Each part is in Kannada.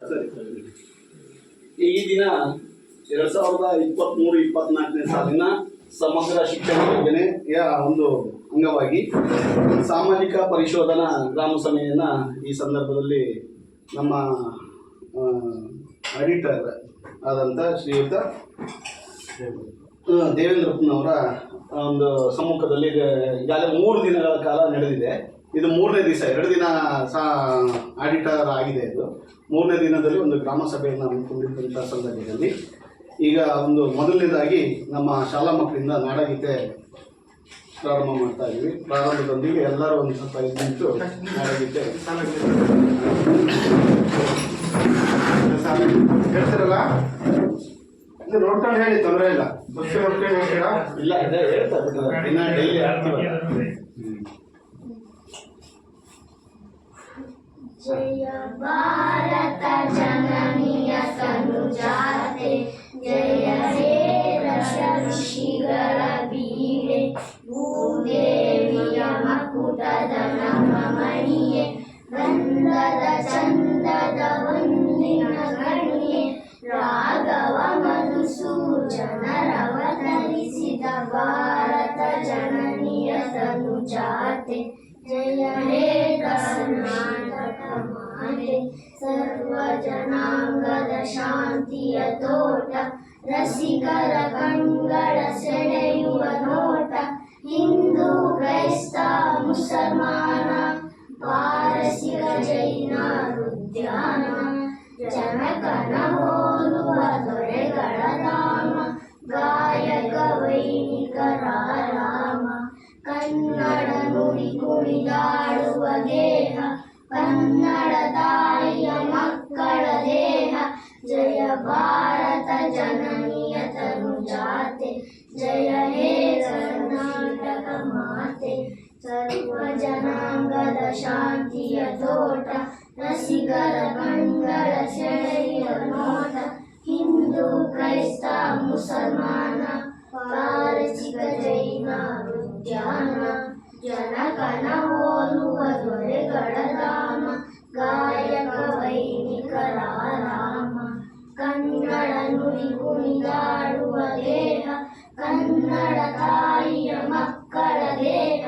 ಈ ದಿನ 2023-24ನೇ ಸಾಲಿನ ಸಮಗ್ರ ಶಿಕ್ಷಣ ಯೋಜನೆಯ ಒಂದು ಅಂಗವಾಗಿ ಸಾಮಾಜಿಕ ಪರಿಶೋಧನಾ ಗ್ರಾಮ ಸಭೆಯನ್ನ ಈ ಸಂದರ್ಭದಲ್ಲಿ ನಮ್ಮ ಆಡಿಟರ್ ಆದಂಥ ಶ್ರೀಯುತ ದೇವೇಂದ್ರಪ್ಪನವರ ಒಂದು ಸಮ್ಮುಖದಲ್ಲಿ ಈಗಾಗಲೇ 3 ದಿನಗಳ ಕಾಲ ನಡೆದಿದೆ. ಇದು 3ನೇ ದಿವಸ. 2 ದಿನ ಆಡಿಟರ್ ಆಗಿದೆ. ಇದು 3ನೇ ದಿನದಲ್ಲಿ ಒಂದು ಗ್ರಾಮ ಸಭೆಯನ್ನು ಹಮ್ಮಿಕೊಂಡಿದ್ದಂಥ ಸಂದರ್ಭದಲ್ಲಿ ಈಗ ಒಂದು ಮೊದಲನೇದಾಗಿ ನಮ್ಮ ಶಾಲಾ ಮಕ್ಕಳಿಂದ ನಾಡಗೀತೆ ಪ್ರಾರಂಭ ಮಾಡ್ತಾ ಇದ್ವಿ. ಪ್ರಾರಂಭದೊಂದಿಗೆ ಎಲ್ಲರೂ ಒಂದು ಸ್ವಲ್ಪ ನಿಂತು ನಾಡಗೀತೆ ಹೇಳ್ತಿರಲ್ಲ, ನೋಡ್ಕೊಂಡು ಹೇಳಿ, ತೊಂದರೆ ಇಲ್ಲ. ಇಲ್ಲ ಇದೆ ಹೇಳ್ತಾ ದಿನ ಡೈಲಿ ಆಡ್ತೀವಲ್ಲ. जय भारत जननीय तनुजाते, जय हे ऋषिಗಳ ಬೀಡೆ, ಭೂದೇವಿಯ ಮಕುಟದ ನಮಮಣಿಯೇ, ಗಂಧದ ಚಂದದ ವಂದಿನ ಗಣಿಯೇ, ರಾಘವ ಮಧುಸೂದನರವತರಿಸಿದ ಭಾರತ ಜನನಿಯ ತನುಜಾತೆ, जय हे कर्नाटक माते, सर्व जनांगद शांतिय तोಟ, रसिकर कण्ಗಳ ಸೆಳೆಯುವ ನೋಟ, ಹಿಂದೂ ಕ್ರೈಸ್ತ ಮುಸಲ್ಮಾನ ಪಾರಸಿಕ ಜೈನ ಉದ್ಯಾನ, ಜನಕನ ಹೋಲುವ ದೊರೆಗಳ ಧಾಮ, ಗಾಯಕ ವೈಣಿಕರ ರಾಮ, ಕನ್ನಡ ನುಡಿ ಕುಣಿದಾಡುವ ದೇಹ, ಕನ್ನಡ ತಾಯಿಯ ಮಕ್ಕಳ ದೇಹ, ಜಯ ಭಾರತ ಜನನಿಯ ತನುಜಾತೆ, ಜಯ ಹೇ ಕರ್ನಾಟಕ ಮಾತೆ, ಸರ್ವ ಜನಾಂಗದ ಶಾಂತಿಯ ತೋಟ, ರಸಿಕರ ಕಣ್ಗಳ ಸೆಳೆಯುವ ನೋಟ, ಹಿಂದೂ ಕ್ರೈಸ್ತ ಮುಸಲ್ಮಾನ ಪಾರಸಿಕ ಜೈನ ಉದ್ಯಾನ, ಜನಕನ ಹೋಲುವ ದೊರೆಗಳ ಧಾಮ, ಗಾಯಕ ವೈಣಿಕರ ರಾಮ, ಕನ್ನಡ ನುಡಿ ಕುಣಿದಾಡುವ ದೇಹ, ಕನ್ನಡ ತಾಯಿಯ ಮಕ್ಕಳ ದೇಹ,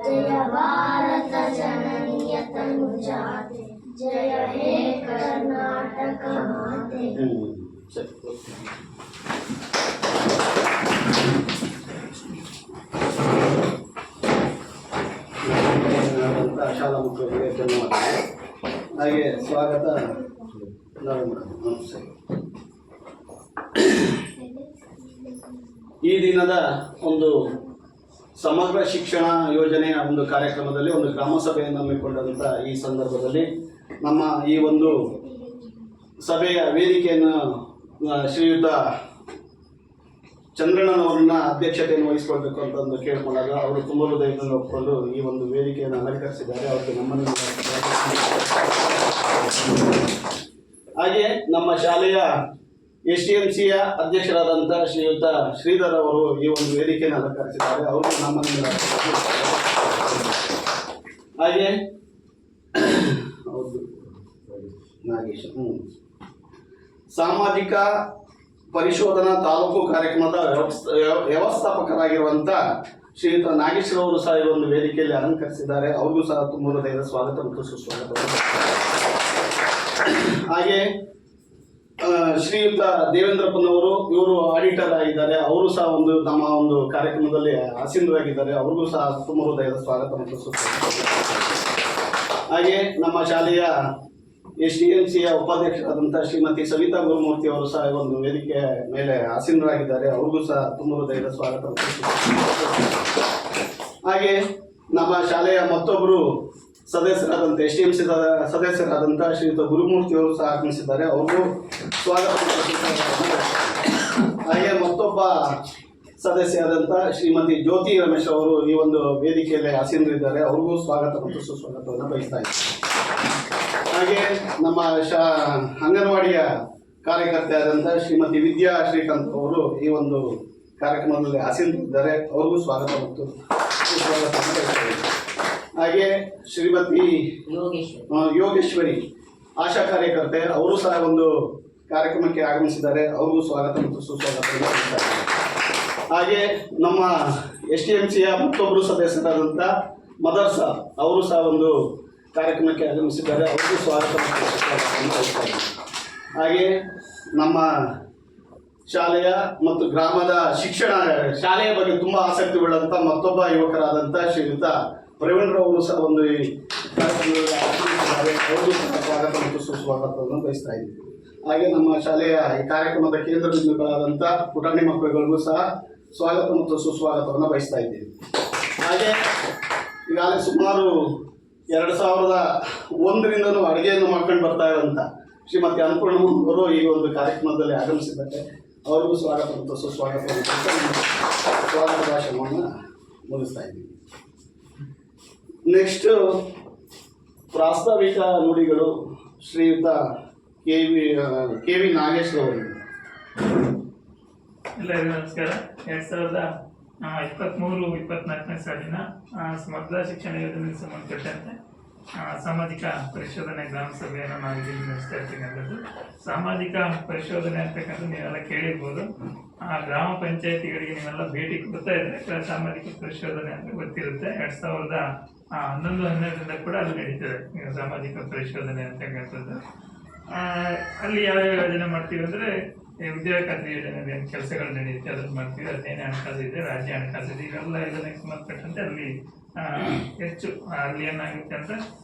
ಜಯ ಭಾರತ ಜನನಿಯ ತನುಜಾತೆ, ಜಯ ಹೇ ಕರ್ನಾಟಕ ಮಾತೆ. ಶಾಲಾ ಮಕ್ಕಳಿಗೆ ಧನ್ಯವಾದಗಳು. ಹಾಗೆ ಸ್ವಾಗತ. ಈ ದಿನದ ಒಂದು ಸಮಗ್ರ ಶಿಕ್ಷಣ ಯೋಜನೆಯ ಒಂದು ಕಾರ್ಯಕ್ರಮದಲ್ಲಿ ಒಂದು ಗ್ರಾಮ ಸಭೆಯನ್ನು ಹಮ್ಮಿಕೊಂಡಂಥ ಈ ಸಂದರ್ಭದಲ್ಲಿ ನಮ್ಮ ಈ ಒಂದು ಸಭೆಯ ವೇದಿಕೆಯನ್ನು ಶ್ರೀಯುತ ಚಂದ್ರಣ್ಣನವರನ್ನ ಅಧ್ಯಕ್ಷತೆಯನ್ನು ವಹಿಸಿಕೊಳ್ಬೇಕು ಅಂತ ಒಂದು ಕೇಳಿಕೊಂಡಾಗ ಅವರು ತುಂಬ ಹೃದಯದಿಂದ ಒಪ್ಪಿಕೊಂಡು ಈ ಒಂದು ವೇದಿಕೆಯನ್ನು ಅಲಂಕರಿಸಿದ್ದಾರೆ. ಅವರಿಗೆ ನಮ್ಮನ್ನು ಹಾಗೆ ನಮ್ಮ ಶಾಲೆಯ STMCಯ ಅಧ್ಯಕ್ಷರಾದಂಥ ಶ್ರೀಯುತ ಶ್ರೀಧರ್ ಅವರು ಈ ಒಂದು ವೇದಿಕೆಯನ್ನು ಅಲಂಕರಿಸಿದ್ದಾರೆ. ಅವರು ನಮ್ಮನ್ನು ಹಾಗೆ ಹೌದು ನಾಗೇಶ್ ಸಾಮಾಜಿಕ ಪರಿಶೋಧನಾ ತಾಲೂಕು ಕಾರ್ಯಕ್ರಮದ ವ್ಯವಸ್ಥಾಪಕರಾಗಿರುವಂಥ ಶ್ರೀಯುತ ನಾಗೇಶ್ವರವರು ಸಹ ಈ ಒಂದು ವೇದಿಕೆಯಲ್ಲಿ ಅಲಂಕರಿಸಿದ್ದಾರೆ. ಅವ್ರಿಗೂ ಸಹ ತುಂಬ ಹೃದಯದ ಸ್ವಾಗತ ಮತ್ತು ಸುಸ್ವಾಗತ. ಹಾಗೆ ಶ್ರೀಯುತ ದೇವೇಂದ್ರಪ್ಪನವರು, ಇವರು ಆಡಿಟರ್ ಆಗಿದ್ದಾರೆ. ಅವರು ಸಹ ಒಂದು ನಮ್ಮ ಒಂದು ಕಾರ್ಯಕ್ರಮದಲ್ಲಿ ಆಸೀನರಾಗಿದ್ದಾರೆ. ಅವ್ರಿಗೂ ಸಹ ತುಂಬ ಹೃದಯದ ಸ್ವಾಗತ ಮತ್ತು ಸುಸ್ವಾಗತ. ಹಾಗೆ ನಮ್ಮ ಶಾಲೆಯ STMCಯ ಉಪಾಧ್ಯಕ್ಷರಾದಂಥ ಶ್ರೀಮತಿ ಸವಿತಾ ಗುರುಮೂರ್ತಿ ಅವರು ಸಹ ಒಂದು ವೇದಿಕೆ ಮೇಲೆ ಆಸೀನರಾಗಿದ್ದಾರೆ. ಅವ್ರಿಗೂ ಸಹ ತುಂಬ ಹೃದಯದ ಸ್ವಾಗತ. ಹಾಗೆ ನಮ್ಮ ಶಾಲೆಯ ಮತ್ತೊಬ್ಬರು ಸದಸ್ಯರಾದಂಥ STMC ಸದಸ್ಯರಾದಂಥ ಶ್ರೀಯುತ ಗುರುಮೂರ್ತಿ ಅವರು ಸಹ ಆಗಮಿಸಿದ್ದಾರೆ. ಅವ್ರಿಗೂ ಸ್ವಾಗತ. ಹಾಗೆ ಮತ್ತೊಬ್ಬ ಸದಸ್ಯರಾದಂಥ ಶ್ರೀಮತಿ ಜ್ಯೋತಿ ರಮೇಶ್ ಅವರು ಈ ಒಂದು ವೇದಿಕೆಯಲ್ಲಿ ಆಸೀನರಿದ್ದಾರೆ. ಅವ್ರಿಗೂ ಸ್ವಾಗತ ಮತ್ತು ಸುಸ್ವಾಗತವನ್ನು ಬಯಸ್ತಾ ಇದ್ದಾರೆ. ಹಾಗೆ ನಮ್ಮ ಅಂಗನವಾಡಿಯ ಕಾರ್ಯಕರ್ತೆಯಾದಂಥ ಶ್ರೀಮತಿ ವಿದ್ಯಾ ಶ್ರೀಕಾಂತ್ ಅವರು ಈ ಒಂದು ಕಾರ್ಯಕ್ರಮದಲ್ಲಿ ಆಸೀನರಿದ್ದಾರೆ. ಅವ್ರಿಗೂ ಸ್ವಾಗತ ಮತ್ತು ಸುಸ್ವಾಗತ. ಹಾಗೆ ಶ್ರೀಮತಿ ಯೋಗೇಶ್ವರಿ ಆಶಾ ಕಾರ್ಯಕರ್ತೆ ಅವರು ಸಹ ಒಂದು ಕಾರ್ಯಕ್ರಮಕ್ಕೆ ಆಗಮಿಸಿದ್ದಾರೆ. ಅವ್ರಿಗೂ ಸ್ವಾಗತ ಮತ್ತು ಸುಸ್ವಾಗತವನ್ನು ಕೋರ್ತಾರೆ. ಹಾಗೆ ನಮ್ಮ STMCಯ ಮತ್ತೊಬ್ಬರು ಸದಸ್ಯರಾದಂಥ ಮದರ್ಸ ಅವರು ಸಹ ಒಂದು ಕಾರ್ಯಕ್ರಮಕ್ಕೆ ಆಗಮಿಸಿದ್ದಾರೆ. ಅವ್ರಿಗೂ ಸ್ವಾಗತ ಮತ್ತು ಸುಸ್ವಾಗತವನ್ನು ಕೋರ್ತಾರೆ. ಹಾಗೆ ನಮ್ಮ ಶಾಲೆಯ ಮತ್ತು ಗ್ರಾಮದ ಶಿಕ್ಷಣ ಶಾಲೆಯ ಬಗ್ಗೆ ತುಂಬ ಆಸಕ್ತಿ ಉಳ್ಳಂಥ ಮತ್ತೊಬ್ಬ ಯುವಕರಾದಂಥ ಶ್ರೀಯುತ ಪ್ರವೀಣ್ರವರು ಸಹ ಒಂದು ಈ ಕಾರ್ಯಕ್ರಮದಲ್ಲಿ ಆಗಮಿಸಿದ್ದಾರೆ. ಅವ್ರಿಗೂ ಸಹ ಸ್ವಾಗತ ಮತ್ತು ಸುಸ್ವಾಗತವನ್ನು ಬಯಸ್ತಾ ಇದ್ದೀವಿ. ಹಾಗೆ ನಮ್ಮ ಶಾಲೆಯ ಈ ಕಾರ್ಯಕ್ರಮದ ಕೇಂದ್ರ ಬಿಂದುಗಳಾದಂಥ ಪುಟಾಣಿ ಮಕ್ಕಳುಗಳಿಗೂ ಸಹ ಸ್ವಾಗತ ಮತ್ತು ಸುಸ್ವಾಗತವನ್ನು ಬಯಸ್ತಾ ಇದ್ದೀವಿ. ಹಾಗೆ ಈಗಾಗಲೇ ಸುಮಾರು 2001ರಿಂದಲೂ ಅಡುಗೆಯನ್ನು ಮಾಡ್ಕೊಂಡು ಬರ್ತಾ ಇರುವಂಥ ಶ್ರೀಮತಿ ಅನ್ನಪೂರ್ಣಮ್ಮನವರು ಈ ಒಂದು ಕಾರ್ಯಕ್ರಮದಲ್ಲಿ ಆಗಮಿಸಿದ್ದಾರೆ. ಅವರಿಗೂ ಸ್ವಾಗತ ಮತ್ತು ಸುಸ್ವಾಗತವನ್ನು ಸ್ವಾಗತ ಭಾಷಣವನ್ನು ಮುಗಿಸ್ತಾ ಇದ್ದೀವಿ. ನೆಕ್ಸ್ಟು ಪ್ರಾಸ್ತಾವಿಕ ನುಡಿಗಳು ಶ್ರೀಯುತ ಕೆ ವಿ ನಾಗೇಶ್ ಅವರು. ಎಲ್ಲರಿಗೂ ನಮಸ್ಕಾರ. 2023-24ನೇ ಸಾಲಿನ ಸಮಗ್ರ ಶಿಕ್ಷಣ ಯೋಜನೆಗೆ ಸಂಬಂಧಪಟ್ಟಂತೆ ಸಾಮಾಜಿಕ ಪರಿಶೋಧನೆ ಗ್ರಾಮ ಸಭೆಯನ್ನು ನಾವು ಇಲ್ಲಿ ನಡೆಸ್ತಾ ಇರ್ತಕ್ಕಂಥದ್ದು. ಸಾಮಾಜಿಕ ಪರಿಶೋಧನೆ ಅಂತಕ್ಕಂಥ ನೀವೆಲ್ಲ ಕೇಳಿರ್ಬೋದು. ಗ್ರಾಮ ಪಂಚಾಯತಿಗಳಿಗೆ ನೀವೆಲ್ಲ ಭೇಟಿ ಕೊಡ್ತಾ ಇದ್ರೆ ಸಾಮಾಜಿಕ ಪರಿಶೋಧನೆ ಅಂತ ಗೊತ್ತಿರುತ್ತೆ. 2011-12ರಿಂದ ಕೂಡ ಅದು ನಡೀತದೆ ಸಾಮಾಜಿಕ ಪರಿಶೋಧನೆ ಅಂತಕ್ಕಂಥದ್ದು. ಅಲ್ಲಿ ಯಾವ್ಯಾವ ಯೋಜನೆ ಮಾಡ್ತೀವಿ ಅಂದರೆ ಉದ್ಯೋಗ ಖಾತ್ರಿ ಯೋಜನೆ ಏನು ಕೆಲಸಗಳು ನಡೆಯುತ್ತೆ ಅದನ್ನು ಮಾಡ್ತೀವಿ. 15ನೇ ಹಣಕಾಸು ಇದೆ, ರಾಜ್ಯ ಹಣಕಾಸು ಇದೆ. ಇವೆಲ್ಲ ಯೋಜನೆಗೆ ಸಂಬಂಧಪಟ್ಟಂತೆ ಅಲ್ಲಿ ಹೆಚ್ಚು ಅಲ್ಲಿ ಏನಾಗುತ್ತೆ ಅಂದರೆ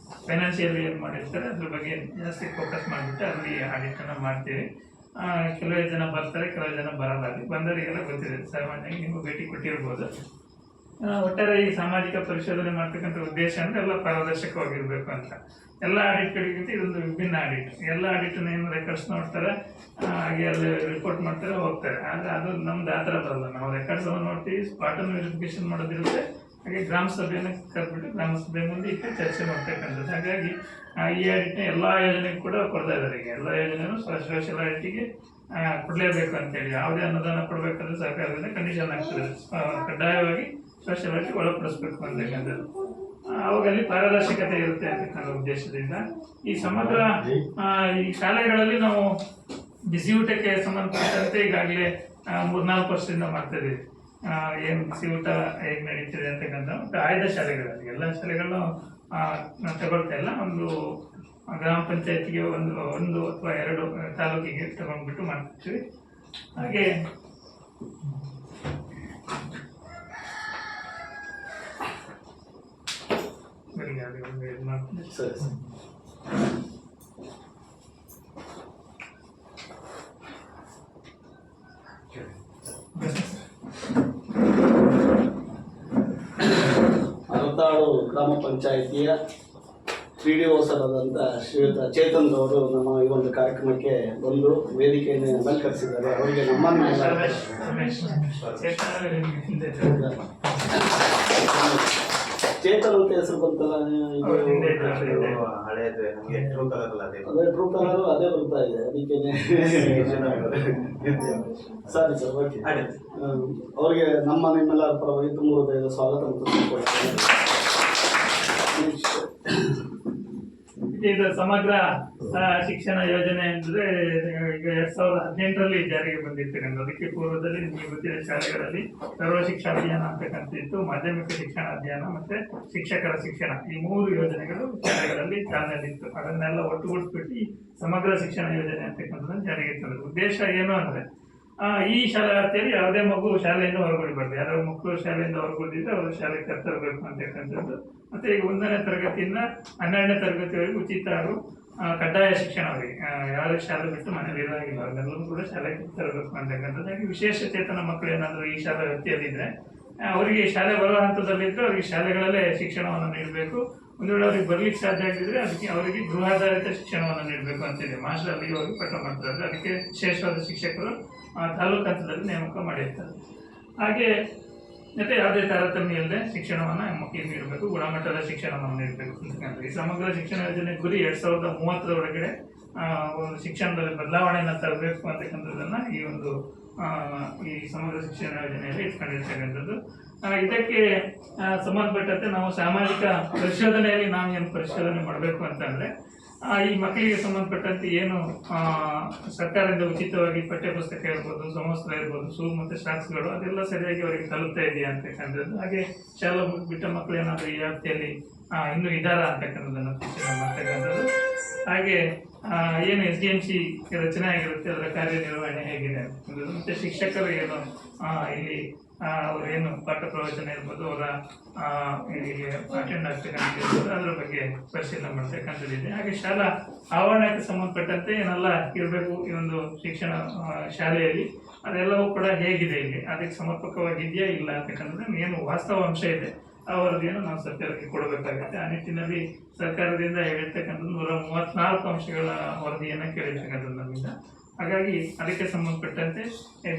ಫೈನಾನ್ಷಿಯಲ್ ಏನು ಮಾಡಿರ್ತಾರೆ ಅದ್ರ ಬಗ್ಗೆ ಜಾಸ್ತಿ ಫೋಕಸ್ ಮಾಡಿಬಿಟ್ಟು ಅಲ್ಲಿ ಆಡಿಟನ್ನು ಮಾಡ್ತೀವಿ. ಕೆಲವೇ ಜನ ಬರ್ತಾರೆ, ಕೆಲವು ಜನ ಬರಲ್ಲ. ಅಲ್ಲಿ ಬಂದವರಿಗೆಲ್ಲ ಗೊತ್ತಿದೆ, ಸಾಮಾನ್ಯವಾಗಿ ನೀವು ಭೇಟಿ ಕೊಟ್ಟಿರ್ಬೋದು. ಒಟ್ಟಾರೆ ಈ ಸಾಮಾಜಿಕ ಪರಿಶೋಧನೆ ಮಾಡ್ತಕ್ಕಂಥ ಉದ್ದೇಶ ಅಂದರೆ ಎಲ್ಲ ಪಾರದರ್ಶಕವಾಗಿರಬೇಕು ಅಂತ. ಎಲ್ಲ ಆಡಿಟ್ಗಳಿಗಿಂತ ಇದೊಂದು ವಿಭಿನ್ನ ಆಡಿಟ್. ಎಲ್ಲ ಆಡಿಟನ್ನು ಏನು ರೆಕಾರ್ಡ್ಸ್ ನೋಡ್ತಾರೆ, ಹಾಗೆ ಅಲ್ಲಿ ರಿಪೋರ್ಟ್ ಮಾಡ್ತಾರೆ, ಹೋಗ್ತಾರೆ. ಆದರೆ ಅದು ನಮ್ದು ಆ ಥರ ಬರಲ್ಲ. ನಾವು ರೆಕಾರ್ಡ್ಸನ್ನು ನೋಡ್ತೀವಿ, ಸ್ಪಾಟನ್ನು ವೆರಿಫಿಕೇಶನ್ ಮಾಡೋದಿರುತ್ತೆ. ಹಾಗೆ ಗ್ರಾಮ ಸಭೆಯನ್ನು ಕರೆದ್ಬಿಟ್ಟು ಗ್ರಾಮ ಸಭೆ ಮುಂದೆ ಇಟ್ಟು ಚರ್ಚೆ ಮಾಡ್ತಕ್ಕಂಥದ್ದು. ಹಾಗಾಗಿ ಈ ಆಡಿಟ್ನ ಎಲ್ಲ ಯೋಜನೆಗೂ ಕೂಡ ಕೊಡ್ತಾ ಇದ್ದಾರೆ. ಈಗ ಎಲ್ಲ ಯೋಜನೆಯೂ ಸೋಷಿಯಲ್ ಆಡಿಟಿಗೆ ಕೊಡಲೇಬೇಕು ಅಂತೇಳಿ ಯಾವುದೇ ಅನುದಾನ ಕೊಡಬೇಕಾದ್ರೆ ಸರ್ಕಾರದಿಂದ ಕಂಡೀಷನ್ ಆಗ್ತದೆ. ಕಡ್ಡಾಯವಾಗಿ ಸೋಷಿಯಲ್ ಆಡಿಟಿ ಒಳಪಡಿಸ್ಬೇಕು ಅಂತಕ್ಕಂಥದ್ದು. ಅವಾಗಲ್ಲಿ ಪಾರದರ್ಶಕತೆ ಇರುತ್ತೆ ಅಂತಕ್ಕಂಥ ಉದ್ದೇಶದಿಂದ ಈ ಸಮಗ್ರ ಈ ಶಾಲೆಗಳಲ್ಲಿ ನಾವು ಬಿಸಿಯೂಟಕ್ಕೆ ಸಂಬಂಧಪಟ್ಟಂತೆ ಈಗಾಗಲೇ 3-4 ವರ್ಷದಿಂದ ಮಾಡ್ತಾಯಿದ್ದೀವಿ. ಏನು ಬಿಸಿಯೂಟ ಹೇಗೆ ನಡೀತಿದೆ ಅಂತಕ್ಕಂಥ ಮತ್ತು ಆಯ್ದ ಶಾಲೆಗಳಲ್ಲಿ ಎಲ್ಲ ಶಾಲೆಗಳನ್ನು ತಗೊಳ್ತಾ ಇಲ್ಲ. ಒಂದು ಗ್ರಾಮ ಪಂಚಾಯತಿಗೆ ಒಂದು ಅಥವಾ 2 ತಾಲೂಕಿಗೆ ತಗೊಂಡ್ಬಿಟ್ಟು ಮಾಡ್ತಿರ್ತೀವಿ. ಹಾಗೆ ಸರಿ ಸರಿ. ಅರತಾಳು ಗ್ರಾಮ ಪಂಚಾಯಿತಿಯ PDO ಸರಾದಂಥ ಶ್ರೀಯುತ ಚೇತನ್ ಅವರು ನಮ್ಮ ಈ ಒಂದು ಕಾರ್ಯಕ್ರಮಕ್ಕೆ ಬಂದು ವೇದಿಕೆಯನ್ನು ಅಲಂಕರಿಸಿದ್ದಾರೆ. ಅವರಿಗೆ ನಮ್ಮನ್ನು ಚೇತನ್ ಅಂತ ಹೆಸರು ಬಂತಲ್ಲ, ಅದೇ ಟ್ರೂ ಕಲರ್ ಅದೇ ಬರ್ತಾ ಇದೆ. ಅದಕ್ಕೇನೆ ಸರಿ ಸರ್, ಓಕೆ. ಅವರಿಗೆ ನಿಮ್ಮೆಲ್ಲರ ಪರವಾಗಿ ತುಂಬ ಹೃದಯದ ಸ್ವಾಗತ ಮತ್ತು ಇದು ಸಮಗ್ರ ಶಿಕ್ಷಣ ಯೋಜನೆ ಅಂದರೆ ಈಗ 2018ರಲ್ಲಿ ಜಾರಿಗೆ ಬಂದಿರ್ತಕ್ಕಂಥ. ಅದಕ್ಕೆ ಪೂರ್ವದಲ್ಲಿ ನಿಮಗೆ ಗೊತ್ತಿದೆ ಶಾಲೆಗಳಲ್ಲಿ ಸರ್ವ ಶಿಕ್ಷಣ ಅಭಿಯಾನ ಅಂತಕ್ಕಂಥದ್ದು, ಮಾಧ್ಯಮಿಕ ಶಿಕ್ಷಣ ಅಭಿಯಾನ ಮತ್ತು ಶಿಕ್ಷಕರ ಶಿಕ್ಷಣ, ಈ 3 ಯೋಜನೆಗಳು ಶಾಲೆಗಳಲ್ಲಿ ಚಾಲನೆಯಲ್ಲಿತ್ತು. ಅದನ್ನೆಲ್ಲ ಒಟ್ಟುಗೂಡಿಸ್ಬಿಟ್ಟು ಸಮಗ್ರ ಶಿಕ್ಷಣ ಯೋಜನೆ ಅಂತಕ್ಕಂಥದ್ದನ್ನು ಜಾರಿಗೆ ತಂದರು. ಉದ್ದೇಶ ಏನು ಅಂದರೆ ಈ ಶಾಲಾರ್ಥಿಯಲ್ಲಿ ಯಾವುದೇ ಮಗು ಶಾಲೆಯಿಂದ ಹೊರಗುಳಿಬಾರ್ದು. ಯಾರೋ ಮಕ್ಕಳು ಶಾಲೆಯಿಂದ ಹೊರಗುಳಿದ್ರೆ ಅವರು ಶಾಲೆಗೆ ಕರ್ತರಬೇಕು ಅಂತಕ್ಕಂಥದ್ದು. ಮತ್ತು ಈಗ 1ನೇ ತರಗತಿಯಿಂದ 12ನೇ ತರಗತಿವರೆಗೂ ಉಚಿತ ಹಾಗೂ ಕಡ್ಡಾಯ ಶಿಕ್ಷಣ ಅವರಿಗೆ. ಯಾರು ಶಾಲೆ ಬಿಟ್ಟು ಮನೇಲಿ ಇರೋಂಗಿಲ್ಲ, ಅವರೆಲ್ಲರೂ ಕೂಡ ಶಾಲೆಗೆ ತರಬೇಕು ಅಂತಕ್ಕಂಥದ್ದು. ಹಾಗೆ ವಿಶೇಷ ಚೇತನ ಮಕ್ಕಳು ಏನಾದರೂ ಈ ಶಾಲೆ ವ್ಯಾಪ್ತಿಯಲ್ಲಿದ್ದರೆ ಅವರಿಗೆ ಶಾಲೆ ಬರುವ ಹಂತದಲ್ಲಿದ್ದರೆ ಅವರಿಗೆ ಶಾಲೆಗಳಲ್ಲೇ ಶಿಕ್ಷಣವನ್ನು ನೀಡಬೇಕು. ಒಂದು ವೇಳೆ ಅವ್ರಿಗೆ ಬರ್ಲಿಕ್ಕೆ ಸಾಧ್ಯ ಆಗಿದ್ರೆ ಅದಕ್ಕೆ ಅವರಿಗೆ ಗೃಹಾಧಾರಿತ ಶಿಕ್ಷಣವನ್ನು ನೀಡಬೇಕು ಅಂತಿದೆ. ಮಾಸ್ಟರ್ ಅಲ್ಲಿಗೆ ಹೋಗಿ ಪಾಠ ಮಾಡ್ತಾರೆ. ಅದಕ್ಕೆ ವಿಶೇಷವಾದ ಶಿಕ್ಷಕರು ತಾಲೂಕು ಹಂತದಲ್ಲಿ ನೇಮಕ ಮಾಡಿರ್ತಾರೆ. ಹಾಗೆ ಮತ್ತು ಯಾವುದೇ ತಾರತಮ್ಯ ಇಲ್ಲದೆ ಶಿಕ್ಷಣವನ್ನು ಮಕ್ಕಳಿಗೆ ನೀಡಬೇಕು, ಗುಣಮಟ್ಟದ ಶಿಕ್ಷಣವನ್ನು ನೀಡಬೇಕು ಅಂತಕ್ಕಂಥ ಈ ಸಮಗ್ರ ಶಿಕ್ಷಣ ಯೋಜನೆ ಗುರಿ 2030 ಒಂದು ಶಿಕ್ಷಣದಲ್ಲಿ ಬದಲಾವಣೆಯನ್ನು ತರಬೇಕು ಅಂತಕ್ಕಂಥದ್ದನ್ನು ಈ ಸಮಗ್ರ ಶಿಕ್ಷಣ ಯೋಜನೆಯಲ್ಲಿ ಇಟ್ಕೊಂಡಿರ್ತಕ್ಕಂಥದ್ದು. ಇದಕ್ಕೆ ಸಂಬಂಧಪಟ್ಟಂತೆ ನಾವು ಸಾಮಾಜಿಕ ಪರಿಶೋಧನೆಯಲ್ಲಿ ನಾವು ಏನು ಪರಿಶೋಧನೆ ಮಾಡಬೇಕು ಅಂತಂದರೆ ಈ ಮಕ್ಕಳಿಗೆ ಸಂಬಂಧಪಟ್ಟಂತೆ ಏನು ಸರ್ಕಾರದಿಂದ ಉಚಿತವಾಗಿ ಪಠ್ಯಪುಸ್ತಕ ಇರ್ಬೋದು, ಸಮವಸ್ತ್ರ ಇರ್ಬೋದು, ಶೂ ಮತ್ತು ಶಾಕ್ಸ್ಗಳು ಅದೆಲ್ಲ ಸರಿಯಾಗಿ ಅವರಿಗೆ ತಲುಪ್ತಾ ಇದೆಯಾ ಅಂತಕ್ಕಂಥದ್ದು. ಹಾಗೆ ಶಾಲಾ ಬಿಟ್ಟ ಮಕ್ಕಳು ಏನಾದರೂ ಈ ವ್ಯಾಪ್ತಿಯಲ್ಲಿ ಇನ್ನೂ ಇದ್ದಾರಾ ಅಂತಕ್ಕಂಥದ್ದನ್ನು ಪರಿಶೀಲನೆ ಮಾಡ್ತಕ್ಕಂಥದ್ದು. ಹಾಗೆ ಏನು SDMC ರಚನೆ ಆಗಿರುತ್ತೆ ಅದರ ಕಾರ್ಯನಿರ್ವಹಣೆ ಹೇಗಿದೆ ಅಂತಕ್ಕಂಥದ್ದು. ಮತ್ತು ಶಿಕ್ಷಕರು ಏನು ಇಲ್ಲಿ ಅವರೇನು ಪಾಠ ಪ್ರವಚನ ಇರ್ಬೋದು, ಅವರ ಇಲ್ಲಿಗೆ ಅಟೆಂಡ್ ಆಗ್ತಕ್ಕಂಥದ್ದು ಅದರ ಬಗ್ಗೆ ಪರಿಶೀಲನೆ ಮಾಡ್ತಕ್ಕಂಥದ್ದಿದೆ. ಹಾಗೆ ಶಾಲಾ ಆವರಣಕ್ಕೆ ಸಂಬಂಧಪಟ್ಟಂತೆ ಏನೆಲ್ಲ ಇರಬೇಕು ಈ ಒಂದು ಶಿಕ್ಷಣ ಶಾಲೆಯಲ್ಲಿ ಅದೆಲ್ಲವೂ ಕೂಡ ಹೇಗಿದೆ, ಇಲ್ಲಿ ಅದಕ್ಕೆ ಸಮರ್ಪಕವಾಗಿದೆಯಾ ಇಲ್ಲ ಅಂತಕ್ಕಂಥದ್ದು ಏನು ವಾಸ್ತವಾಂಶ ಇದೆ ಆ ವರದಿಯನ್ನು ನಾವು ಸರ್ಕಾರಕ್ಕೆ ಕೊಡಬೇಕಾಗುತ್ತೆ. ಆ ನಿಟ್ಟಿನಲ್ಲಿ ಸರ್ಕಾರದಿಂದ ಹೇಳಿರ್ತಕ್ಕಂಥದ್ದು 134 ಅಂಶಗಳ ವರದಿಯನ್ನು ಕೇಳಿರ್ತಕ್ಕಂಥದ್ದು ನಮ್ಮಿಂದ. ಹಾಗಾಗಿ ಅದಕ್ಕೆ ಸಂಬಂಧಪಟ್ಟಂತೆ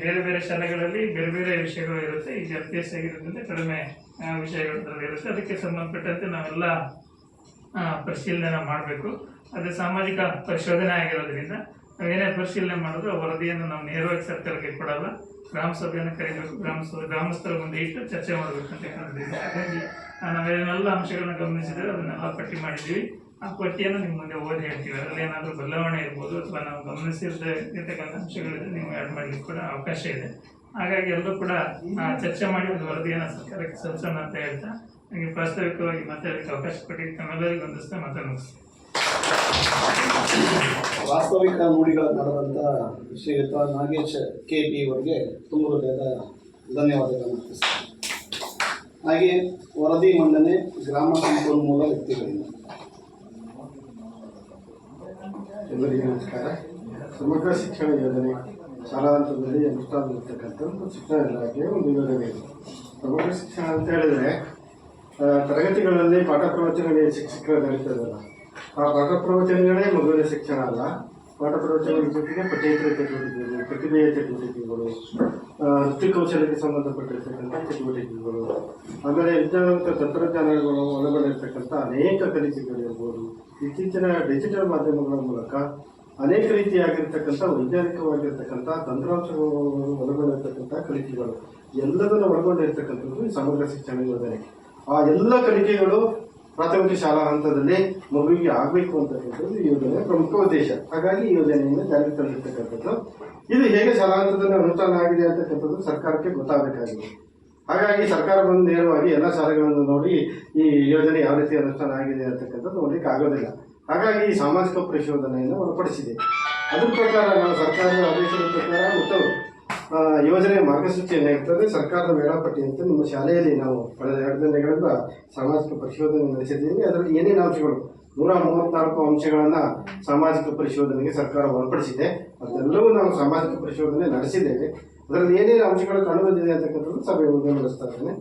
ಬೇರೆ ಬೇರೆ ಶಾಲೆಗಳಲ್ಲಿ ಬೇರೆ ಬೇರೆ ವಿಷಯಗಳು ಇರುತ್ತೆ. ಈಗ FPS ಆಗಿರೋದ್ರಿಂದ ಕಡಿಮೆ ವಿಷಯಗಳು ಇರುತ್ತೆ. ಅದಕ್ಕೆ ಸಂಬಂಧಪಟ್ಟಂತೆ ನಾವೆಲ್ಲ ಪರಿಶೀಲನೆ ಮಾಡಬೇಕು. ಅದು ಸಾಮಾಜಿಕ ಪರಿಶೋಧನೆ ಆಗಿರೋದ್ರಿಂದ ನಾವೇನೇ ಪರಿಶೀಲನೆ ಮಾಡೋದು ಆ ವರದಿಯನ್ನು ನಾವು ನೇರವಾಗಿ ಸರ್ಕಾರಕ್ಕೆ ಕೊಡಲ್ಲ, ಗ್ರಾಮ ಸಭೆಯನ್ನು ಕರಿಬೇಕು, ಗ್ರಾಮಸ್ಥರ ಮುಂದೆ ಇಟ್ಟು ಚರ್ಚೆ ಮಾಡಬೇಕು ಅಂತ ಕಾರಣದಿಂದ. ಹಾಗಾಗಿ ನಾವೇನೆಲ್ಲ ಅಂಶಗಳನ್ನ ಗಮನಿಸಿದರೆ ಅದನ್ನೆಲ್ಲ ಪಟ್ಟಿ ಮಾಡಿದ್ದೀವಿ. ಆ ಪಟ್ಟಿಯನ್ನು ನಿಮ್ಮ ಮುಂದೆ ಓದಿ ಹೇಳ್ತೀವಿ. ಅದರಲ್ಲಿ ಏನಾದರೂ ಬದಲಾವಣೆ ಇರ್ಬೋದು ಅಥವಾ ನಾವು ಗಮನಿಸಿರ್ತಕ್ಕಂಥ ಅಂಶಗಳಿದ್ರೆ ನೀವು ಆ್ಯಡ್ ಮಾಡಲಿಕ್ಕೆ ಕೂಡ ಅವಕಾಶ ಇದೆ. ಹಾಗಾಗಿ ಎಲ್ಲರೂ ಕೂಡ ಚರ್ಚೆ ಮಾಡಿ ಒಂದು ವರದಿಯನ್ನು ಸರ್ಕಾರಕ್ಕೆ ಸಲ್ಲಿಸೋಣ ಅಂತ ಹೇಳ್ತಾ ನನಗೆ ಪ್ರಾಸ್ತಾವಿಕವಾಗಿ ಮಾತಾಡಲಿಕ್ಕೆ ಅವಕಾಶ ಕೊಟ್ಟಿದ್ದು ತಮ್ಮೆಲ್ಲರಿಗೂ ಹೊಂದಿಸ್ತಾ ಮಾತಾಡಿಸ್ತೀನಿ. ವಾಸ್ತವಿಕ ನುಡಿಗಳ ನಡೆದಂಥ ಶ್ರೀಯುತ ನಾಗೇಶ್ KP ಅವರಿಗೆ ತುಂಬ ಹೃದಯದ ಧನ್ಯವಾದಗಳನ್ನು ಅರ್ಪಿಸ್ತೀನಿ. ಹಾಗೆ ವರದಿ ಮಂಡನೆ ಗ್ರಾಮ ಸಂಪನ್ಮೂಲ ವ್ಯಕ್ತಿಗಳಿಂದ. ಎಲ್ಲರಿಗೂ ನಮಸ್ಕಾರ. ಸಮಗ್ರ ಶಿಕ್ಷಣ ಯೋಜನೆ ಶಾಲಾ ಹಂತದಲ್ಲಿ ಅನುಷ್ಠಾನದಲ್ಲಿರ್ತಕ್ಕಂಥ ಒಂದು ಶಿಕ್ಷಣ ಇಲಾಖೆಯ ಒಂದು ಯೋಜನೆ ಇದೆ. ಸಮಗ್ರ ಶಿಕ್ಷಣ ಅಂತ ಹೇಳಿದರೆ ತರಗತಿಗಳಲ್ಲಿ ಪಾಠ ಪ್ರವಚನಗಳಿಗೆ ಶಿಕ್ಷಕರು ನಡೀತದಲ್ಲ, ಆ ಪಾಠ ಪ್ರವಚನಗಳೇ ಮಗುವಿನ ಶಿಕ್ಷಣ ಅಲ್ಲ. ಪಾಠ ಪ್ರವಚನಗಳ ಜೊತೆಗೆ ಪಠ್ಯೇತರ ಚಟುವಟಿಕೆಗಳು, ಪ್ರತಿಭೆಯ ಚಟುವಟಿಕೆಗಳು, ವೃತ್ತಿ ಕೌಶಲ್ಯಕ್ಕೆ ಸಂಬಂಧಪಟ್ಟಿರ್ತಕ್ಕಂಥ ಚಟುವಟಿಕೆಗಳು, ಆಮೇಲೆ ವಿಜ್ಞಾನ ಮತ್ತು ತಂತ್ರಜ್ಞಾನಗಳು ಒಳಗೊಂಡಿರ್ತಕ್ಕಂಥ ಅನೇಕ ಕಲಿಕೆಗಳಿರ್ಬೋದು. ಇತ್ತೀಚಿನ ಡಿಜಿಟಲ್ ಮಾಧ್ಯಮಗಳ ಮೂಲಕ ಅನೇಕ ರೀತಿಯಾಗಿರ್ತಕ್ಕಂಥ ವೈಜ್ಞಾನಿಕವಾಗಿರ್ತಕ್ಕಂಥ ತಂತ್ರಾಂಶಗಳು ಒಳಗೊಂಡಿರ್ತಕ್ಕಂಥ ಕಲಿಕೆಗಳು ಎಲ್ಲದನ್ನು ಒಳಗೊಂಡಿರ್ತಕ್ಕಂಥದ್ದು ಈ ಸಮಗ್ರ ಶಿಕ್ಷಣ ಯೋಜನೆ. ಆ ಎಲ್ಲ ಕಲಿಕೆಗಳು ಪ್ರಾಥಮಿಕ ಶಾಲಾ ಹಂತದಲ್ಲಿ ಮಗುವಿಗೆ ಆಗಬೇಕು ಅಂತಕ್ಕಂಥದ್ದು ಈ ಯೋಜನೆಯ ಪ್ರಮುಖ ಉದ್ದೇಶ. ಹಾಗಾಗಿ ಈ ಯೋಜನೆಯನ್ನು ಜಾರಿಗೆ ತಂದಿರ್ತಕ್ಕಂಥದ್ದು. ಇದು ಹೇಗೆ ಶಾಲಾ ಹಂತದಲ್ಲಿ ಅನುಷ್ಠಾನ ಆಗಿದೆ ಅಂತಕ್ಕಂಥದ್ದು ಸರ್ಕಾರಕ್ಕೆ ಗೊತ್ತಾಗಬೇಕಾಗಿದೆ. ಹಾಗಾಗಿ ಸರ್ಕಾರ ಬಂದು ನೇರವಾಗಿ ಎಲ್ಲ ಶಾಲೆಗಳನ್ನು ನೋಡಿ ಈ ಯೋಜನೆ ಯಾವ ರೀತಿ ಅನುಷ್ಠಾನ ಆಗಿದೆ ಅಂತಕ್ಕಂಥದ್ದು ನೋಡಲಿಕ್ಕೆ ಆಗೋದಿಲ್ಲ. ಹಾಗಾಗಿ ಈ ಸಾಮಾಜಿಕ ಪರಿಶೋಧನೆಯನ್ನು ಒಳಪಡಿಸಿದೆ. ಅದ್ರ ಪ್ರಕಾರ ನಾವು ಸರ್ಕಾರದ ಆದೇಶದ ಪ್ರಕಾರ ಮತ್ತು ಯೋಜನೆಯ ಮಾರ್ಗಸೂಚಿಯನ್ನು ಇರ್ತದೆ. ಸರ್ಕಾರದ ವೇಳಾಪಟ್ಟಿಯಂತೆ ನಿಮ್ಮ ಶಾಲೆಯಲ್ಲಿ ನಾವು ಕಳೆದ 2 ದಿನಗಳಿಂದ ಸಾಮಾಜಿಕ ಪರಿಶೋಧನೆ ನಡೆಸಿದ್ದೀವಿ. ಅದರಲ್ಲಿ ಏನೇನು ಅಂಶಗಳು 134 ಅಂಶಗಳನ್ನು ಸಾಮಾಜಿಕ ಪರಿಶೋಧನೆಗೆ ಸರ್ಕಾರ ಒಳಪಡಿಸಿದೆ. ಅದೆಲ್ಲವೂ ನಾವು ಸಾಮಾಜಿಕ ಪರಿಶೋಧನೆ ನಡೆಸಿದ್ದೇವೆ. ಅದರಲ್ಲಿ ಏನೇನು ಅಂಶಗಳು ಕಂಡುಬಂದಿದೆ ಅಂತಕ್ಕಂಥದ್ದು ಸಭೆ ಮುಂದೆ ನಡೆಸ್ತಾ ಇದ್ದೇನೆ.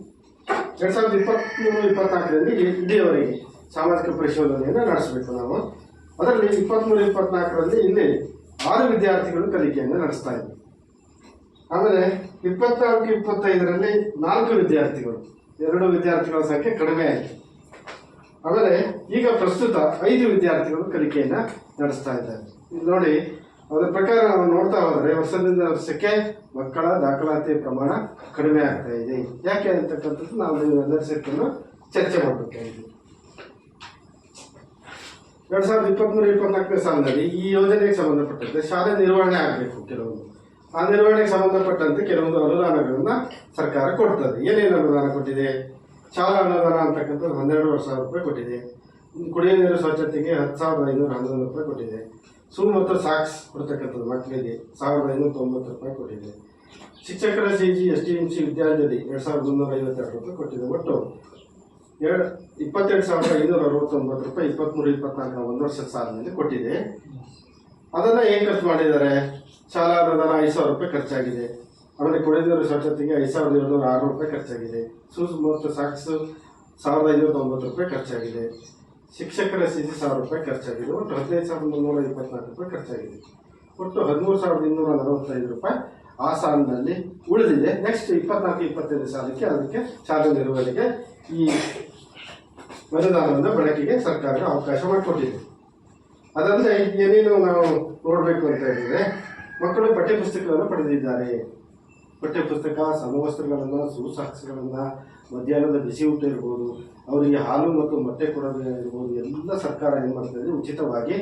2023-24ರಲ್ಲಿ ಇಲ್ಲಿಯವರೆಗೆ ಸಾಮಾಜಿಕ ಪರಿಶೋಧನೆಯನ್ನು ನಡೆಸಬೇಕು ನಾವು. ಅದರಲ್ಲಿ 23-24ರಲ್ಲಿ ಇಲ್ಲಿ 6 ವಿದ್ಯಾರ್ಥಿಗಳು ಕಲಿಕೆಯನ್ನು ನಡೆಸ್ತಾ ಇದ್ದಾರೆ. ಆಮೇಲೆ 24-25ರಲ್ಲಿ 4 ವಿದ್ಯಾರ್ಥಿಗಳು, 2 ವಿದ್ಯಾರ್ಥಿಗಳ ಸಂಖ್ಯೆ ಕಡಿಮೆ ಆಯಿತು. ಆಮೇಲೆ ಈಗ ಪ್ರಸ್ತುತ 5 ವಿದ್ಯಾರ್ಥಿಗಳು ಕಲಿಕೆಯನ್ನು ನಡೆಸ್ತಾ ಇದ್ದಾರೆ. ಇಲ್ಲಿ ನೋಡಿ, ಅದರ ಪ್ರಕಾರ ನಾವು ನೋಡ್ತಾ ಹೋದರೆ ವರ್ಷದಿಂದ ವರ್ಷಕ್ಕೆ ಮಕ್ಕಳ ದಾಖಲಾತಿ ಪ್ರಮಾಣ ಕಡಿಮೆ ಆಗ್ತಾ ಇದೆ. ಯಾಕೆ ಅಂತಕ್ಕಂಥದ್ದು ನಾವು ಎಲ್ಲರ ಸೇರ್ಕೊಂಡು ಚರ್ಚೆ ಮಾಡಬೇಕಾಗಿದೆ. 2023-24 ಸಾಲಿನಲ್ಲಿ ಈ ಯೋಜನೆಗೆ ಸಂಬಂಧಪಟ್ಟಂತೆ ಶಾಲೆ ನಿರ್ವಹಣೆ ಆಗಬೇಕು. ಕೆಲವೊಂದು ಆ ನಿರ್ವಹಣೆಗೆ ಸಂಬಂಧಪಟ್ಟಂತೆ ಕೆಲವೊಂದು ಅನುದಾನಗಳನ್ನು ಸರ್ಕಾರ ಕೊಡ್ತದೆ. ಏನೇನು ಅನುದಾನ ಕೊಟ್ಟಿದೆ? ಶಾಲಾ ಅನುದಾನ ಅಂತಕ್ಕಂಥದ್ದು 12,000 ರೂಪಾಯಿ ಕೊಟ್ಟಿದೆ. ಕುಡಿಯುವ ನೀರು ಸ್ವಚ್ಛತೆಗೆ 10,511 ರೂಪಾಯಿ ಕೊಟ್ಟಿದೆ. ಶೂ ಮತ್ತು ಸಾಕ್ಸ್ ಕೊಡ್ತಕ್ಕಂಥದ್ದು ಮಕ್ಕಳಿಗೆ 1,590 ರೂಪಾಯಿ ಕೊಟ್ಟಿದೆ. ಶಿಕ್ಷಕರ CG STMC ವಿದ್ಯಾಂಜಲಿ 2,352 ರೂಪಾಯಿ ಕೊಟ್ಟಿದೆ. ಒಟ್ಟು 22,569 ರೂಪಾಯಿ 23-24 1 ವರ್ಷದ ಸಾಲಿನಲ್ಲಿ ಕೊಟ್ಟಿದೆ. ಅದನ್ನು ಏನು ಖರ್ಚು ಮಾಡಿದ್ದಾರೆ? ಶಾಲಾ ಅನುದಾನ 5,000 ರೂಪಾಯಿ ಖರ್ಚಾಗಿದೆ. ಆಮೇಲೆ ಕುಡಿಯುವ ನೀರು ಸ್ವಚ್ಛತೆಗೆ 5,706 ರೂಪಾಯಿ ಖರ್ಚಾಗಿದೆ. ಶೂಸ್ ಮತ್ತು ಸಾಕ್ಸ್ 1,590 ರೂಪಾಯಿ ಖರ್ಚಾಗಿದೆ. ಶಿಕ್ಷಕರ CG 1,000 ರೂಪಾಯಿ ಖರ್ಚಾಗಿದೆ. ಒಟ್ಟು 15,324 ರೂಪಾಯಿ ಖರ್ಚಾಗಿದೆ. ಒಟ್ಟು 13,245 ರೂಪಾಯಿ ಆ ಸಾಲಿನಲ್ಲಿ ಉಳಿದಿದೆ. ನೆಕ್ಸ್ಟ್ 24-25 ಸಾಲಕ್ಕೆ ಅದಕ್ಕೆ ಶಾಲಾ ನಿರ್ವಹಣೆಗೆ ಈ ಅನುದಾನವನ್ನು ಬಳಕೆಗೆ ಸರ್ಕಾರ ಅವಕಾಶ ಮಾಡಿಕೊಟ್ಟಿದೆ. ಅದಲ್ಲದೆ ಏನೇನು ನಾವು ನೋಡಬೇಕು ಅಂತ ಹೇಳಿದರೆ, ಮಕ್ಕಳು ಪಠ್ಯಪುಸ್ತಕಗಳನ್ನು ಪಡೆದಿದ್ದಾರೆ. ಪಠ್ಯಪುಸ್ತಕ, ಸಮವಸ್ತ್ರಗಳನ್ನು, ಸುಸಾಕ್ಸ್ಗಳನ್ನು, ಮಧ್ಯಾಹ್ನದ ಬಿಸಿ ಊಟ ಇರ್ಬೋದು, ಅವರಿಗೆ ಹಾಲು ಮತ್ತು ಮೊಟ್ಟೆ ಕೊಡೋದಿರ್ಬೋದು ಎಲ್ಲ ಸರ್ಕಾರ ಏನು ಮಾಡ್ತಾ ಇದೆ, ಉಚಿತವಾಗಿ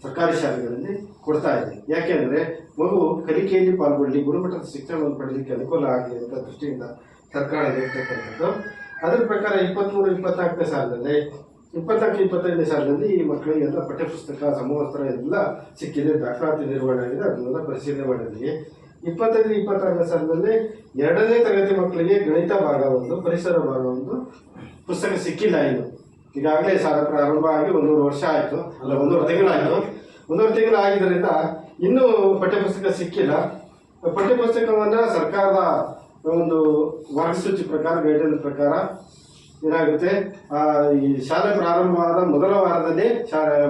ಸರ್ಕಾರಿ ಶಾಲೆಗಳಲ್ಲಿ ಕೊಡ್ತಾ ಇದೆ. ಯಾಕೆಂದರೆ ಮಗು ಕಲಿಕೆಯಲ್ಲಿ ಪಾಲ್ಗೊಳ್ಳಿ, ಗುಣಮಟ್ಟದ ಶಿಕ್ಷಣವನ್ನು ಪಡೆಯಲಿಕ್ಕೆ ಅನುಕೂಲ ಆಗಲಿ ಅಂತ ದೃಷ್ಟಿಯಿಂದ ಸರ್ಕಾರ ಇರ್ತಕ್ಕಂಥದ್ದು. ಅದರ ಪ್ರಕಾರ 23-24ನೇ ಸಾಲಿನಲ್ಲಿ 24-25ನೇ ಸಾಲಿನಲ್ಲಿ ಈ ಮಕ್ಕಳಿಗೆಲ್ಲ ಪಠ್ಯಪುಸ್ತಕ, ಸಮವಸ್ತ್ರ ಎಲ್ಲ ಸಿಕ್ಕಿದೆ, ದಾಖಲಾತಿ ನಿರ್ವಹಣೆ ಆಗಿದೆ. ಅದನ್ನೆಲ್ಲ ಪರಿಶೀಲನೆ ಮಾಡಿದ್ವಿ. 25-26ನೇ ಸಾಲಿನಲ್ಲಿ 2ನೇ ತರಗತಿ ಮಕ್ಕಳಿಗೆ ಗಣಿತ ಭಾಗ 1, ಪರಿಸರ ಭಾಗ 1 ಪುಸ್ತಕ ಸಿಕ್ಕಿಲ್ಲ. ಇನ್ನು ಈಗಾಗಲೇ ಸಾಲ ಪ್ರಾರಂಭ ಆಗಿ 1.5 ವರ್ಷ ಆಯಿತು, ಅಲ್ಲ 1.5 ತಿಂಗಳಾಯಿತು. 1.5 ತಿಂಗಳು ಆಗಿದ್ದರಿಂದ ಇನ್ನೂ ಪಠ್ಯಪುಸ್ತಕ ಸಿಕ್ಕಿಲ್ಲ. ಪಠ್ಯಪುಸ್ತಕವನ್ನು ಸರ್ಕಾರದ ಒಂದು ಮಾರ್ಗಸೂಚಿ ಪ್ರಕಾರ, ಗೈಡ್ಲೈನ್ ಪ್ರಕಾರ ಏನಾಗುತ್ತೆ, ಈ ಶಾಲೆ ಪ್ರಾರಂಭವಾದ ಮೊದಲ ವಾರದಲ್ಲಿ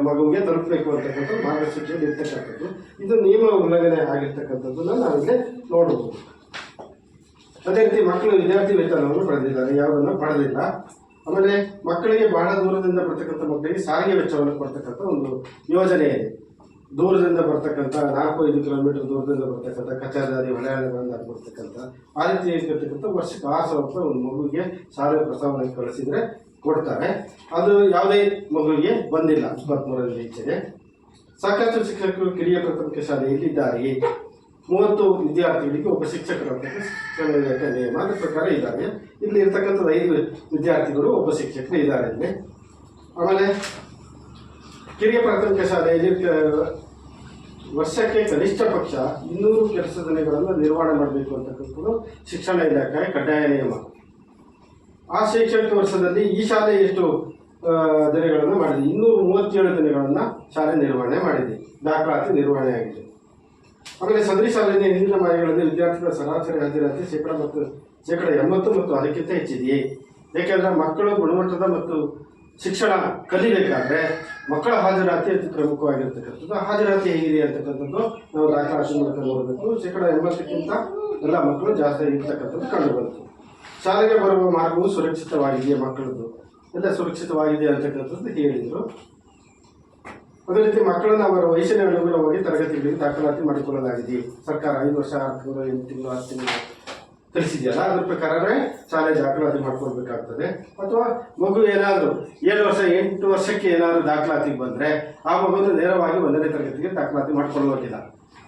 ಮಗುವಿಗೆ ತಲುಪಬೇಕು ಅಂತಕ್ಕಂಥ ಮಾರ್ಗಸೂಚಿಯಲ್ಲಿ ಇರ್ತಕ್ಕಂಥದ್ದು. ಇದು ನಿಯಮ ಉಲ್ಲಂಘನೆ ಆಗಿರ್ತಕ್ಕಂಥದ್ದನ್ನು ನಾವಿಲ್ಲಿ ನೋಡಬಹುದು. ಅದೇ ರೀತಿ ಮಕ್ಕಳು ವಿದ್ಯಾರ್ಥಿ ವೇತನವನ್ನು ಪಡೆದಿದ್ದಾರೆ, ಯಾವುದನ್ನು ಪಡೆದಿಲ್ಲ. ಆಮೇಲೆ ಮಕ್ಕಳಿಗೆ ಬಹಳ ದೂರದಿಂದ ಬರ್ತಕ್ಕಂಥ ಮಕ್ಕಳಿಗೆ ಸಾರಿಗೆ ವೆಚ್ಚವನ್ನು ಕೊಡ್ತಕ್ಕಂಥ ಒಂದು ಯೋಜನೆ ಇದೆ. ದೂರದಿಂದ ಬರ್ತಕ್ಕಂಥ 4-5 ಕಿಲೋಮೀಟರ್ ದೂರದಿಂದ ಬರ್ತಕ್ಕಂಥ ಕಚಾದಾರಿ ಹೊಳೆಯಾಳಗಳಿಂದ ಬರ್ತಕ್ಕಂಥ ಆ ರೀತಿ ಇರ್ತಕ್ಕಂಥ ವರ್ಷಕ್ಕೆ 6,000 ರೂಪಾಯಿ ಒಂದು ಮಗುವಿಗೆ ಶಾಲೆ ಪ್ರಸ್ತಾವನೆ ಕಳಿಸಿದರೆ ಕೊಡ್ತಾರೆ. ಅದು ಯಾವುದೇ ಮಗುವಿಗೆ ಬಂದಿಲ್ಲ 23ರಲ್ಲಿ ಈಚೆಗೆ. ಸಾಕಷ್ಟು ಶಿಕ್ಷಕರು ಕಿರಿಯ ಪ್ರಾಥಮಿಕ ಶಾಲೆಯಲ್ಲಿ ಇದ್ದಾರೆ. 30 ವಿದ್ಯಾರ್ಥಿಗಳಿಗೆ ಒಬ್ಬ ಶಿಕ್ಷಕರು ಅಂತ ಶಿಕ್ಷಣ ಇಲಾಖೆ ನಿಯಮ, ಅದರ ಪ್ರಕಾರ ಇದ್ದಾರೆ. ಇಲ್ಲಿ ಇರ್ತಕ್ಕಂಥದ್ದು 5 ವಿದ್ಯಾರ್ಥಿಗಳು, ಒಬ್ಬ ಶಿಕ್ಷಕರು ಇದ್ದಾರೆ ಇಲ್ಲಿ. ಆಮೇಲೆ ಕಿರಿಯ ಪ್ರಾಥಮಿಕ ಶಾಲೆಯಲ್ಲಿ ವರ್ಷಕ್ಕೆ ಕನಿಷ್ಠ ಪಕ್ಷ 200 ಕೆಲಸ ದಿನಗಳನ್ನು ನಿರ್ವಹಣೆ ಮಾಡಬೇಕು ಅಂತಕ್ಕಂಥದ್ದು ಶಿಕ್ಷಣ ಇಲಾಖೆ ಕಡ್ಡಾಯ ನಿಯಮ. ಆ ಶೈಕ್ಷಣಿಕ ವರ್ಷದಲ್ಲಿ ಈ ಶಾಲೆ ಎಷ್ಟು ದಿನಗಳನ್ನು ಮಾಡಿದೆ? 237 ದಿನಗಳನ್ನು ಶಾಲೆ ನಿರ್ವಹಣೆ ಮಾಡಿದೆ, ದಾಖಲಾತಿ ನಿರ್ವಹಣೆ ಆಗಿದೆ. ಆಮೇಲೆ ಸದರಿ ಶಾಲೆಯ ಹಿಂದಿನ ಮಾಹಿತಿಗಳಲ್ಲಿ ವಿದ್ಯಾರ್ಥಿಗಳ ಸರಾಸರಿ ಹಾಜರಾತಿ ಶೇಕಡ 80 ಮತ್ತು ಅದಕ್ಕಿಂತ ಹೆಚ್ಚಿದೆಯೇ? ಏಕೆಂದರೆ ಮಕ್ಕಳು ಗುಣಮಟ್ಟದ ಮತ್ತು ಶಿಕ್ಷಣ ಕಲಿಬೇಕಾದ್ರೆ ಮಕ್ಕಳ ಹಾಜರಾತಿ ಅತಿ ಪ್ರಮುಖವಾಗಿರ್ತಕ್ಕಂಥದ್ದು. ಹಾಜರಾತಿ ಹೇಗಿದೆ ಅಂತಕ್ಕಂಥದ್ದು ನಾವು ದಾಖಲಾತಿ ಮೂಲಕ ನೋಡಬೇಕು. ಶೇಕಡ 80ಕ್ಕಿಂತ ಎಲ್ಲ ಮಕ್ಕಳು ಜಾಸ್ತಿ ಇರ್ತಕ್ಕಂಥದ್ದು ಕಂಡುಬಂತು. ಶಾಲೆಗೆ ಬರುವ ಮಾರ್ಗವು ಸುರಕ್ಷಿತವಾಗಿದೆಯೇ? ಮಕ್ಕಳದ್ದು ಎಲ್ಲ ಸುರಕ್ಷಿತವಾಗಿದೆ ಅಂತಕ್ಕಂಥದ್ದು ಹೇಳಿದರು. ಅದೇ ರೀತಿ ಮಕ್ಕಳನ್ನು ಅವರ ವಯಸ್ಸಿನ ಅನುಗುಣವಾಗಿ ತರಗತಿಗಳಿಗೆ ದಾಖಲಾತಿ ಮಾಡಿಕೊಳ್ಳಲಾಗಿದೆ. ಸರ್ಕಾರ 5 ವರ್ಷ 6 ತಿಂಗಳು 8 ತಿಂಗಳು 10 ತಿಂಗಳು ತಿಳಿಸಿದೆಯಲ್ಲ, ಅದ್ರ ಪ್ರಕಾರವೇ ಶಾಲೆ ದಾಖಲಾತಿ ಮಾಡ್ಕೊಳ್ಬೇಕಾಗ್ತದೆ. ಅಥವಾ ಮಗು ಏನಾದರೂ 7 ವರ್ಷ 8 ವರ್ಷಕ್ಕೆ ಏನಾದರೂ ದಾಖಲಾತಿಗೆ ಬಂದರೆ ಆ ಮಗುವನ್ನು ನೇರವಾಗಿ 1ನೇ ತರಗತಿಗೆ ದಾಖಲಾತಿ ಮಾಡ್ಕೊಳ್ಳೋದಿಲ್ಲ.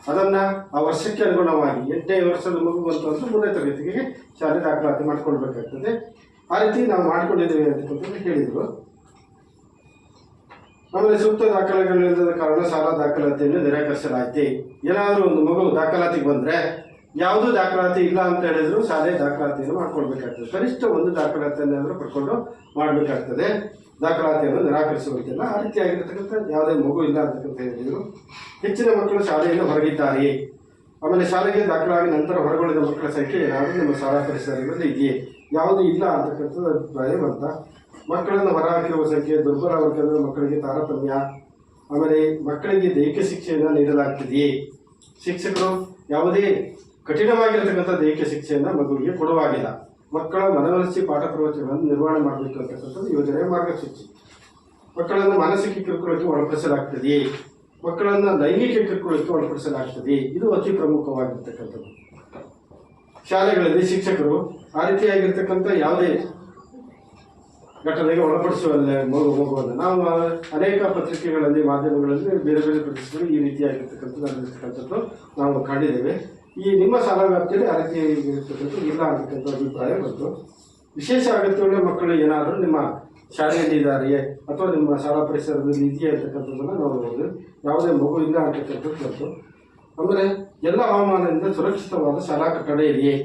ಅದನ್ನು ಆ ವರ್ಷಕ್ಕೆ ಅನುಗುಣವಾಗಿ 8ನೇ ವರ್ಷದ ಮಗು ಬಂತು ಅಂತ 3ನೇ ತರಗತಿಗೆ ಶಾಲೆ ದಾಖಲಾತಿ ಮಾಡ್ಕೊಳ್ಬೇಕಾಗ್ತದೆ. ಆ ರೀತಿ ನಾವು ಮಾಡ್ಕೊಂಡಿದ್ದೇವೆ ಅಂತಕ್ಕಂಥದ್ದು ಹೇಳಿದರು. ಆಮೇಲೆ ಸೂಕ್ತ ದಾಖಲೆಗಳಿಲ್ಲದ ಕಾರಣ ಶಾಲಾ ದಾಖಲಾತಿಯನ್ನು ನಿರಾಕರಿಸಲಾಯಿತು. ಏನಾದರೂ ಒಂದು ಮಗು ದಾಖಲಾತಿಗೆ ಬಂದರೆ ಯಾವುದೂ ದಾಖಲಾತಿ ಇಲ್ಲ ಅಂತ ಹೇಳಿದ್ರು ಶಾಲೆ ದಾಖಲಾತಿಯನ್ನು ಮಾಡ್ಕೊಳ್ಬೇಕಾಗ್ತದೆ. ಕನಿಷ್ಠ ಒಂದು ದಾಖಲಾತಿಯನ್ನಾದರೂ ಪಡ್ಕೊಂಡು ಮಾಡಬೇಕಾಗ್ತದೆ. ದಾಖಲಾತಿಯನ್ನು ನಿರಾಕರಿಸುವಂತಿಲ್ಲ. ಆ ರೀತಿಯಾಗಿರ್ತಕ್ಕಂಥ ಯಾವುದೇ ಮಗು ಇಲ್ಲ ಅಂತಕ್ಕಂಥ ಹೇಳಿದರು. ಹೆಚ್ಚಿನ ಮಕ್ಕಳು ಶಾಲೆಯಿಂದ ಹೊರಗಿದ್ದಾರೆ. ಆಮೇಲೆ ಶಾಲೆಗೆ ದಾಖಲಾಗಿ ನಂತರ ಹೊರಗುಳಿದ ಮಕ್ಕಳ ಸಂಖ್ಯೆ ಏನಾದರೂ ನಿಮ್ಮ ಶಾಲಾ ಪರಿಸರಗಳಲ್ಲಿ ಇದೆಯೇ? ಯಾವುದೂ ಇಲ್ಲ ಅಂತಕ್ಕಂಥದ್ದು ಅಭಿಪ್ರಾಯ ಬಂತ. ಮಕ್ಕಳನ್ನು ಹೊರಹಾಕಿರುವ ಸಂಖ್ಯೆ, ದುರ್ಬಲ ವರ್ಗದ ಮಕ್ಕಳಿಗೆ ತಾರತಮ್ಯ, ಆಮೇಲೆ ಮಕ್ಕಳಿಗೆ ದೈಹಿಕ ಶಿಕ್ಷೆಯನ್ನು ನೀಡಲಾಗ್ತಿದೆಯೇ? ಶಿಕ್ಷಕರು ಯಾವುದೇ ಕಠಿಣವಾಗಿರತಕ್ಕಂಥ ದೈಹಿಕ ಶಿಕ್ಷೆಯನ್ನು ಮಗುವಿಗೆ ಕೊಡುವಾಗಿಲ್ಲ. ಮಕ್ಕಳ ಮನವೊಲಿಸಿ ಪಾಠ ಪ್ರವಚನಗಳನ್ನು ನಿರ್ವಹಣೆ ಮಾಡಬೇಕು ಅಂತಕ್ಕಂಥದ್ದು ಯೋಜನೆಯ ಮಾರ್ಗಸೂಚಿ. ಮಕ್ಕಳನ್ನು ಮಾನಸಿಕ ಕಿರುಕುಳಕ್ಕೆ ಒಳಪಡಿಸಲಾಗ್ತದೆಯೇ? ಮಕ್ಕಳನ್ನು ಲೈಂಗಿಕ ಕಿರುಕುಳಕ್ಕೆ ಒಳಪಡಿಸಲಾಗ್ತದೆ. ಇದು ಅತಿ ಪ್ರಮುಖವಾಗಿರ್ತಕ್ಕಂಥದ್ದು. ಶಾಲೆಗಳಲ್ಲಿ ಶಿಕ್ಷಕರು ಆ ರೀತಿಯಾಗಿರ್ತಕ್ಕಂಥ ಯಾವುದೇ ಘಟನೆಗೆ ಒಳಪಡಿಸುವಲ್ಲ ಮಗುವನ್ನು ನಾವು ಅನೇಕ ಪತ್ರಿಕೆಗಳಲ್ಲಿ, ಮಾಧ್ಯಮಗಳಲ್ಲಿ, ಬೇರೆ ಬೇರೆ ಪ್ರದೇಶಗಳಲ್ಲಿ ಈ ರೀತಿಯಾಗಿರ್ತಕ್ಕಂಥದ್ದು ನಾವು ಕಂಡಿದ್ದೇವೆ. ಈ ನಿಮ್ಮ ಶಾಲಾ ವ್ಯಾಪ್ತಿಯಲ್ಲಿ ಆ ರೀತಿಯಾಗಿರ್ತಕ್ಕಂಥದ್ದು ಇಲ್ಲ ಅಂತಕ್ಕಂಥ ಅಭಿಪ್ರಾಯ ಬಂತು. ವಿಶೇಷ ಅಗತ್ಯವುಳ್ಳ ಮಕ್ಕಳು ಏನಾದರೂ ನಿಮ್ಮ ಶಾಲೆಯಲ್ಲಿ ಇದ್ದಾರೆಯೇ ಅಥವಾ ನಿಮ್ಮ ಶಾಲಾ ಪರಿಸರದಲ್ಲಿ ಇದೆಯೇ ಅಂತಕ್ಕಂಥದ್ದನ್ನು ನೋಡ್ಬೋದು. ಯಾವುದೇ ಮಗು ಇಲ್ಲ ಅಂತಕ್ಕಂಥದ್ದು ಬಂತು. ಆಮೇಲೆ ಎಲ್ಲ ಹವಾಮಾನದಿಂದ ಸುರಕ್ಷಿತವಾದ ಶಾಲಾ ಕಟ್ಟಡ ಇದೆಯೇ?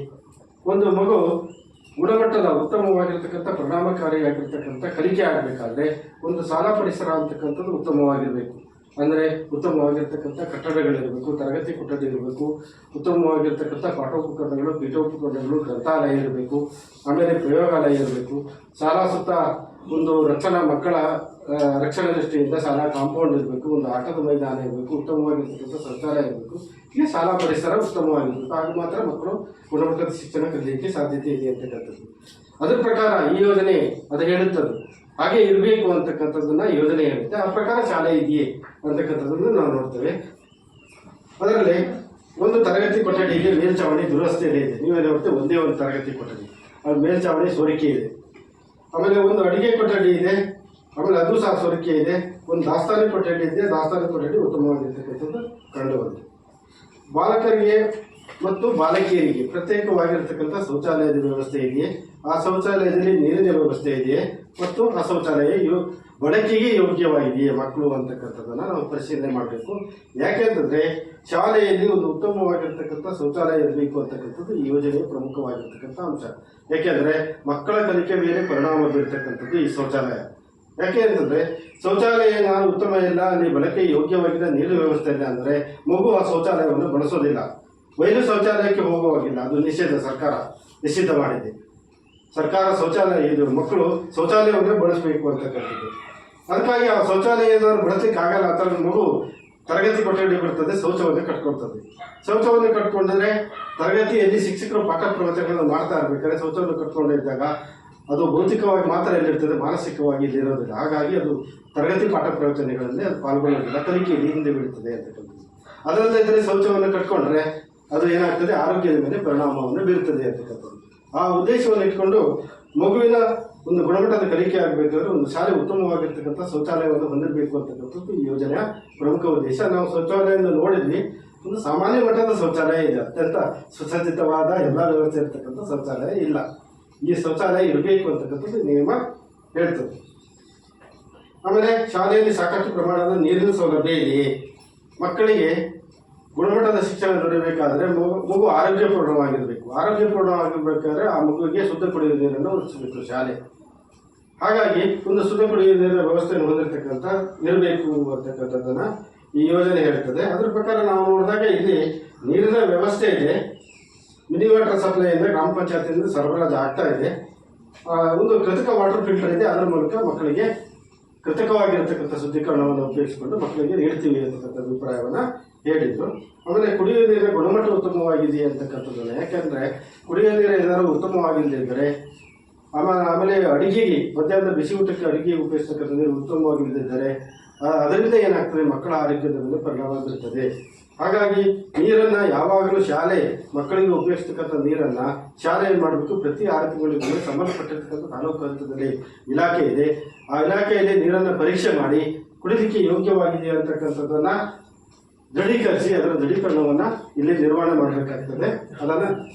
ಒಂದು ಮಗು ಗುಣಮಟ್ಟದ ಉತ್ತಮವಾಗಿರ್ತಕ್ಕಂಥ ಪರಿಣಾಮಕಾರಿಯಾಗಿರ್ತಕ್ಕಂಥ ಕಲಿಕೆ ಆಗಬೇಕಾದ್ರೆ ಒಂದು ಶಾಲಾ ಪರಿಸರ ಅಂತಕ್ಕಂಥದ್ದು ಉತ್ತಮವಾಗಿರಬೇಕು. ಅಂದರೆ ಉತ್ತಮವಾಗಿರ್ತಕ್ಕಂಥ ಕಟ್ಟಡಗಳಿರಬೇಕು, ತರಗತಿ ಕೊಠಡಿ ಇರಬೇಕು, ಉತ್ತಮವಾಗಿರ್ತಕ್ಕಂಥ ಪಾಠೋಪಕರಣಗಳು, ಪೀಠೋಪಕರಣಗಳು, ಗ್ರಂಥಾಲಯ ಇರಬೇಕು, ಆಮೇಲೆ ಪ್ರಯೋಗಾಲಯ ಇರಬೇಕು. ಶಾಲಾ ಸುತ್ತ ಒಂದು ಮಕ್ಕಳ ರಕ್ಷಣಾ ದೃಷ್ಟಿಯಿಂದ ಶಾಲಾ ಕಾಂಪೌಂಡ್ ಇರಬೇಕು, ಒಂದು ಆಟದ ಮೈದಾನ ಇರಬೇಕು, ಉತ್ತಮವಾಗಿರ್ತಕ್ಕಂಥ ಶೌಚಾಲಯ ಇರಬೇಕು. ಹೀಗೆ ಶಾಲಾ ಪರಿಸರ ಉತ್ತಮವಾಗಿರಬೇಕು. ಆಗ ಮಾತ್ರ ಮಕ್ಕಳು ಗುಣಮಟ್ಟದ ಶಿಕ್ಷಣ ಕಲಿಯಲಿಕ್ಕೆ ಸಾಧ್ಯತೆ ಇದೆ ಅಂತಕ್ಕಂಥದ್ದು. ಅದರ ಪ್ರಕಾರ ಈ ಯೋಜನೆ ಅದು ಹೇಳುತ್ತದೆ. ಹಾಗೆ ಇರಬೇಕು ಅಂತಕ್ಕಂಥದ್ದನ್ನ ಯೋಜನೆ ಹೇಳುತ್ತೆ. ಆ ಪ್ರಕಾರ ಶಾಲೆ ಇದೆಯೇ ಅಂತಕ್ಕಂಥದ್ದನ್ನು ನಾವು ನೋಡ್ತೇವೆ. ಅದರಲ್ಲಿ ಒಂದು ತರಗತಿ ಕೊಠಡಿಗೆ ಮೇಲ್ಚಾವಣಿ ದುರಸ್ತಿಯಲ್ಲಿ ಇದೆ. ನೀವೇನು ನೋಡ್ತೇವೆ, ಒಂದೇ ಒಂದು ತರಗತಿ ಕೊಠಡಿ, ಅದು ಮೇಲ್ಚಾವಣಿ ಸೋರಿಕೆ ಇದೆ. ಆಮೇಲೆ ಒಂದು ಅಡಿಗೆ ಕೊಠಡಿ ಇದೆ, ಆಮೇಲೆ ಅದು ಸಹ ಸೋರಿಕೆ ಇದೆ. ಒಂದು ದಾಸ್ತಾನು ಕೊಠಡಿ ಇದೆ, ದಾಸ್ತಾನು ಕೊಠಡಿ ಉತ್ತಮವಾಗಿರ್ತಕ್ಕಂಥದ್ದು ಕಂಡು ಬಂತು. ಬಾಲಕರಿಗೆ ಮತ್ತು ಬಾಲಕಿಯರಿಗೆ ಪ್ರತ್ಯೇಕವಾಗಿರ್ತಕ್ಕಂಥ ಶೌಚಾಲಯದ ವ್ಯವಸ್ಥೆ ಇದೆಯೇ, ಆ ಶೌಚಾಲಯದಲ್ಲಿ ನೀರಿನ ವ್ಯವಸ್ಥೆ ಇದೆಯೇ ಮತ್ತು ಆ ಶೌಚಾಲಯ ಬಳಕೆಗೆ ಯೋಗ್ಯವಾಗಿದೆಯೇ ಮಕ್ಕಳು ಅಂತಕ್ಕಂಥದ್ದನ್ನು ನಾವು ಪರಿಶೀಲನೆ ಮಾಡಬೇಕು. ಯಾಕೆಂತಂದರೆ ಶಾಲೆಯಲ್ಲಿ ಒಂದು ಉತ್ತಮವಾಗಿರ್ತಕ್ಕಂಥ ಶೌಚಾಲಯ ಇರಬೇಕು ಅಂತಕ್ಕಂಥದ್ದು ಈ ಯೋಜನೆಯ ಪ್ರಮುಖವಾಗಿರ್ತಕ್ಕಂಥ ಅಂಶ. ಯಾಕೆಂದರೆ ಮಕ್ಕಳ ಕಲಿಕೆ ಮೇಲೆ ಪರಿಣಾಮ ಬೀರ್ತಕ್ಕಂಥದ್ದು ಈ ಶೌಚಾಲಯ. ಯಾಕೆ ಅಂತಂದರೆ ಶೌಚಾಲಯ ಏನಾದರೂ ಉತ್ತಮ ಇಲ್ಲ, ಅಲ್ಲಿ ಬಳಕೆ ಯೋಗ್ಯವಾಗಿಲ್ಲ, ನೀರಿನ ವ್ಯವಸ್ಥೆ ಇಲ್ಲ ಅಂದರೆ ಮಗು ಆ ಶೌಚಾಲಯವನ್ನು ಬಳಸೋದಿಲ್ಲ. ಬಯಲು ಶೌಚಾಲಯಕ್ಕೆ ಹೋಗುವಾಗಿಲ್ಲ, ಅದು ನಿಷೇಧ, ಸರ್ಕಾರ ನಿಷಿದ್ಧ ಮಾಡಿದೆ. ಸರ್ಕಾರ ಶೌಚಾಲಯ ಮಕ್ಕಳು ಶೌಚಾಲಯವನ್ನು ಬಳಸಬೇಕು ಅಂತಕ್ಕಂಥದ್ದು. ಅದಕ್ಕಾಗಿ ಆ ಶೌಚಾಲಯ ಏನಾದ್ರು ಬಳಸಲಿಕ್ಕೆ ಆಗಲ್ಲ ಅಂತ ಮಗು ತರಗತಿ ಕೊಠಡಿ ಬರ್ತದೆ, ಶೌಚವನ್ನು ಕಟ್ಕೊಳ್ತದೆ. ಶೌಚವನ್ನು ಕಟ್ಕೊಂಡ್ರೆ ತರಗತಿಯಲ್ಲಿ ಶಿಕ್ಷಕರು ಪಾಠ ಪ್ರವಚನಗಳನ್ನು ಮಾಡ್ತಾ ಇರ್ಬೇಕಾದ್ರೆ ಶೌಚವನ್ನು ಕಟ್ಕೊಂಡಿದ್ದಾಗ ಅದು ಭೌತಿಕವಾಗಿ ಮಾತ್ರ ಎಲ್ಲಿರ್ತದೆ, ಮಾನಸಿಕವಾಗಿ ಇಲ್ಲಿ ಇರೋದಿಲ್ಲ. ಹಾಗಾಗಿ ಅದು ತರಗತಿ ಪಾಠ ಪ್ರವಚನಗಳಲ್ಲಿ ಅದು ಪಾಲ್ಗೊಳ್ಳೋದಿಲ್ಲ, ಕಲಿಕೆಯಲ್ಲಿ ಹಿಂದೆ ಬೀಳ್ತದೆ ಅಂತಕ್ಕಂಥದ್ದು. ಅದರಲ್ಲೇ ಇದ್ದರೆ ಶೌಚವನ್ನು ಕಟ್ಕೊಂಡ್ರೆ ಅದು ಏನಾಗ್ತದೆ, ಆರೋಗ್ಯದ ಮೇಲೆ ಪರಿಣಾಮವನ್ನು ಬೀರ್ತದೆ ಅಂತಕ್ಕಂಥದ್ದು. ಆ ಉದ್ದೇಶವನ್ನು ಇಟ್ಕೊಂಡು ಮಗುವಿನ ಒಂದು ಗುಣಮಟ್ಟದ ಕಲಿಕೆ ಆಗಬೇಕಾದ್ರೆ ಒಂದು ಶಾಲೆ ಉತ್ತಮವಾಗಿರ್ತಕ್ಕಂಥ ಶೌಚಾಲಯವನ್ನು ಹೊಂದಿರಬೇಕು ಅಂತಕ್ಕಂಥದ್ದು ಈ ಯೋಜನೆಯ ಪ್ರಮುಖ ಉದ್ದೇಶ. ನಾವು ಶೌಚಾಲಯವನ್ನು ನೋಡಿದ್ವಿ, ಒಂದು ಸಾಮಾನ್ಯ ಮಟ್ಟದ ಶೌಚಾಲಯ ಇದೆ, ಅತ್ಯಂತ ಸುಸಜ್ಜಿತವಾದ ಎಲ್ಲ ವ್ಯವಸ್ಥೆ ಇರತಕ್ಕಂಥ ಶೌಚಾಲಯ ಇಲ್ಲ. ಈ ಶೌಚಾಲಯ ಇರಬೇಕು ಅಂತಕ್ಕಂಥದ್ದು ನಿಯಮ ಹೇಳ್ತದೆ. ಆಮೇಲೆ ಶಾಲೆಯಲ್ಲಿ ಸಾಕಷ್ಟು ಪ್ರಮಾಣದ ನೀರಿನ ಸೌಲಭ್ಯ ಇದೆಯೇ, ಮಕ್ಕಳಿಗೆ ಗುಣಮಟ್ಟದ ಶಿಕ್ಷಣ ದೊರೆಯಬೇಕಾದ್ರೆ ಮಗು ಆರೋಗ್ಯಪೂರ್ಣವಾಗಿರಬೇಕು. ಆರೋಗ್ಯಪೂರ್ಣವಾಗಿರ್ಬೇಕಾದ್ರೆ ಆ ಮಗುವಿಗೆ ಶುದ್ಧ ಕುಡಿಯುವ ನೀರನ್ನು ಒದಗಿಸಬೇಕು ಶಾಲೆ. ಹಾಗಾಗಿ ಒಂದು ಶುದ್ಧ ಕುಡಿಯುವ ನೀರಿನ ವ್ಯವಸ್ಥೆಯನ್ನು ಹೊಂದಿರತಕ್ಕಂಥ ಇರಬೇಕು ಅಂತಕ್ಕಂಥದ್ದನ್ನು ಈ ಯೋಜನೆ ಹೇಳ್ತದೆ. ಅದರ ಪ್ರಕಾರ ನಾವು ನೋಡಿದಾಗ ಇಲ್ಲಿ ನೀರಿನ ವ್ಯವಸ್ಥೆ ಇದೆ, ಮಿನಿ ವಾಟರ್ ಸಪ್ಲೈಯಿಂದ ಗ್ರಾಮ ಪಂಚಾಯತಿಯಿಂದ ಸರಬರಾಜು ಆಗ್ತಾ ಇದೆ. ಒಂದು ಕೃತಕ ವಾಟರ್ ಫಿಲ್ಟರ್ ಇದೆ, ಅದರ ಮೂಲಕ ಮಕ್ಕಳಿಗೆ ಕೃತಕವಾಗಿರ್ತಕ್ಕಂಥ ಶುದ್ಧೀಕರಣವನ್ನು ಉಪಯೋಗಿಸಿಕೊಂಡು ಮಕ್ಕಳಿಗೆ ನೀಡ್ತೀವಿ ಅಂತಕ್ಕಂಥ ಅಭಿಪ್ರಾಯವನ್ನು ಹೇಳಿದರು. ಆಮೇಲೆ ಕುಡಿಯುವ ನೀರಿನ ಗುಣಮಟ್ಟ ಉತ್ತಮವಾಗಿದೆ ಅಂತಕ್ಕಂಥದ್ದನ್ನು, ಯಾಕೆಂದರೆ ಕುಡಿಯುವ ನೀರು ಏನಾದರೂ ಉತ್ತಮವಾಗಿಲ್ಲದಿದ್ದರೆ ಆಮೇಲೆ ಅಡುಗೆಗೆ ಮಧ್ಯಾಹ್ನದ ಬಿಸಿ ಊಟಕ್ಕೆ ಅಡುಗೆಗೆ ಉಪಯೋಗಿಸ್ತಕ್ಕಂಥ ನೀರು ಉತ್ತಮವಾಗಿಲ್ಲದಿದ್ದರೆ ಅದರಿಂದ ಏನಾಗ್ತದೆ, ಮಕ್ಕಳ ಆರೋಗ್ಯದ ಮೇಲೆ ಪರಿಣಾಮ ಬೀರ್ತದೆ. ಹಾಗಾಗಿ ನೀರನ್ನು ಯಾವಾಗಲೂ ಶಾಲೆ ಮಕ್ಕಳಿಗೆ ಉಪಯೋಗಿಸ್ತಕ್ಕಂಥ ನೀರನ್ನು ಶಾಲೆ ಏನು ಮಾಡಬೇಕು, ಪ್ರತಿ 6 ತಿಂಗಳಿಗೆ ಸಂಬಂಧಪಟ್ಟಿರ್ತಕ್ಕಂಥ ತಾಲೂಕು ಹಂತದಲ್ಲಿ ಇಲಾಖೆ ಇದೆ, ಆ ಇಲಾಖೆಯಲ್ಲಿ ನೀರನ್ನು ಪರೀಕ್ಷೆ ಮಾಡಿ ಕುಡಿಲಿಕ್ಕೆ ಯೋಗ್ಯವಾಗಿದೆ ಅಂತಕ್ಕಂಥದ್ದನ್ನು ದೃಢೀಕರಿಸಿ ಅದರ ದೃಢೀಕರಣವನ್ನು ಇಲ್ಲಿ ನಿರ್ವಹಣೆ ಮಾಡಬೇಕಾಗ್ತದೆ. ಅದನ್ನು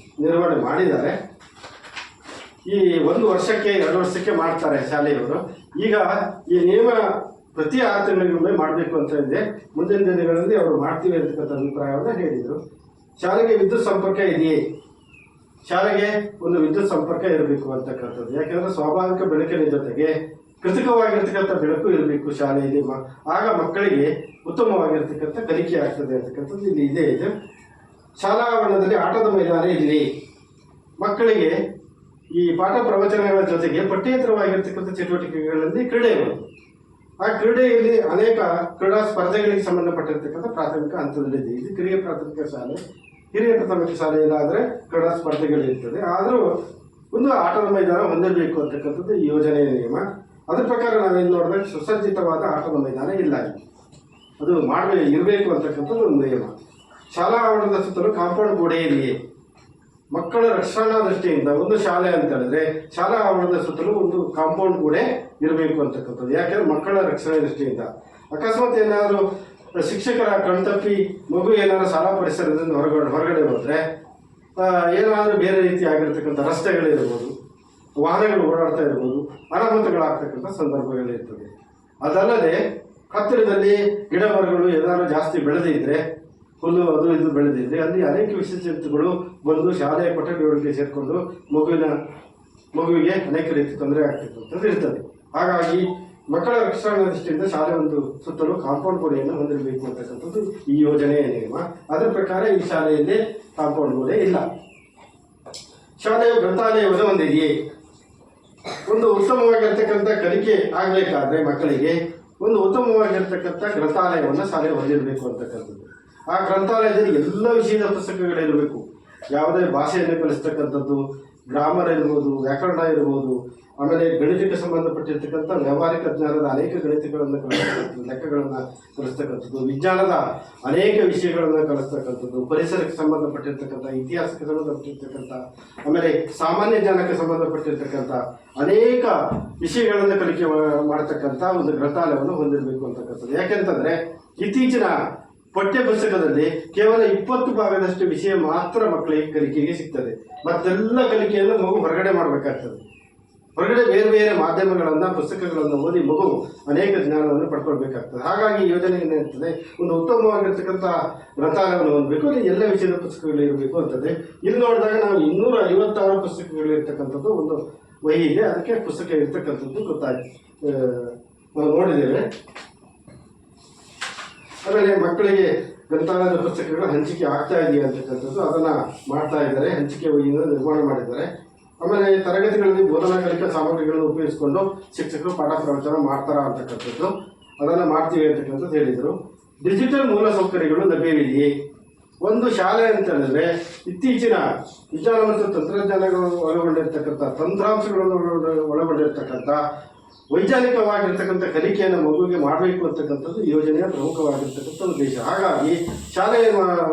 ನಿರ್ವಹಣೆ ಮಾಡಿದ್ದಾರೆ. ಈ 1 ವರ್ಷಕ್ಕೆ 2 ವರ್ಷಕ್ಕೆ ಮಾಡ್ತಾರೆ ಶಾಲೆಯವರು. ಈಗ ಈ ನಿಯಮ ಪ್ರತಿ 6 ತಿಂಗಳಿಗೊಮ್ಮೆ ಮಾಡಬೇಕು ಅಂತ ಇದೆ. ಮುಂದಿನ ದಿನಗಳಲ್ಲಿ ಅವರು ಮಾಡ್ತೀವಿ ಅಂತಕ್ಕಂಥ ಅಭಿಪ್ರಾಯವನ್ನು ಹೇಳಿದರು. ಶಾಲೆಗೆ ವಿದ್ಯುತ್ ಸಂಪರ್ಕ ಇದೆಯೇ, ಶಾಲೆಗೆ ಒಂದು ವಿದ್ಯುತ್ ಸಂಪರ್ಕ ಇರಬೇಕು ಅಂತಕ್ಕಂಥದ್ದು. ಯಾಕೆಂದರೆ ಸ್ವಾಭಾವಿಕ ಬೆಳಕಿನ ಜೊತೆಗೆ ಕೃತಕವಾಗಿರ್ತಕ್ಕಂಥ ಬೆಳಕು ಇರಬೇಕು ಶಾಲೆಯಲ್ಲಿ, ಆಗ ಮಕ್ಕಳಿಗೆ ಉತ್ತಮವಾಗಿರ್ತಕ್ಕಂಥ ಕಲಿಕೆ ಆಗ್ತದೆ ಅಂತಕ್ಕಂಥದ್ದು ಇಲ್ಲಿ ಇದೆ. ಶಾಲಾ ಆವರಣದಲ್ಲಿ ಆಟದ ಮೈದಾನ ಇಲ್ಲಿ ಮಕ್ಕಳಿಗೆ ಈ ಪಾಠ ಪ್ರವಚನಗಳ ಜೊತೆಗೆ ಪಠ್ಯೇತರವಾಗಿರ್ತಕ್ಕಂಥ ಚಟುವಟಿಕೆಗಳಲ್ಲಿ ಕ್ರೀಡೆ ಇರುವುದು. ಆ ಕ್ರೀಡೆಯಲ್ಲಿ ಅನೇಕ ಕ್ರೀಡಾ ಸ್ಪರ್ಧೆಗಳಿಗೆ ಸಂಬಂಧಪಟ್ಟಿರ್ತಕ್ಕಂಥ ಪ್ರಾಥಮಿಕ ಹಂತದಲ್ಲಿದೆ. ಇದು ಕಿರಿಯ ಪ್ರಾಥಮಿಕ ಶಾಲೆ, ಹಿರಿಯ ಪ್ರಾಥಮಿಕ ಶಾಲೆಯಲ್ಲಾದರೆ ಕ್ರೀಡಾ ಸ್ಪರ್ಧೆಗಳಿರ್ತದೆ. ಆದರೂ ಒಂದು ಆಟದ ಮೈದಾನ ಹೊಂದಿರಬೇಕು ಅಂತಕ್ಕಂಥದ್ದು ಈ ಯೋಜನೆಯ ನಿಯಮ. ಅದ್ರ ಪ್ರಕಾರ ನಾವೇನು ನೋಡಿದಾಗ ಸುಸಜ್ಜಿತವಾದ ಆಟದ ಮೈದಾನ ಇಲ್ಲ, ಅದು ಇರಬೇಕು ಅಂತಕ್ಕಂಥದ್ದು ಒಂದು ನಿಯಮ. ಶಾಲಾ ಆವರಣದ ಸುತ್ತಲೂ ಕಾಂಪೌಂಡ್ ಗೋಡೆ ಇದೆಯೇ, ಮಕ್ಕಳ ರಕ್ಷಣಾ ದೃಷ್ಟಿಯಿಂದ ಒಂದು ಶಾಲೆ ಅಂತ ಹೇಳಿದ್ರೆ ಶಾಲಾ ಆವರಣದ ಸುತ್ತಲೂ ಒಂದು ಕಾಂಪೌಂಡ್ ಗೋಡೆ ಇರಬೇಕು ಅಂತಕ್ಕಂಥದ್ದು. ಯಾಕೆಂದ್ರೆ ಮಕ್ಕಳ ರಕ್ಷಣೆ ದೃಷ್ಟಿಯಿಂದ ಅಕಸ್ಮಾತ್ ಏನಾದರೂ ಶಿಕ್ಷಕರ ಕಣ್ತಪ್ಪಿ ಮಗು ಏನಾದರೂ ಶಾಲಾ ಪರಿಸರದಿಂದ ಹೊರಗಡೆ ಹೋದರೆ ಏನಾದರೂ ಬೇರೆ ರೀತಿ ಆಗಿರ್ತಕ್ಕಂಥ ರಸ್ತೆಗಳಿರ್ಬೋದು, ವಾಹನಗಳು ಓಡಾಡ್ತಾ ಇರ್ಬೋದು, ಅನಾಹುತಗಳಾಗ್ತಕ್ಕಂಥ ಸಂದರ್ಭಗಳಿರ್ತದೆ. ಅದಲ್ಲದೆ ಹತ್ತಿರದಲ್ಲಿ ಗಿಡ ಮರಗಳು ಏನಾದರೂ ಜಾಸ್ತಿ ಬೆಳೆದಿದ್ರೆ, ಹುಲ್ಲು ಅದು ಇದು ಬೆಳೆದಿದ್ರೆ ಅಲ್ಲಿ ಅನೇಕ ವಿಶೇಷತೆಗಳು ಬಂದು ಶಾಲೆಯ ಕೊಠಡಿಯೊಳಗೆ ಸೇರಿಕೊಂಡು ಮಗುವಿಗೆ ಅನೇಕ ರೀತಿ ತೊಂದರೆ ಆಗ್ತಕ್ಕಂಥದ್ದು ಇರ್ತದೆ. ಹಾಗಾಗಿ ಮಕ್ಕಳ ರಕ್ಷಣಾ ದೃಷ್ಟಿಯಿಂದ ಶಾಲೆ ಒಂದು ಸುತ್ತಲೂ ಕಾಂಪೌಂಡ್ ಗೋಡೆಯನ್ನು ಹೊಂದಿರಬೇಕು ಅಂತಕ್ಕಂಥದ್ದು ಈ ಯೋಜನೆಯ ನಿಯಮ. ಅದರ ಪ್ರಕಾರ ಈ ಶಾಲೆಯಲ್ಲಿ ಕಾಂಪೌಂಡ್ ಗೋಡೆ ಇಲ್ಲ. ಶಾಲೆಯ ಗ್ರಂಥಾಲಯವನ್ನು ಹೊಂದಿದೆಯೇ, ಒಂದು ಉತ್ತಮವಾಗಿರ್ತಕ್ಕಂಥ ಕಲಿಕೆ ಆಗಬೇಕಾದ್ರೆ ಮಕ್ಕಳಿಗೆ ಒಂದು ಉತ್ತಮವಾಗಿರ್ತಕ್ಕಂಥ ಗ್ರಂಥಾಲಯವನ್ನು ಶಾಲೆ ಹೊಂದಿರಬೇಕು ಅಂತಕ್ಕಂಥದ್ದು. ಆ ಗ್ರಂಥಾಲಯದಲ್ಲಿ ಎಲ್ಲ ವಿಷಯದ ಪುಸ್ತಕಗಳಿರಬೇಕು. ಯಾವುದೇ ಭಾಷೆಯನ್ನು ಕಲಿಸ್ತಕ್ಕಂಥದ್ದು, ಗ್ರಾಮರ್ ಇರ್ಬೋದು, ವ್ಯಾಕರಣ ಇರ್ಬೋದು, ಆಮೇಲೆ ಗಣಿತಕ್ಕೆ ಸಂಬಂಧಪಟ್ಟಿರ್ತಕ್ಕಂಥ ವ್ಯಾವಹಾರಿಕ ಜ್ಞಾನದ ಅನೇಕ ಗಣಿತಗಳನ್ನು ಕಲಿಸ್ತಕ್ಕಂಥದ್ದು, ಲೆಕ್ಕಗಳನ್ನು ಕಲಿಸ್ತಕ್ಕಂಥದ್ದು, ವಿಜ್ಞಾನದ ಅನೇಕ ವಿಷಯಗಳನ್ನು ಕಲಿಸ್ತಕ್ಕಂಥದ್ದು, ಪರಿಸರಕ್ಕೆ ಸಂಬಂಧಪಟ್ಟಿರ್ತಕ್ಕಂಥ, ಇತಿಹಾಸಕ್ಕೆ ಸಂಬಂಧಪಟ್ಟಿರ್ತಕ್ಕಂಥ, ಆಮೇಲೆ ಸಾಮಾನ್ಯ ಜ್ಞಾನಕ್ಕೆ ಸಂಬಂಧಪಟ್ಟಿರ್ತಕ್ಕಂಥ ಅನೇಕ ವಿಷಯಗಳನ್ನು ಕಲಿಕೆ ಮಾಡತಕ್ಕಂಥ ಒಂದು ಗ್ರಂಥಾಲಯವನ್ನು ಹೊಂದಿರಬೇಕು ಅಂತಕ್ಕಂಥದ್ದು. ಯಾಕೆಂತಂದ್ರೆ ಇತ್ತೀಚಿನ ಪಠ್ಯ ಪುಸ್ತಕದಲ್ಲಿ ಕೇವಲ 20 ಭಾಗದಷ್ಟು ವಿಷಯ ಮಾತ್ರ ಮಕ್ಕಳಿಗೆ ಕಲಿಕೆಗೆ ಸಿಗ್ತದೆ. ಮತ್ತೆಲ್ಲ ಕಲಿಕೆಯನ್ನು ಮಗು ಹೊರಗಡೆ ಮಾಡಬೇಕಾಗ್ತದೆ. ಹೊರಗಡೆ ಬೇರೆ ಬೇರೆ ಮಾಧ್ಯಮಗಳನ್ನು, ಪುಸ್ತಕಗಳನ್ನು ಓದಿ ಮಗು ಅನೇಕ ಜ್ಞಾನವನ್ನು ಪಡ್ಕೊಳ್ಬೇಕಾಗ್ತದೆ. ಹಾಗಾಗಿ ಈ ಯೋಜನೆ ಏನಿರ್ತದೆ, ಒಂದು ಉತ್ತಮವಾಗಿರ್ತಕ್ಕಂಥ ಗ್ರಂಥಾಲಯವನ್ನು ಹೊಂದಬೇಕು, ಅಲ್ಲಿ ಎಲ್ಲ ವಿಷಯದ ಪುಸ್ತಕಗಳು ಇರಬೇಕು ಅಂತದೆ. ಇಲ್ಲಿ ನೋಡಿದಾಗ ನಾವು 256 ಪುಸ್ತಕಗಳು ಇರ್ತಕ್ಕಂಥದ್ದು ಒಂದು ವಹಿ ಇದೆ. ಅದಕ್ಕೆ ಪುಸ್ತಕ ಇರ್ತಕ್ಕಂಥದ್ದು ಗೊತ್ತಾಯ್ತು, ನಾವು ನೋಡಿದ್ದೇವೆ. ಆಮೇಲೆ ಮಕ್ಕಳಿಗೆ ಗ್ರಂಥಾಲಯದ ಪುಸ್ತಕಗಳು ಹಂಚಿಕೆ ಆಗ್ತಾ ಇದೆಯಾ ಅಂತಕ್ಕಂಥದ್ದು ಅದನ್ನು ಮಾಡ್ತಾ ಇದ್ದಾರೆ, ಹಂಚಿಕೆ ವಹಿಯನ್ನು ನಿರ್ಮಾಣ ಮಾಡಿದ್ದಾರೆ. ಆಮೇಲೆ ತರಗತಿಗಳಲ್ಲಿ ಬೋಧನಾ ಕಲಿಕಾ ಸಾಮಗ್ರಿಗಳನ್ನು ಉಪಯೋಗಿಸಿಕೊಂಡು ಶಿಕ್ಷಕರು ಪಾಠ ಪ್ರವಚನ ಮಾಡ್ತಾರ ಅಂತಕ್ಕಂಥದ್ದು, ಅದನ್ನು ಮಾಡ್ತೀವಿ ಅಂತಕ್ಕಂಥದ್ದು ಹೇಳಿದರು. ಡಿಜಿಟಲ್ ಮೂಲಸೌಕರ್ಯಗಳು ಲಭ್ಯವಿದೆಯೇ? ಒಂದು ಶಾಲೆ ಅಂತ ಹೇಳಿದ್ರೆ ಇತ್ತೀಚಿನ ವಿಜ್ಞಾನ ಮತ್ತು ತಂತ್ರಜ್ಞಾನಗಳು ಒಳಗೊಂಡಿರ್ತಕ್ಕಂಥ, ತಂತ್ರಾಂಶಗಳನ್ನು ಒಳಗೊಂಡಿರ್ತಕ್ಕಂಥ ವೈಜ್ಞಾನಿಕವಾಗಿರ್ತಕ್ಕಂಥ ಕಲಿಕೆಯನ್ನು ಮಗುವಿಗೆ ಮಾಡಬೇಕು ಅಂತಕ್ಕಂಥದ್ದು ಯೋಜನೆಯ ಪ್ರಮುಖವಾಗಿರ್ತಕ್ಕಂಥ ಉದ್ದೇಶ. ಹಾಗಾಗಿ ಶಾಲೆಯ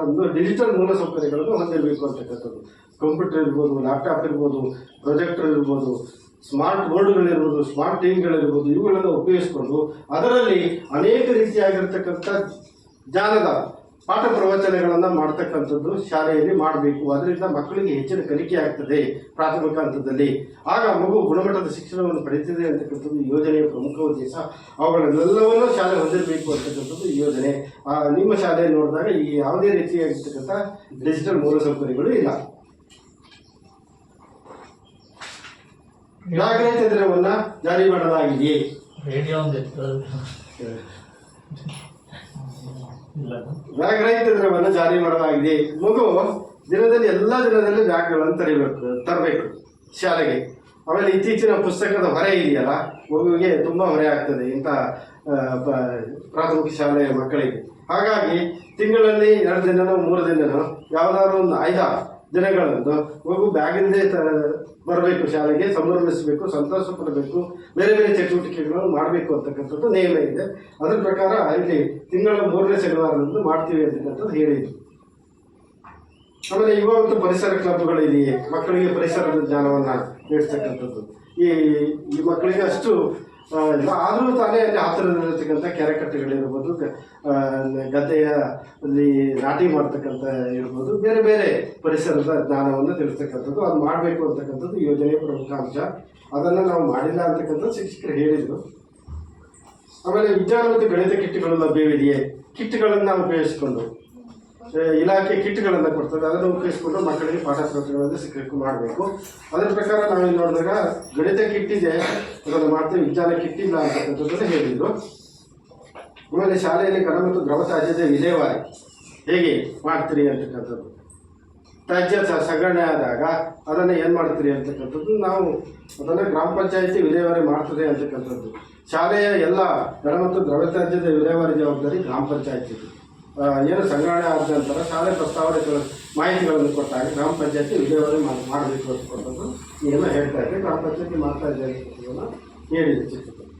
ಒಂದು ಡಿಜಿಟಲ್ ಮೂಲಸೌಕರ್ಯಗಳನ್ನು ಹೊಂದಿರಬೇಕು ಅಂತಕ್ಕಂಥದ್ದು. ಕಂಪ್ಯೂಟರ್ ಇರ್ಬೋದು, ಲ್ಯಾಪ್ಟಾಪ್ ಇರ್ಬೋದು, ಪ್ರೊಜೆಕ್ಟರ್ ಇರ್ಬೋದು, ಸ್ಮಾರ್ಟ್ ಬೋರ್ಡ್ಗಳಿರ್ಬೋದು, ಸ್ಮಾರ್ಟ್ ಟಿವಿಗಳಿರ್ಬೋದು, ಇವುಗಳನ್ನು ಉಪಯೋಗಿಸಿಕೊಂಡು ಅದರಲ್ಲಿ ಅನೇಕ ರೀತಿಯಾಗಿರ್ತಕ್ಕಂಥ ಜ್ಞಾನದ ಪಾಠ ಪ್ರವಚನಗಳನ್ನು ಮಾಡ್ತಕ್ಕಂಥದ್ದು ಶಾಲೆಯಲ್ಲಿ ಮಾಡಬೇಕು. ಅದರಿಂದ ಮಕ್ಕಳಿಗೆ ಹೆಚ್ಚಿನ ಕಲಿಕೆ ಆಗ್ತದೆ ಪ್ರಾಥಮಿಕ ಹಂತದಲ್ಲಿ. ಆಗ ಮಗು ಗುಣಮಟ್ಟದ ಶಿಕ್ಷಣವನ್ನು ಪಡೆಯುತ್ತದೆ ಅಂತಕ್ಕಂಥದ್ದು ಯೋಜನೆಯ ಪ್ರಮುಖ ಉದ್ದೇಶ. ಅವುಗಳನ್ನೆಲ್ಲವನ್ನೂ ಶಾಲೆ ಹೊಂದಿರಬೇಕು ಅಂತಕ್ಕಂಥದ್ದು ಯೋಜನೆ. ನಿಮ್ಮ ಶಾಲೆ ನೋಡಿದಾಗ ಈ ಯಾವುದೇ ರೀತಿಯಾಗಿರ್ತಕ್ಕಂಥ ಡಿಜಿಟಲ್ ಮೂಲಸೌಕರ್ಯಗಳು ಇಲ್ಲ. ವ್ಯಾಕರಣ ತಂತ್ರವನ್ನು ಜಾರಿ ಮಾಡಲಾಗಿದೆಯೇ? ವ್ಯಾಕರಣ ತಂತ್ರವನ್ನು ಜಾರಿ ಮಾಡಲಾಗಿದೆ. ಮಗು ದಿನದಲ್ಲಿ ಎಲ್ಲ ದಿನದಲ್ಲಿ ಬ್ಯಾಗ್ಗಳನ್ನು ತರಬೇಕು ಶಾಲೆಗೆ. ಆಮೇಲೆ ಇತ್ತೀಚಿನ ಪುಸ್ತಕದ ಹೊರೆ ಇದೆಯಲ್ಲ, ಮಗುವಿಗೆ ತುಂಬ ಹೊರೆ ಆಗ್ತದೆ ಇಂಥ ಪ್ರಾಥಮಿಕ ಶಾಲೆಯ ಮಕ್ಕಳಿಗೆ. ಹಾಗಾಗಿ ತಿಂಗಳಲ್ಲಿ 2 ದಿನನೋ 3 ದಿನನೋ ಯಾವುದಾದ್ರು ಒಂದು 5 ದಿನಗಳಂದು ಮಗು ಬ್ಯಾಗಿಂದೇ ಬರಬೇಕು, ಶಾಲೆಗೆ ಸಂಭ್ರಮಿಸಬೇಕು, ಸಂತೋಷ ಪಡಬೇಕು, ಬೇರೆ ಬೇರೆ ಚಟುವಟಿಕೆಗಳನ್ನು ಮಾಡಬೇಕು ಅಂತಕ್ಕಂಥದ್ದು ನಿಯಮ ಇದೆ. ಅದರ ಪ್ರಕಾರ ಇಲ್ಲಿ ತಿಂಗಳ 3ನೇ ಶನಿವಾರದಂದು ಮಾಡ್ತೀವಿ ಅಂತಕ್ಕಂಥದ್ದು ಹೇಳಿದ್ರು. ಆಮೇಲೆ ಯುವ ಮತ್ತು ಪರಿಸರ ಕ್ಲಬ್ಗಳಿದೆಯೇ? ಮಕ್ಕಳಿಗೆ ಪರಿಸರದ ಜ್ಞಾನವನ್ನು ನೀಡ್ತಕ್ಕಂಥದ್ದು. ಈ ಮಕ್ಕಳಿಗೆ ಅಷ್ಟು ಇಲ್ಲ, ಆದರೂ ತಾನೇ ಅಲ್ಲಿ ಹತ್ತಿರದಲ್ಲಿರ್ತಕ್ಕಂಥ ಕೆರೆಕಟ್ಟೆಗಳಿರ್ಬೋದು, ಗದ್ದೆಯಲ್ಲಿ ನಾಟಿ ಮಾಡ್ತಕ್ಕಂಥ ಇರ್ಬೋದು, ಬೇರೆ ಬೇರೆ ಪರಿಸರದ ಜ್ಞಾನವನ್ನು ತಿಳಿಸ್ತಕ್ಕಂಥದ್ದು ಅದು ಮಾಡಬೇಕು ಅಂತಕ್ಕಂಥದ್ದು ಯೋಜನೆಯ ಪ್ರಮುಖ ಅಂಶ. ಅದನ್ನು ನಾವು ಮಾಡಿಲ್ಲ ಅಂತಕ್ಕಂಥದ್ದು ಶಿಕ್ಷಕರು ಹೇಳಿದರು. ಆಮೇಲೆ ವಿಜ್ಞಾನ ಮತ್ತು ಗಣಿತ ಕಿಟ್ಗಳು ಲಭ್ಯವಿದೆಯೇ? ಕಿಟ್ಗಳನ್ನು ಉಪಯೋಗಿಸಿಕೊಂಡು ಇಲಾಖೆ ಕಿಟ್ಗಳನ್ನು ಕೊಡ್ತದೆ, ಅದನ್ನು ಉಪಯೋಗಿಸಿಕೊಂಡು ಮಕ್ಕಳಿಗೆ ಪಾಠ ಪ್ರವಚನಗಳನ್ನು ಶಿಕ್ಷಕರು ಮಾಡಬೇಕು. ಅದರ ಪ್ರಕಾರ ನಾವು ನೋಡಿದಾಗ ಗಣಿತ ಕಿಟ್ ಇದೆ, ಅದನ್ನು ಮಾಡ್ತೀವಿ, ವಿಜ್ಞಾನ ಕಿಟ್ ಇಲ್ಲ ಅಂತಕ್ಕಂಥದ್ದನ್ನು ಹೇಳಿದರು. ಆಮೇಲೆ ಶಾಲೆಯಲ್ಲಿ ಘನ ಮತ್ತು ದ್ರವ ತ್ಯಾಜ್ಯದ ವಿಲೇವಾರಿ ಹೇಗೆ ಮಾಡ್ತೀರಿ ಅಂತಕ್ಕಂಥದ್ದು, ತ್ಯಾಜ್ಯ ಸಂಗ್ರಹಣೆ ಆದಾಗ ಅದನ್ನು ಏನು ಮಾಡ್ತೀರಿ ಅಂತಕ್ಕಂಥದ್ದು, ನಾವು ಅದನ್ನು ಗ್ರಾಮ ಪಂಚಾಯಿತಿ ವಿಲೇವಾರಿ ಮಾಡ್ತದೆ ಅಂತಕ್ಕಂಥದ್ದು. ಶಾಲೆಯ ಎಲ್ಲ ಘನ ಮತ್ತು ದ್ರವ ತ್ಯಾಜ್ಯದ ವಿಲೇವಾರಿ ಜವಾಬ್ದಾರಿ ಗ್ರಾಮ ಪಂಚಾಯಿತಿ. ಏನು ಸಂಗ್ರಹಣೆ ಆದ ನಂತರ ಶಾಲೆ ಪ್ರಸ್ತಾವನೆ ಮಾಹಿತಿಗಳನ್ನು ಕೊಟ್ಟಾಗ ಗ್ರಾಮ ಪಂಚಾಯತಿ ವಿಲೇವಾರಿ ಮಾಡಬೇಕು ಅಂತಕ್ಕಂಥದ್ದು ನಿಯಮ ಹೇಳ್ತಾ ಇದೆ. ಗ್ರಾಮ ಪಂಚಾಯತಿ ಮಾಡ್ತಾ ಇದೆ ಅಂತಕ್ಕಂಥದ್ದನ್ನು ಹೇಳಿದೆ ಶಿಕ್ಷಕರು.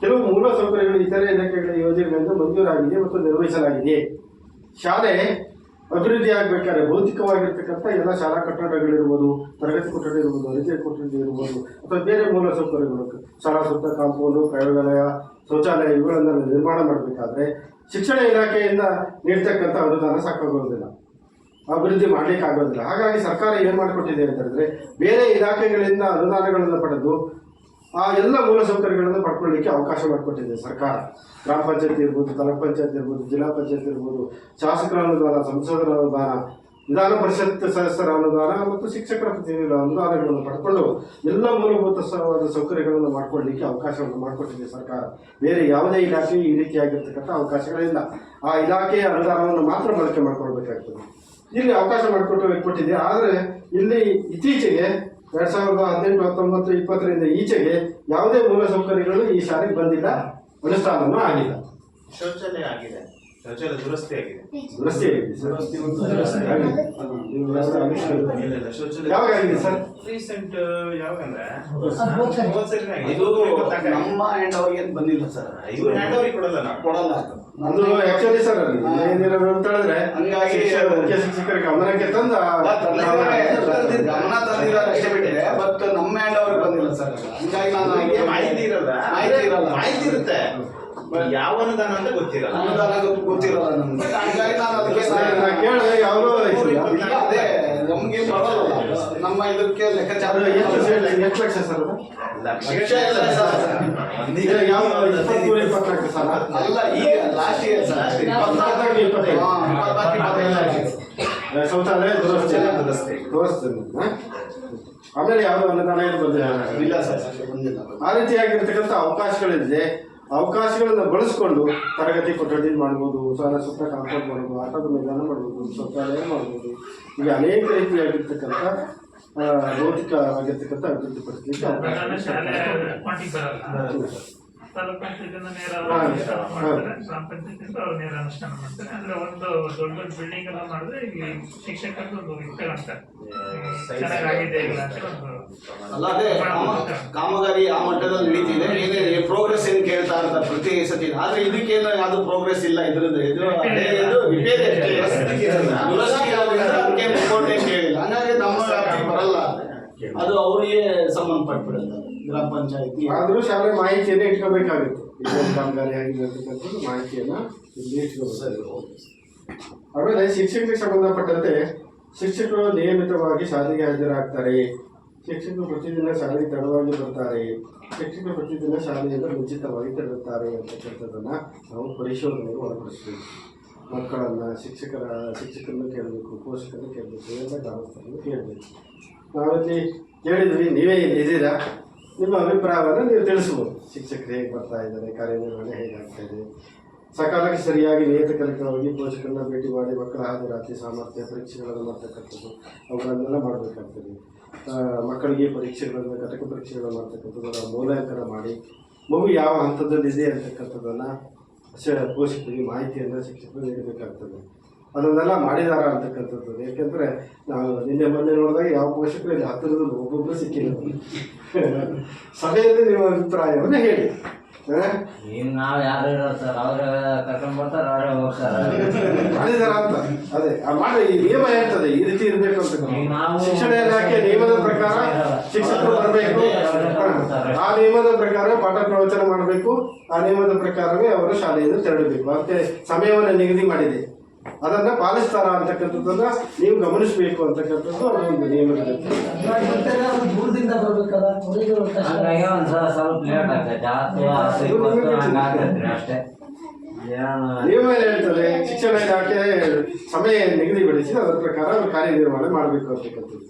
ಕೆಲವು ಮೂಲ ಸೌಕರ್ಯಗಳು ಇತರೆ ಇಲಾಖೆಗಳ ಯೋಜನೆಗಳಿಂದ ಮಂಜೂರಾಗಿದೆ ಮತ್ತು ನಿರ್ವಹಿಸಲಾಗಿದೆ. ಶಾಲೆ ಅಭಿವೃದ್ಧಿ ಆಗಬೇಕಾದ್ರೆ ಭೌತಿಕವಾಗಿರ್ತಕ್ಕಂಥ ಎಲ್ಲ ಶಾಲಾ ಕಟ್ಟಡಗಳಿರ್ಬೋದು, ತರಗತಿ ಕೊಠಡಿ ಇರ್ಬೋದು, ಅಡಿಕೆ ಕೊಠಡಿ ಇರ್ಬೋದು, ಅಥವಾ ಬೇರೆ ಮೂಲ ಸೌಕರ್ಯಗಳು, ಶಾಲಾ ಸುತ್ತ ಕಾಂಪೌಂಡು, ಪ್ರಯೋಗಾಲಯ, ಶೌಚಾಲಯ ಇವುಗಳನ್ನು ನಿರ್ಮಾಣ ಮಾಡಬೇಕಾದ್ರೆ ಶಿಕ್ಷಣ ಇಲಾಖೆಯಿಂದ ನೀಡ್ತಕ್ಕಂಥ ಅನುದಾನ ಸಾಕಾಗೋದಿಲ್ಲ, ಅಭಿವೃದ್ಧಿ ಮಾಡಲಿಕ್ಕೆ ಆಗೋದಿಲ್ಲ. ಹಾಗಾಗಿ ಸರ್ಕಾರ ಏನು ಮಾಡಿಕೊಟ್ಟಿದೆ ಅಂತ ಹೇಳಿದ್ರೆ, ಬೇರೆ ಇಲಾಖೆಗಳಿಂದ ಅನುದಾನಗಳನ್ನು ಪಡೆದು ಆ ಎಲ್ಲ ಮೂಲಸೌಕರ್ಯಗಳನ್ನು ಪಡ್ಕೊಳ್ಳಿಕ್ಕೆ ಅವಕಾಶ ಮಾಡಿಕೊಟ್ಟಿದೆ ಸರ್ಕಾರ. ಗ್ರಾಮ ಪಂಚಾಯತಿ ಇರ್ಬೋದು, ತಾಲೂಕ್ ಪಂಚಾಯತ್ ಇರ್ಬೋದು, ಜಿಲ್ಲಾ ಪಂಚಾಯತ್ ಇರ್ಬೋದು, ಶಾಸಕರ ಅನುದಾನ, ಸಂಸದರ ಅನುದಾನ, ವಿಧಾನ ಪರಿಷತ್ ಸದಸ್ಯರ ಅನುದಾನ ಮತ್ತು ಶಿಕ್ಷಕರ ಪ್ರತಿನಿಧಿಗಳ ಅನುದಾನಗಳನ್ನು ಪಡ್ಕೊಂಡು ಎಲ್ಲ ಮೂಲಭೂತ ಸೌಕರ್ಯಗಳನ್ನು ಮಾಡಿಕೊಳ್ಳಲಿಕ್ಕೆ ಅವಕಾಶವನ್ನು ಮಾಡಿಕೊಟ್ಟಿದೆ ಸರ್ಕಾರ. ಬೇರೆ ಯಾವುದೇ ಇಲಾಖೆ ಈ ರೀತಿಯಾಗಿರ್ತಕ್ಕಂಥ ಅವಕಾಶಗಳಿಲ್ಲ. ಆ ಇಲಾಖೆಯ ಅನುದಾನವನ್ನು ಮಾತ್ರ ಬಳಕೆ ಮಾಡಿಕೊಳ್ಬೇಕಾಗ್ತದೆ. ಇಲ್ಲಿ ಅವಕಾಶ ಮಾಡಿಕೊಟ್ಟಿದೆ. ಆದರೆ ಇಲ್ಲಿ ಇತ್ತೀಚೆಗೆ 2018, 19, 20ರಿಂದ ಈಚೆಗೆ ಯಾವುದೇ ಮೂಲ ಸೌಕರ್ಯಗಳು ಈ ಶಾಲೆಗೆ ಬಂದಿಲ್ಲ, ಅನುಷ್ಠಾನವೂ ಆಗಿಲ್ಲ. ಶೌಚಾಲಯ ಆಗಿದೆ, ಶೌಚಾಲಯ ದುರಸ್ತಿ ಆಗಿದೆ. ದುರಸ್ತಿ ಆಗಿದೆ ಸರ್. ಆಗಿದೆ. ನೀವು ಯಾವ್ದು ಆವಿಷ್ಕಾರ- ಇಲ್ಲ, ಶೌಚಾಲಯ ಯಾವಾಗ ಆಗಿದೆ ಸರ್? ರೀಸೆಂಟ್ ಯಾವಾಗಂದ್ರೆ ಇದು ನಮ್ಮ ಹ್ಯಾಂಡ್ ಅವ್ರಿಗೆ ಏನು ಬಂದಿಲ್ಲ ಸರ್. ಇವ್ರು ಹ್ಯಾಂಡ್ ಓವರ್ ಕೊಡಲ್ಲ ನಾವು. ಕೊಡಲ್ಲ ಅದು ಆಕ್ಚುಲಿ ಸರ್ ಏನಿರೋದು ಅಂತ ಹೇಳಿದ್ರೆ ಹಂಗಾಗಿ ಮುಖ್ಯ ಶಿಕ್ಷಕರ ಗಮನಕ್ಕೆ ತಂದು ಗಮನ ತಂದಿದ್ದಾರೆ ಅಷ್ಟೇ ಬಿಟ್ಟಿದೆ. ಬಟ್ ನಮ್ಮ ಹ್ಯಾಂಡ್ ಅವ್ರಿಗೆ ಬಂದಿಲ್ಲ ಸರ್. ಹಂಗಾಗಿ ನಾನು ಮಾಹಿತಿ ಇರಲ್ಲ. ಮಾಹಿತಿ ಇರುತ್ತೆ, ಯಾವ ಅನುದಾನ ಅಂತ ಗೊತ್ತಿರಲ್ಲ. ಅನುದಾನ ಗೊತ್ತಿರಲ್ಲ ನಮ್ಗೆ. ಹಂಗಾಗಿ ನಾನು ಅದಕ್ಕೆ ಕೇಳಿದೆ ಯಾವುದೋ ಇಲ್ಲ, ಅದೇ ನಮ್ಗೆ ಬರೋಲ್ಲ. ನಮ್ಮ ಇದಕ್ಕೆ ಲೆಕ್ಕಾಚಾರ ಎಷ್ಟು ಲಕ್ಷ ಸರ್ ಅದು? ಲಕ್ಷ ಇಲ್ಲ ಸರ್. ಈಗ ಯಾವ 23-24 ಸರ್? ಅಲ್ಲ, ಈಗ ಲಾಸ್ಟ್ ಇಯರ್ ಸರ್. 24-25 ಶೌಚಾಲಯ ದುರಸ್ತಿ ತೋರಿಸ್ತೇನೆ. ಆಮೇಲೆ ಯಾವುದೋ ಅನುದಾನ ಏನು ಬಂದಿಲ್ಲ. ಇಲ್ಲ ಸರ್, ಬಂದಿಲ್ಲ. ಆ ರೀತಿಯಾಗಿರ್ತಕ್ಕಂಥ ಅವಕಾಶಗಳಿದೆ. ಅವಕಾಶಗಳನ್ನ ಬಳಸ್ಕೊಂಡು ತರಗತಿ ಕೊಠಡಿ ಮಾಡ್ಬೋದು, ಶಾಲಾ ಸುತ್ತ ಕಾಂಪೌಂಡ್ ಮಾಡ್ಬೋದು, ಆಟದ ಮೈದಾನ ಮಾಡ್ಬೋದು, ಶೌಚಾಲಯ ಮಾಡ್ಬೋದು. ಈಗ ಅನೇಕ ರೀತಿಯಾಗಿರ್ತಕ್ಕಂಥ ಭೌತಿಕವಾಗಿರ್ತಕ್ಕಂಥ ಅಭಿವೃದ್ಧಿ ಪಡಿಸಲಿಕ್ಕೆ ಪ್ರಧಾನ ಶಾಲೆ ಅಕೌಂಟಿಗೆ ಬರಲ್ಲ. ತಾಲೂಕು ಪಂಚಾಯತಿಂದ ನೇರ ಅನುಷ್ಠಾನ ಮಾಡ್ತಾರೆ, ಗ್ರಾಮ ಪಂಚಾಯತಿಂದ ಅವ್ರು ನೇರ ಅನುಷ್ಠಾನ ಮಾಡ್ತಾರೆ. ಅಂದ್ರೆ ಒಂದು ದೊಡ್ಡ ದೊಡ್ಡ ಬಿಲ್ಡಿಂಗ್ ಎಲ್ಲ ಮಾಡಿದ್ರೆ ಇಲ್ಲಿ ಶಿಕ್ಷಕರದ್ದು ಒಂದು ಇರ್ತಕ್ಕಂಥ ಚೆನ್ನಾಗಿದೆ ಇಲ್ಲ ಅಂತ ಒಂದು ಅಲ್ಲ, ಅದೇ ಕಾಮಗಾರಿ ಆ ಮಟ್ಟದಲ್ಲಿ ನಡೀತಿದೆ. ಏನೇ ಪ್ರೋಗ್ರೆಸ್ ಏನು ಕೇಳ್ತಾ ಇರ್ತಾರೆ ಪ್ರತಿ ಸತಿ. ಆದ್ರೆ ಇದಕ್ಕೇನು ಯಾವ್ದು ಪ್ರೋಗ್ರೆಸ್ ಇಲ್ಲ. ಇದ್ರದ್ದು ಇದು ರಿಪೇರಿ ಅಷ್ಟೇ. ದುರಸ್ತಿ ಆದ್ರಿಂದ ಅದಕ್ಕೆ ರಿಪೋರ್ಟ್ ಏನು ಕೇಳಿಲ್ಲ. ಹಂಗಾಗಿ ನಮ್ಮ ವ್ಯಾಪ್ತಿಗೆ ಬರಲ್ಲ. ಅದು ಅವರಿಗೆ ಸಂಬಂಧಪಟ್ಬಿಡುತ್ತೆ, ಗ್ರಾಮ ಪಂಚಾಯತಿ. ಆದರೂ ಶಾಲೆ ಮಾಹಿತಿಯನ್ನು ಇಟ್ಕೋಬೇಕಾಗಿತ್ತು. ಇದೊಂದು ಕಾಮಗಾರಿ ಆಗಿದೆ ಅಂತಕ್ಕಂಥದ್ದು ಮಾಹಿತಿಯನ್ನು ಇಲ್ಲಿ ಇಟ್ಕೋಬೇಕು. ಆಮೇಲೆ ಶಿಕ್ಷಕರಿಗೆ ಸಂಬಂಧಪಟ್ಟಂತೆ ಶಿಕ್ಷಕರು ನಿಯಮಿತವಾಗಿ ಶಾಲೆಗೆ ಹಾಜರಾಗ್ತಾರೆ. ಶಿಕ್ಷಕರು ಪ್ರತಿದಿನ ಶಾಲೆಗೆ ತಡವಾಗಿ ಬರ್ತಾರೆ. ಶಿಕ್ಷಕರು ಪ್ರತಿದಿನ ಶಾಲೆಯಿಂದ ಮುಂಚಿತವಾಗಿ ತೆರಳುತ್ತಾರೆ ಅಂತಕ್ಕಂಥದ್ದನ್ನು ನಾವು ಪರಿಶೋಧನೆಗೆ ಒಳಪಡಿಸ್ಬೇಕು. ಮಕ್ಕಳನ್ನು ಶಿಕ್ಷಕರನ್ನು ಕೇಳಬೇಕು, ಪೋಷಕರನ್ನು ಕೇಳಬೇಕು, ಎಲ್ಲ ಗ್ರಾಮಸ್ಥರನ್ನು ಕೇಳಬೇಕು. ನಾವಿಲ್ಲಿ ಕೇಳಿದ್ವಿ, ನೀವೇ ಇಲ್ಲಿ ಇದ್ದೀರಾ, ನಿಮ್ಮ ಅಭಿಪ್ರಾಯವನ್ನು ನೀವು ತಿಳಿಸ್ಬೋದು. ಶಿಕ್ಷಕರು ಹೇಗೆ ಬರ್ತಾ ಇದ್ದಾರೆ, ಕಾರ್ಯನಿರ್ವಹಣೆ ಹೇಗಾಗ್ತಾ ಇದೆ, ಸಕಾಲಕ್ಕೆ ಸರಿಯಾಗಿ ನಿಯತಕಾಲಿಕವಾಗಿ ಪೋಷಕರನ್ನ ಭೇಟಿ ಮಾಡಿ ಮಕ್ಕಳ ಹಾಜರಾತಿ ಸಾಮರ್ಥ್ಯ ಪರೀಕ್ಷೆಗಳನ್ನು ಮಾಡ್ತಕ್ಕಂಥದ್ದು ಅವುಗಳನ್ನೆಲ್ಲ ಮಾಡಬೇಕಾಗ್ತದೆ. ಮಕ್ಕಳಿಗೆ ಪರೀಕ್ಷೆಗಳನ್ನು ಘಟಕ ಪರೀಕ್ಷೆಗಳನ್ನು ಮಾಡ್ತಕ್ಕಂಥದ್ದು ಮೌಲ್ಯಾಂಕನ ಮಾಡಿ ಮಗು ಯಾವ ಹಂತದಲ್ಲಿದೆ ಅಂತಕ್ಕಂಥದ್ದನ್ನು ಪೋಷಕರಿಗೆ ಮಾಹಿತಿಯನ್ನು ಶಿಕ್ಷಕರು ನೀಡಬೇಕಾಗ್ತದೆ. ಅದನ್ನೆಲ್ಲ ಮಾಡಿದಾರ ಅಂತಕ್ಕಂಥದ್ದು. ಯಾಕೆಂದರೆ ನಾವು ನಿನ್ನೆ ಮೊನ್ನೆ ನೋಡಿದಾಗ ಯಾವ ಪೋಷಕರು ಇಲ್ಲಿ ಹತ್ತಿರದಲ್ಲಿ ಒಬ್ಬೊಬ್ಬರು ಸಿಕ್ಕಿಲ್ಲ. ಸಭೆಯಲ್ಲಿ ನಿಮ್ಮ ಅಭಿಪ್ರಾಯವನ್ನು ಹೇಳಿ. ಈಗ ನಾವು ಯಾರು ಇರೋದು ಸರ್, ಅವ್ರು ಕರ್ಕೊಂಡು ಬರ್ತಾರೆ, ಅವರೇ ಹೋಗ್ತಾರೆ. ಮಾಡಿದಾರ ಅಂತ ಅದೇ ಮಾಡಿ ಈ ನಿಯಮ ಹೇಳ್ತದೆ ಈ ರೀತಿ ಇರಬೇಕು ಅಂತ. ಶಿಕ್ಷಣ ಇಲಾಖೆ ನಿಯಮದ ಪ್ರಕಾರ ಶಿಕ್ಷಕರು ಬರಬೇಕು. ಆ ನಿಯಮದ ಪ್ರಕಾರ ಪಾಠ ಪ್ರವಚನ ಮಾಡಬೇಕು. ಆ ನಿಯಮದ ಪ್ರಕಾರವೇ ಅವರು ಶಾಲೆಯಿಂದ ತೆರಳಬೇಕು. ಅದಕ್ಕೆ ಸಮಯವನ್ನು ನಿಗದಿ ಮಾಡಿದೆ. ಅದನ್ನ ಪಾಲಿಸ್ತಾರ ಅಂತಕ್ಕಂಥದ್ದನ್ನ ನೀವು ಗಮನಿಸಬೇಕು ಅಂತಕ್ಕಂಥದ್ದು ಅದೊಂದು ನಿಯಮದ ದೂರದಿಂದ ಬರ್ಬೇಕಲ್ಲ, ಹಂಗಾಗಿ ಒಂದ್ಸಲ ಸ್ವಲ್ಪ ಲೇಟ್ ಆಗ್ತೈತೆ. 10-20 ಹಂಗಾಗ್ತೈತ್ರಿ ಅಷ್ಟೇ. ನಿಯಮ ಹೇಳ್ತದೆ ಶಿಕ್ಷಣ ಇಲಾಖೆ ಸಮಯ ನಿಗದಿಪಡಿಸಿ ಅದರ ಪ್ರಕಾರ ಅವರು ಕಾರ್ಯನಿರ್ವಹಣೆ ಮಾಡಬೇಕು ಅಂತಕ್ಕಂಥದ್ದು.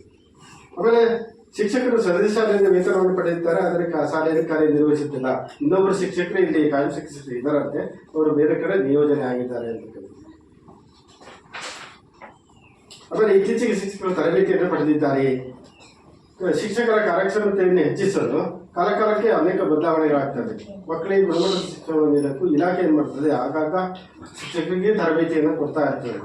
ಆಮೇಲೆ ಶಿಕ್ಷಕರು ಸರದಿ ಶಾಲೆಯಿಂದ ವೇತನವನ್ನು ಪಡೆಯುತ್ತಾರೆ, ಆದರೆ ಶಾಲೆಯಲ್ಲಿ ಕಾರ್ಯನಿರ್ವಹಿಸುತ್ತಿಲ್ಲ. ಇನ್ನೊಬ್ಬರು ಶಿಕ್ಷಕರು ಇಲ್ಲಿ ಕಾಯಂ ಶಿಕ್ಷಕರು ಇದ್ದಾರಂತೆ, ಅವರು ಬೇರೆ ಕಡೆ ನಿಯೋಜನೆ ಆಗಿದ್ದಾರೆ ಅಂತಕ್ಕಂಥದ್ದು. ಆಮೇಲೆ ಇತ್ತೀಚೆಗೆ ಶಿಕ್ಷಕರು ತರಬೇತಿಯನ್ನು ಪಡೆದಿದ್ದಾರೆ. ಶಿಕ್ಷಕರ ಕಾರ್ಯಕ್ಷಮತೆಯನ್ನು ಹೆಚ್ಚಿಸಲು ಕಾಲಕಾಲಕ್ಕೆ ಅನೇಕ ಬದಲಾವಣೆಗಳಾಗ್ತವೆ. ಮಕ್ಕಳಿಗೆ ಗುಣಮಟ್ಟದ ಶಿಕ್ಷಣವನ್ನು ನೀಡಲು ಇಲಾಖೆ ಏನು ಮಾಡ್ತದೆ, ಆಗಾಗ ಶಿಕ್ಷಕರಿಗೆ ತರಬೇತಿಯನ್ನು ಕೊಡ್ತಾ ಇರ್ತದೆ.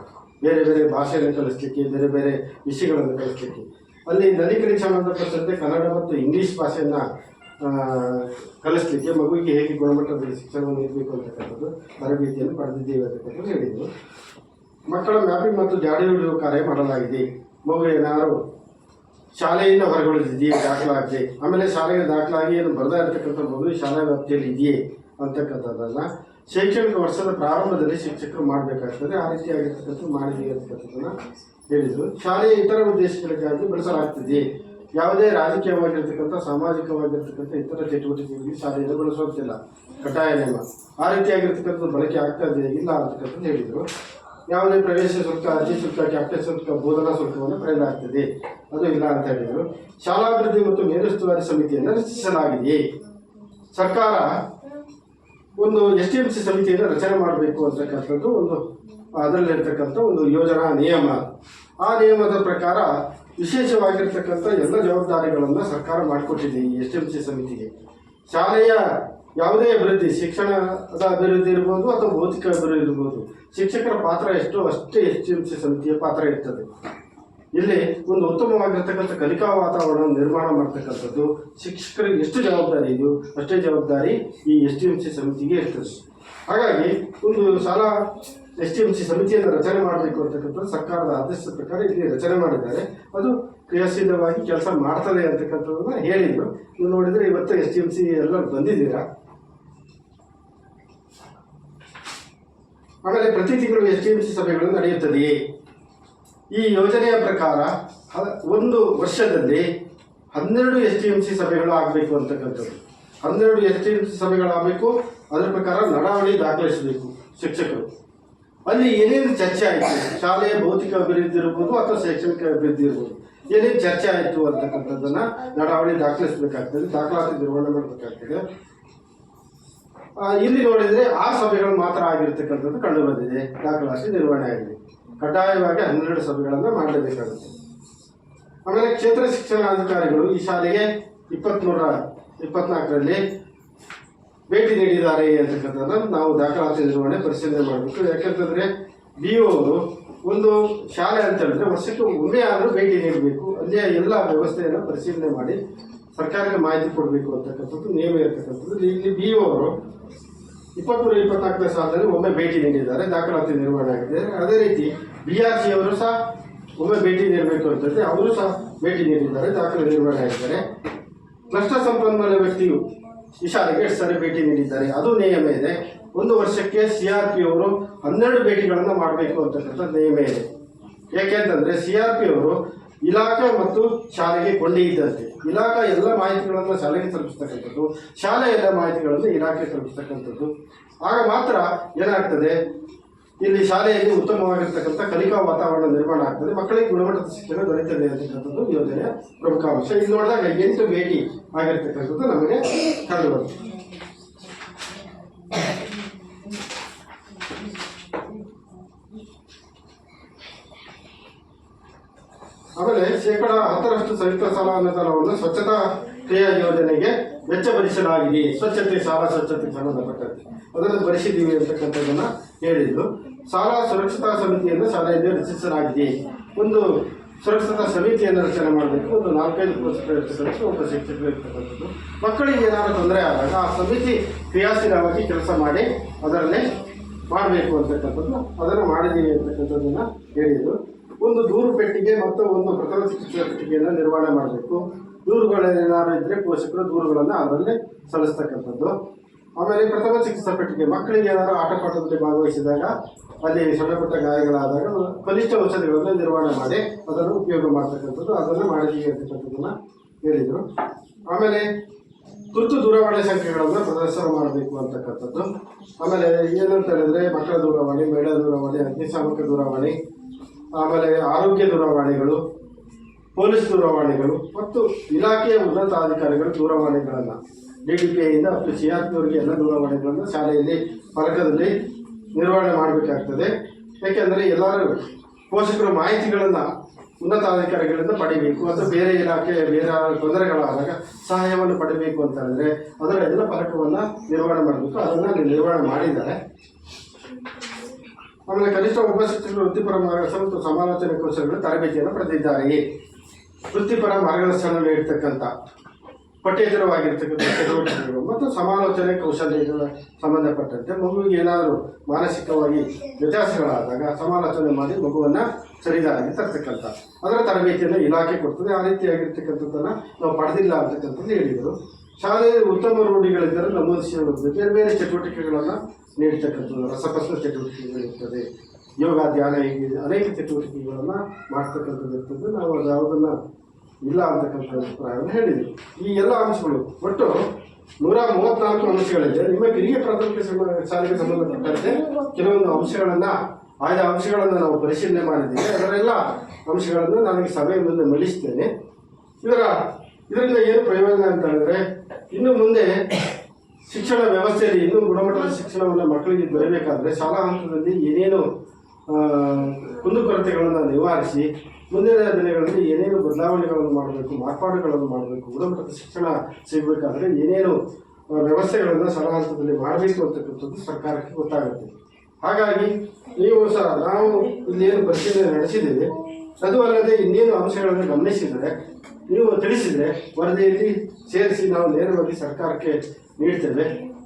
ಬೇರೆ ಬೇರೆ ಭಾಷೆಯನ್ನು ಕಲಿಸ್ಲಿಕ್ಕೆ, ಬೇರೆ ಬೇರೆ ವಿಷಯಗಳನ್ನು ಕಲಿಸ್ಲಿಕ್ಕೆ. ಅಲ್ಲಿ ನವೀಕರಣಕ್ಕೆ ಸಂಬಂಧಪಟ್ಟಂತೆ ಕನ್ನಡ ಮತ್ತು ಇಂಗ್ಲೀಷ್ ಭಾಷೆಯನ್ನು ಕಲಿಸ್ಲಿಕ್ಕೆ ಮಗುವಿಗೆ ಹೇಗೆ ಗುಣಮಟ್ಟದ ಶಿಕ್ಷಣವನ್ನು ನೀಡಬೇಕು ಅಂತಕ್ಕಂಥದ್ದು ತರಬೇತಿಯನ್ನು ಪಡೆದಿದ್ದೇವೆ ಅಂತಕ್ಕಂಥದ್ದು ಹೇಳಿದರು. ಮಕ್ಕಳ ಮ್ಯಾಪಿಂಗ್ ಮತ್ತು ಜಾಡಿ ಹಿಡಿಯುವ ಕಾರ್ಯ ಮಾಡಲಾಗಿದೆ. ಮಗು ಏನಾದರೂ ಶಾಲೆಯಿಂದ ಹೊರಗುಳಿದಿದೆಯೇ, ದಾಖಲಾಗಿದೆ. ಆಮೇಲೆ ಶಾಲೆಗೆ ದಾಖಲಾಗಿ ಏನು ಬರದೇ ಇರತಕ್ಕಂಥ ಮಗು ಶಾಲಾ ವ್ಯಾಪ್ತಿಯಲ್ಲಿ ಇದೆಯೇ ಅಂತಕ್ಕಂಥದ್ದನ್ನು ಶೈಕ್ಷಣಿಕ ವರ್ಷದ ಪ್ರಾರಂಭದಲ್ಲಿ ಶಿಕ್ಷಕರು ಮಾಡಬೇಕಾಗ್ತದೆ. ಆ ರೀತಿಯಾಗಿರ್ತಕ್ಕಂಥ ಮಾಡಿದೀವಿ ಅಂತಕ್ಕಂಥದ್ದನ್ನು ಹೇಳಿದರು. ಶಾಲೆಯ ಇತರ ಉದ್ದೇಶಗಳಿಗಾಗಿ ಬಳಸಲಾಗ್ತದೆ. ಯಾವುದೇ ರಾಜಕೀಯವಾಗಿರ್ತಕ್ಕಂಥ ಸಾಮಾಜಿಕವಾಗಿರ್ತಕ್ಕಂಥ ಇತರ ಚಟುವಟಿಕೆಗಳಿಗೆ ಶಾಲೆಯನ್ನು ಬಳಸುವಂತಿಲ್ಲ, ಕಡ್ಡಾಯ ನಿಯಮ. ಆ ರೀತಿಯಾಗಿರ್ತಕ್ಕಂಥದ್ದು ಬಳಕೆ ಆಗ್ತಾ ಇದೆ ಇಲ್ಲ ಅಂತಕ್ಕಂಥದ್ದು ಹೇಳಿದರು. ಯಾವುದೇ ಪ್ರವೇಶ ಶುಲ್ಕ, ಅರ್ಜಿ ಶುಲ್ಕ, ಕ್ಯಾಪ್ಟನ್ ಶುಲ್ಕ, ಬೋಧನಾ ಶುಲ್ಕವನ್ನು ಪಡೆಯಲಾಗ್ತದೆ, ಅದು ಇಲ್ಲ ಅಂತ ಹೇಳಿದರು. ಶಾಲಾಭಿವೃದ್ಧಿ ಮತ್ತು ಮೇಲುಸ್ತುವಾರಿ ಸಮಿತಿಯನ್ನು ರಚಿಸಲಾಗಿದೆ. ಸರ್ಕಾರ ಒಂದು STMC ಸಮಿತಿಯನ್ನು ರಚನೆ ಮಾಡಬೇಕು ಅಂತಕ್ಕಂಥದ್ದು ಒಂದು ಅದರಲ್ಲಿರ್ತಕ್ಕಂಥ ಒಂದು ಯೋಜನಾ ನಿಯಮ. ಆ ನಿಯಮದ ಪ್ರಕಾರ ವಿಶೇಷವಾಗಿರ್ತಕ್ಕಂಥ ಎಲ್ಲ ಜವಾಬ್ದಾರಿಗಳನ್ನು ಸರ್ಕಾರ ಮಾಡಿಕೊಟ್ಟಿದೆ ಈ STMC ಸಮಿತಿಗೆ. ಶಾಲೆಯ ಯಾವುದೇ ಅಭಿವೃದ್ಧಿ, ಶಿಕ್ಷಣದ ಅಭಿವೃದ್ಧಿ ಇರ್ಬೋದು ಅಥವಾ ಭೌತಿಕ ಅಭಿವೃದ್ಧಿ ಇರ್ಬೋದು, ಶಿಕ್ಷಕರ ಪಾತ್ರ ಎಷ್ಟೋ ಅಷ್ಟೇ STMC ಸಮಿತಿಯ ಪಾತ್ರ ಇರ್ತದೆ. ಇಲ್ಲಿ ಒಂದು ಉತ್ತಮವಾಗಿರ್ತಕ್ಕಂಥ ಕಲಿಕಾ ವಾತಾವರಣ ನಿರ್ಮಾಣ ಮಾಡ್ತಕ್ಕಂಥದ್ದು ಶಿಕ್ಷಕರಿಗೆ ಎಷ್ಟು ಜವಾಬ್ದಾರಿ ಇದೆಯೋ ಅಷ್ಟೇ ಜವಾಬ್ದಾರಿ ಈ STMC ಸಮಿತಿಗೆ ಇರ್ತದೆ. ಹಾಗಾಗಿ ಒಂದು ಶಾಲಾ STMC ಸಮಿತಿಯನ್ನು ರಚನೆ ಮಾಡಬೇಕು ಅಂತಕ್ಕಂಥದ್ದು ಸರ್ಕಾರದ ಆದೇಶದ ಪ್ರಕಾರ ಇಲ್ಲಿ ರಚನೆ ಮಾಡಿದ್ದಾರೆ. ಅದು ಕ್ರಿಯಾಶೀಲವಾಗಿ ಕೆಲಸ ಮಾಡ್ತದೆ ಅಂತಕ್ಕಂಥದ್ದನ್ನ ಹೇಳಿದ್ರು. ನೀವು ನೋಡಿದ್ರೆ ಇವತ್ತು STMC ಎಲ್ಲರೂ ಬಂದಿದ್ದೀರಾ. ಆಮೇಲೆ ಪ್ರತಿ ತಿಂಗಳು STMC ಸಭೆಗಳು ನಡೆಯುತ್ತದೆಯೇ? ಈ ಯೋಜನೆಯ ಪ್ರಕಾರ ಒಂದು ವರ್ಷದಲ್ಲಿ 12 STMC ಸಭೆಗಳು ಆಗಬೇಕು ಅಂತಕ್ಕಂಥದ್ದು. 12 STMC ಸಭೆಗಳಾಗಬೇಕು. ಅದರ ಪ್ರಕಾರ ನಡಾವಳಿ ದಾಖಲಿಸಬೇಕು ಶಿಕ್ಷಕರು. ಅಲ್ಲಿ ಏನೇನು ಚರ್ಚೆ ಆಯಿತು, ಶಾಲೆಯ ಭೌತಿಕ ಅಭಿವೃದ್ಧಿ ಇರ್ಬೋದು ಅಥವಾ ಶೈಕ್ಷಣಿಕ ಅಭಿವೃದ್ಧಿ ಇರ್ಬೋದು, ಏನೇನು ಚರ್ಚೆ ಆಯಿತು ಅಂತಕ್ಕಂಥದ್ದನ್ನ ನಡಾವಳಿ ದಾಖಲಿಸಬೇಕಾಗ್ತದೆ, ದಾಖಲಾತಿ ನಿರ್ವಹಣೆ ಮಾಡಬೇಕಾಗ್ತದೆ. ಇಲ್ಲಿ ನೋಡಿದರೆ 6 ಸಭೆಗಳು ಮಾತ್ರ ಆಗಿರ್ತಕ್ಕಂಥದ್ದು ಕಂಡು ಬಂದಿದೆ. ದಾಖಲಾತಿ ನಿರ್ವಹಣೆ ಆಗಿದೆ. ಕಡ್ಡಾಯವಾಗಿ 12 ಸಭೆಗಳನ್ನು ಮಾಡಲೇಬೇಕಾಗುತ್ತೆ. ಆಮೇಲೆ ಕ್ಷೇತ್ರ ಶಿಕ್ಷಣಾಧಿಕಾರಿಗಳು ಈ ಶಾಲೆಗೆ 23-24ರಲ್ಲಿ ಭೇಟಿ ನೀಡಿದ್ದಾರೆ ಅಂತಕ್ಕಂಥದ್ದನ್ನು ನಾವು ದಾಖಲಾತಿ ನಿರ್ವಹಣೆ ಪರಿಶೀಲನೆ ಮಾಡಬೇಕು. ಯಾಕಂತಂದರೆ BO ಅವರು ಒಂದು ಶಾಲೆ ಅಂತ ಹೇಳಿದ್ರೆ ವರ್ಷಕ್ಕೆ ಒಮ್ಮೆ ಆದರೂ ಭೇಟಿ ನೀಡಬೇಕು. ಅಲ್ಲಿಯ ಎಲ್ಲ ವ್ಯವಸ್ಥೆಯನ್ನು ಪರಿಶೀಲನೆ ಮಾಡಿ ಸರ್ಕಾರಕ್ಕೆ ಮಾಹಿತಿ ಕೊಡಬೇಕು ಅಂತಕ್ಕಂಥದ್ದು ನಿಯಮ ಇರತಕ್ಕಂಥದ್ದು. ಇಲ್ಲಿ BO ಅವರು 23-24ನೇ ಸಾಲದಲ್ಲಿ ಒಮ್ಮೆ ಭೇಟಿ ನೀಡಿದ್ದಾರೆ, ದಾಖಲಾತಿ ನಿರ್ವಹಣೆ ಆಗಿದೆ. ಅದೇ ರೀತಿ BRC ಅವರು ಸಹ ಒಮ್ಮೆ ಭೇಟಿ ನೀಡಬೇಕು ಅಂತಂದರೆ ಅವರು ಸಹ ಭೇಟಿ ನೀಡಿದ್ದಾರೆ, ದಾಖಲೆ ನಿರ್ವಹಣೆ ಆಗಿದ್ದಾರೆ. ನಷ್ಟ ಸಂಪನ್ಮೂಲ ವ್ಯಕ್ತಿಯು ಈ ಶಾಲೆಗೆ 2 ಸಾರಿ ಭೇಟಿ ನೀಡಿದ್ದಾರೆ, ಅದು ನಿಯಮ ಇದೆ. ಒಂದು ವರ್ಷಕ್ಕೆ CRP ಅವರು 12 ಭೇಟಿಗಳನ್ನು ಮಾಡಬೇಕು ಅಂತಕ್ಕಂಥ ನಿಯಮ ಇದೆ. ಯಾಕೆಂತಂದರೆ CRP ಅವರು ಇಲಾಖೆ ಮತ್ತು ಶಾಲೆಗೆ ಕೊಂಡಿ ಇದ್ದಂತೆ. ಇಲಾಖೆ ಎಲ್ಲ ಮಾಹಿತಿಗಳನ್ನು ಶಾಲೆಗೆ ತಲುಪಿಸ್ತಕ್ಕಂಥದ್ದು, ಶಾಲೆ ಎಲ್ಲ ಮಾಹಿತಿಗಳನ್ನು ಇಲಾಖೆ ತಲುಪಿಸ್ತಕ್ಕಂಥದ್ದು. ಆಗ ಮಾತ್ರ ಏನಾಗ್ತದೆ, ಇಲ್ಲಿ ಶಾಲೆಯಲ್ಲಿ ಉತ್ತಮವಾಗಿರ್ತಕ್ಕಂಥ ಕಲಿಕಾ ವಾತಾವರಣ ನಿರ್ಮಾಣ ಆಗ್ತದೆ, ಮಕ್ಕಳಿಗೆ ಗುಣಮಟ್ಟದ ಶಿಕ್ಷಣ ದೊರೆಯುತ್ತದೆ ಅಂತಕ್ಕಂಥದ್ದು ಯೋಜನೆಯ ಪ್ರಮುಖ ಅಂಶ. ಇಲ್ಲಿ ನೋಡಿದಾಗ 8 ಭೇಟಿ ಆಗಿರ್ತಕ್ಕಂಥದ್ದು ನಮಗೆ ಕಂಡು ಬರುತ್ತೆ. ಆಮೇಲೆ 10% ಸಂಯುಕ್ತ ಸಾಲ ಅನುದಾನವನ್ನು ಸ್ವಚ್ಛತಾ ಕ್ರಿಯಾ ಯೋಜನೆಗೆ ವೆಚ್ಚ ಭರಿಸಲಾಗಿದೆ. ಸ್ವಚ್ಛತೆ, ಶಾಲಾ ಸ್ವಚ್ಛತೆಗೆ ಸಂಬಂಧಪಟ್ಟಂತೆ ಅದನ್ನು ಭರಿಸಿದ್ದೀವಿ ಅಂತಕ್ಕಂಥದ್ದನ್ನು ಹೇಳಿದ್ದು. ಶಾಲಾ ಸುರಕ್ಷತಾ ಸಮಿತಿಯನ್ನು ಶಾಲೆಯಲ್ಲಿ ರಚಿಸಲಾಗಿದೆ. ಒಂದು ಸುರಕ್ಷತಾ ಸಮಿತಿಯನ್ನು ರಚನೆ ಮಾಡಬೇಕು. ಒಂದು 4-5 ಪೋಷಕರು ಇರ್ತಕ್ಕಂಥ ಒಬ್ಬ ಶಿಕ್ಷಕರು ಇರ್ತಕ್ಕಂಥದ್ದು. ಮಕ್ಕಳಿಗೆ ಏನಾದರೂ ತೊಂದರೆ ಆದಾಗ ಆ ಸಮಿತಿ ಕ್ರಿಯಾಶೀಲವಾಗಿ ಕೆಲಸ ಮಾಡಿ ಅದರಲ್ಲೇ ಮಾಡಬೇಕು ಅಂತಕ್ಕಂಥದ್ದು, ಅದನ್ನು ಮಾಡಿದ್ದೀವಿ ಅಂತಕ್ಕಂಥದ್ದನ್ನು ಹೇಳಿದರು. ಒಂದು ದೂರು ಪೆಟ್ಟಿಗೆ ಮತ್ತು ಒಂದು ಪ್ರಥಮ ಚಿಕಿತ್ಸಾ ಪೆಟ್ಟಿಗೆಯನ್ನು ನಿರ್ವಹಣೆ ಮಾಡಬೇಕು. ದೂರುಗಳೇನಾದ್ರು ಇದ್ದರೆ ಪೋಷಕರು ದೂರುಗಳನ್ನು ಅದರಲ್ಲೇ ಸಲ್ಲಿಸ್ತಕ್ಕಂಥದ್ದು. ಆಮೇಲೆ ಪ್ರಥಮ ಚಿಕಿತ್ಸಾ ಪೆಟ್ಟಿಗೆ, ಮಕ್ಕಳಿಗೆ ಏನಾದರೂ ಆಟಪಾಠದಲ್ಲಿ ಭಾಗವಹಿಸಿದಾಗ ಅಲ್ಲಿ ಸಣ್ಣ ಪುಟ್ಟ ಗಾಯಗಳಾದಾಗ ಕನಿಷ್ಠ ಔಷಧಿಗಳನ್ನು ನಿರ್ವಹಣೆ ಮಾಡಿ ಅದನ್ನು ಉಪಯೋಗ ಮಾಡ್ತಕ್ಕಂಥದ್ದು, ಅದನ್ನು ಮಾಡಿದ್ದೀವಿ ಅಂತಕ್ಕಂಥದ್ದನ್ನು ಹೇಳಿದರು. ಆಮೇಲೆ ತುರ್ತು ದೂರವಾಣಿ ಸಂಖ್ಯೆಗಳನ್ನು ಪ್ರದರ್ಶನ ಮಾಡಬೇಕು ಅಂತಕ್ಕಂಥದ್ದು. ಆಮೇಲೆ ಏನಂತ ಹೇಳಿದ್ರೆ ಮಕ್ಕಳ ದೂರವಾಣಿ, ಮಹಿಳಾ ದೂರವಾಣಿ, ಅಗ್ನಿಶಾಮಕ ದೂರವಾಣಿ, ಆಮೇಲೆ ಆರೋಗ್ಯ ದೂರವಾಣಿಗಳು, ಪೊಲೀಸ್ ದೂರವಾಣಿಗಳು ಮತ್ತು ಇಲಾಖೆಯ ಉನ್ನತಾಧಿಕಾರಿಗಳ ದೂರವಾಣಿಗಳನ್ನು DDPIಯಿಂದ ಮತ್ತು CRP ಅವರಿಗೆ ಎಲ್ಲ ದೂರವಾಣಿಗಳನ್ನು ಶಾಲೆಯಲ್ಲಿ ಫಲಕದಲ್ಲಿ ನಿರ್ವಹಣೆ ಮಾಡಬೇಕಾಗ್ತದೆ. ಯಾಕೆಂದರೆ ಎಲ್ಲರೂ ಪೋಷಕರು ಮಾಹಿತಿಗಳನ್ನು ಉನ್ನತಾಧಿಕಾರಿಗಳಿಂದ ಪಡಿಬೇಕು ಅಥವಾ ಬೇರೆ ಇಲಾಖೆ ಬೇರೆ ತೊಂದರೆಗಳಾದಾಗ ಸಹಾಯವನ್ನು ಪಡಿಬೇಕು ಅಂತ ಹೇಳಿದ್ರೆ ಅದರ ಎಲ್ಲ ಫಲಕವನ್ನು ನಿರ್ವಹಣೆ ಮಾಡಬೇಕು. ಅದನ್ನು ನಿರ್ವಹಣೆ ಮಾಡಿದ್ದಾರೆ. ಆಮೇಲೆ ಕನಿಷ್ಠ ಒಬ್ಬ ಶಿಕ್ಷಕರು ವೃತ್ತಿಪರ ಮಾರ್ಗದರ್ಶನ ಮತ್ತು ಸಮಾಲೋಚನೆ ಕೌಶಲ್ಯಗಳು ತರಬೇತಿಯನ್ನು ಪಡೆದಿದ್ದಾರೆ. ವೃತ್ತಿಪರ ಮಾರ್ಗದರ್ಶನ ನೀಡತಕ್ಕಂಥ ಪಠ್ಯೇತರವಾಗಿರ್ತಕ್ಕಂಥ ಚಟುವಟಿಕೆಗಳು ಮತ್ತು ಸಮಾಲೋಚನೆ ಕೌಶಲ್ಯಗಳ ಸಂಬಂಧಪಟ್ಟಂತೆ ಮಗುವಿಗೆ ಏನಾದರೂ ಮಾನಸಿಕವಾಗಿ ವ್ಯತ್ಯಾಸಗಳಾದಾಗ ಸಮಾಲೋಚನೆ ಮಾಡಿ ಮಗುವನ್ನು ಸರಿದಾರಿಗೆ ತರ್ತಕ್ಕಂಥ ಅದರ ತರಬೇತಿಯನ್ನು ಇಲಾಖೆ ಕೊಡ್ತದೆ. ಆ ರೀತಿಯಾಗಿರ್ತಕ್ಕಂಥದ್ದನ್ನು ನಾವು ಪಡೆದಿಲ್ಲ ಅಂತಕ್ಕಂಥದ್ದು ಹೇಳಿದರು. ಶಾಲೆಯಲ್ಲಿ ಉತ್ತಮ ರೂಢಿಗಳಿದ್ದರೆ ನಮೂದಿಸಿಕೊಳ್ಳುತ್ತದೆ. ಬೇರೆ ಬೇರೆ ಚಟುವಟಿಕೆಗಳನ್ನು ನೀಡ್ತಕ್ಕಂಥದ್ದು, ರಸಪ್ರಶ್ನೆ ಚಟುವಟಿಕೆಗಳಿರ್ತದೆ, ಯೋಗ, ಧ್ಯಾನ, ಹೀಗೆ ಅನೇಕ ಚಟುವಟಿಕೆಗಳನ್ನು ಮಾಡ್ತಕ್ಕಂಥದ್ದು ಇರ್ತದೆ. ನಾವು ಅದು ಯಾವುದನ್ನು ಇಲ್ಲ ಅಂತಕ್ಕಂಥ ಅಭಿಪ್ರಾಯವನ್ನು ಹೇಳಿದರು. ಈ ಎಲ್ಲ ಅಂಶಗಳು ಒಟ್ಟು 134 ಅಂಶಗಳಿದೆ. ನಿಮ್ಮ ಹಿರಿಯ ಪ್ರಾಥಮಿಕ ಶಾಲೆಗೆ ಸಂಬಂಧಪಟ್ಟಂತೆ ಕೆಲವೊಂದು ಅಂಶಗಳನ್ನು ಆಯ್ದ ಅಂಶಗಳನ್ನು ನಾವು ಪರಿಶೀಲನೆ ಮಾಡಿದ್ದೇವೆ. ಅದರೆಲ್ಲ ಅಂಶಗಳನ್ನು ನಾನು ಸಭೆಯ ಮುಂದೆ ಮಂಡಿಸ್ತೇನೆ. ಇದರಿಂದ ಏನು ಪ್ರಯೋಜನ ಅಂತ ಹೇಳಿದ್ರೆ ಇನ್ನು ಮುಂದೆ ಶಿಕ್ಷಣ ವ್ಯವಸ್ಥೆಯಲ್ಲಿ ಇನ್ನೂ ಗುಣಮಟ್ಟದ ಶಿಕ್ಷಣವನ್ನು ಮಕ್ಕಳಿಗೆ ದೊರೆಯಬೇಕಾದ್ರೆ ಶಾಲಾ ಹಂತದಲ್ಲಿ ಏನೇನು ಕುಂದುಕೊರತೆಗಳನ್ನು ನಿವಾರಿಸಿ ಮುಂದಿನ ದಿನಗಳಲ್ಲಿ ಏನೇನು ಬದಲಾವಣೆಗಳನ್ನು ಮಾಡಬೇಕು, ಮಾರ್ಪಾಡುಗಳನ್ನು ಮಾಡಬೇಕು, ಗುಣಮಟ್ಟದ ಶಿಕ್ಷಣ ಸಿಗಬೇಕಾದ್ರೆ ಏನೇನು ವ್ಯವಸ್ಥೆಗಳನ್ನು ಶಾಲಾ ಹಂತದಲ್ಲಿ ಮಾಡಬೇಕು ಅಂತಕ್ಕಂಥದ್ದು ಸರ್ಕಾರಕ್ಕೆ ಗೊತ್ತಾಗುತ್ತೆ. ಹಾಗಾಗಿ ನೀವು ಸಹ ನಾವು ಇಲ್ಲೇನು ಪರಿಶೀಲನೆ ನಡೆಸಿದ್ದೇವೆ, ಅದು ಅಲ್ಲದೆ ಇನ್ನೇನು ಅಂಶಗಳನ್ನು ಗಮನಿಸಿದರೆ ನೀವು ತಿಳಿಸಿದರೆ ವರದಿಯಲ್ಲಿ ಸೇರಿಸಿ ನಾವು ನೇರವಾಗಿ ಸರ್ಕಾರಕ್ಕೆ ನೀಡ್ತೇವೆ.